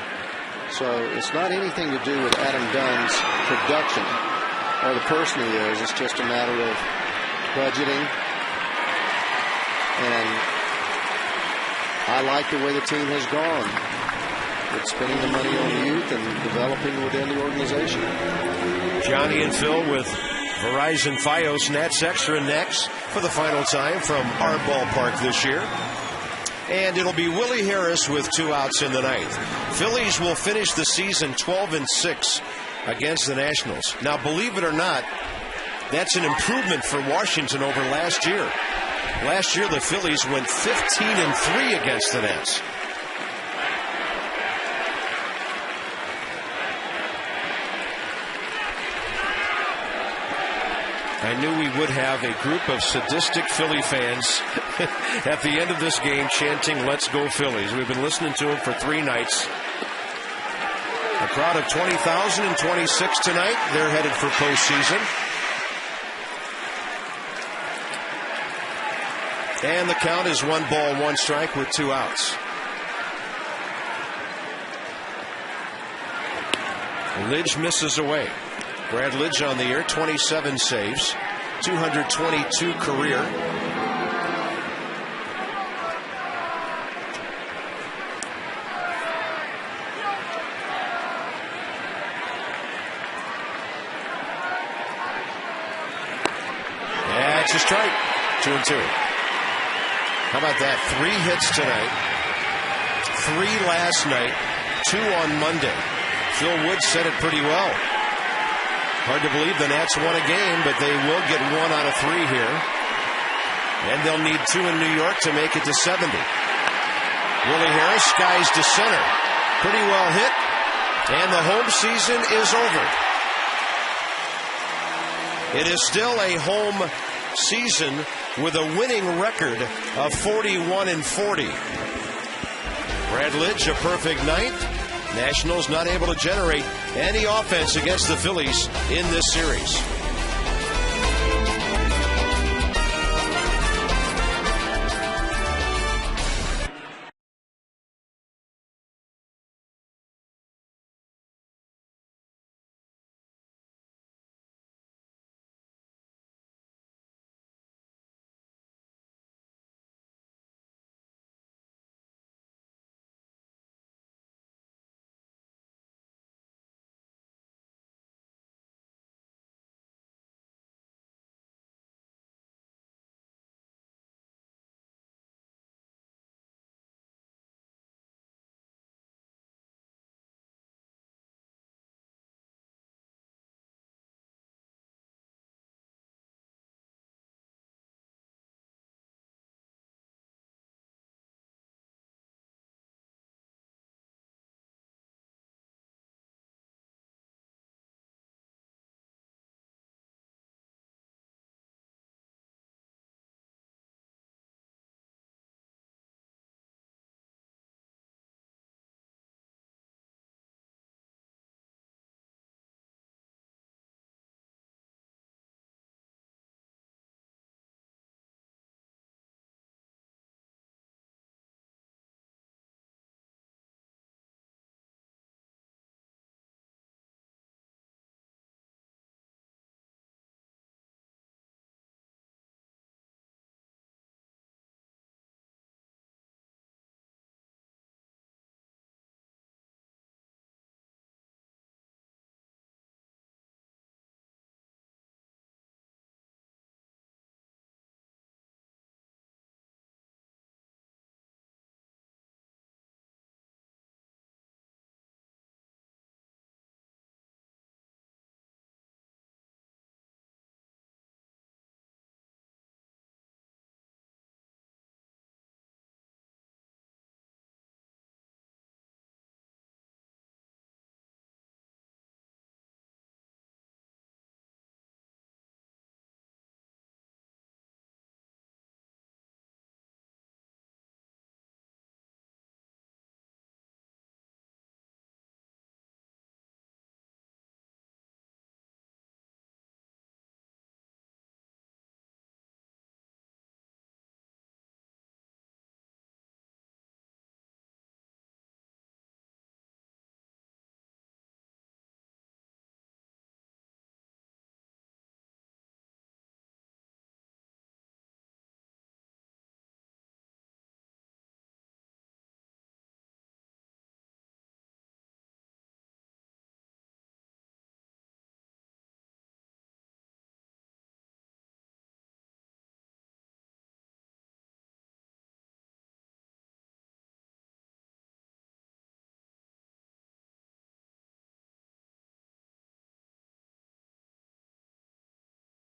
[SPEAKER 3] So it's not anything to do with Adam Dunn's production or the person he is. It's just a matter of budgeting. And I like the way the team has gone. It's spending the money on youth and developing within the organization.
[SPEAKER 5] Johnny and Phil with Verizon Fios Nats Extra next for the final time from our ballpark this year. And it'll be Willie Harris with 2 outs in the 9th. Phillies will finish the season 12-6 against the Nationals. Now, believe it or not, that's an improvement for Washington over last year. Last year, the Phillies went 15-3 against the Nats. I knew we would have a group of sadistic Philly fans at the end of this game chanting, "Let's go Phillies." We've been listening to them for 3 nights. A crowd of 20,026 tonight. They're headed for postseason. And the count is 1 ball, 1 strike with 2 outs. Lidge misses away. Brad Lidge on the year, 27 saves, 222 career. That's a strike. 2-2. How about that? 3 hits tonight, 3 last night, 2 on Monday. Phil Wood said it pretty well. Hard to believe the Nats won a game, but they will get 1 out of 3 here. And they'll need 2 in New York to make it to 70. Willie Harris skies to center. Pretty well hit. And the home season is over. It is still a home season with a winning record of 41-40. Brad Lidge, a perfect night. Nationals not able to generate any offense against the Phillies in this series.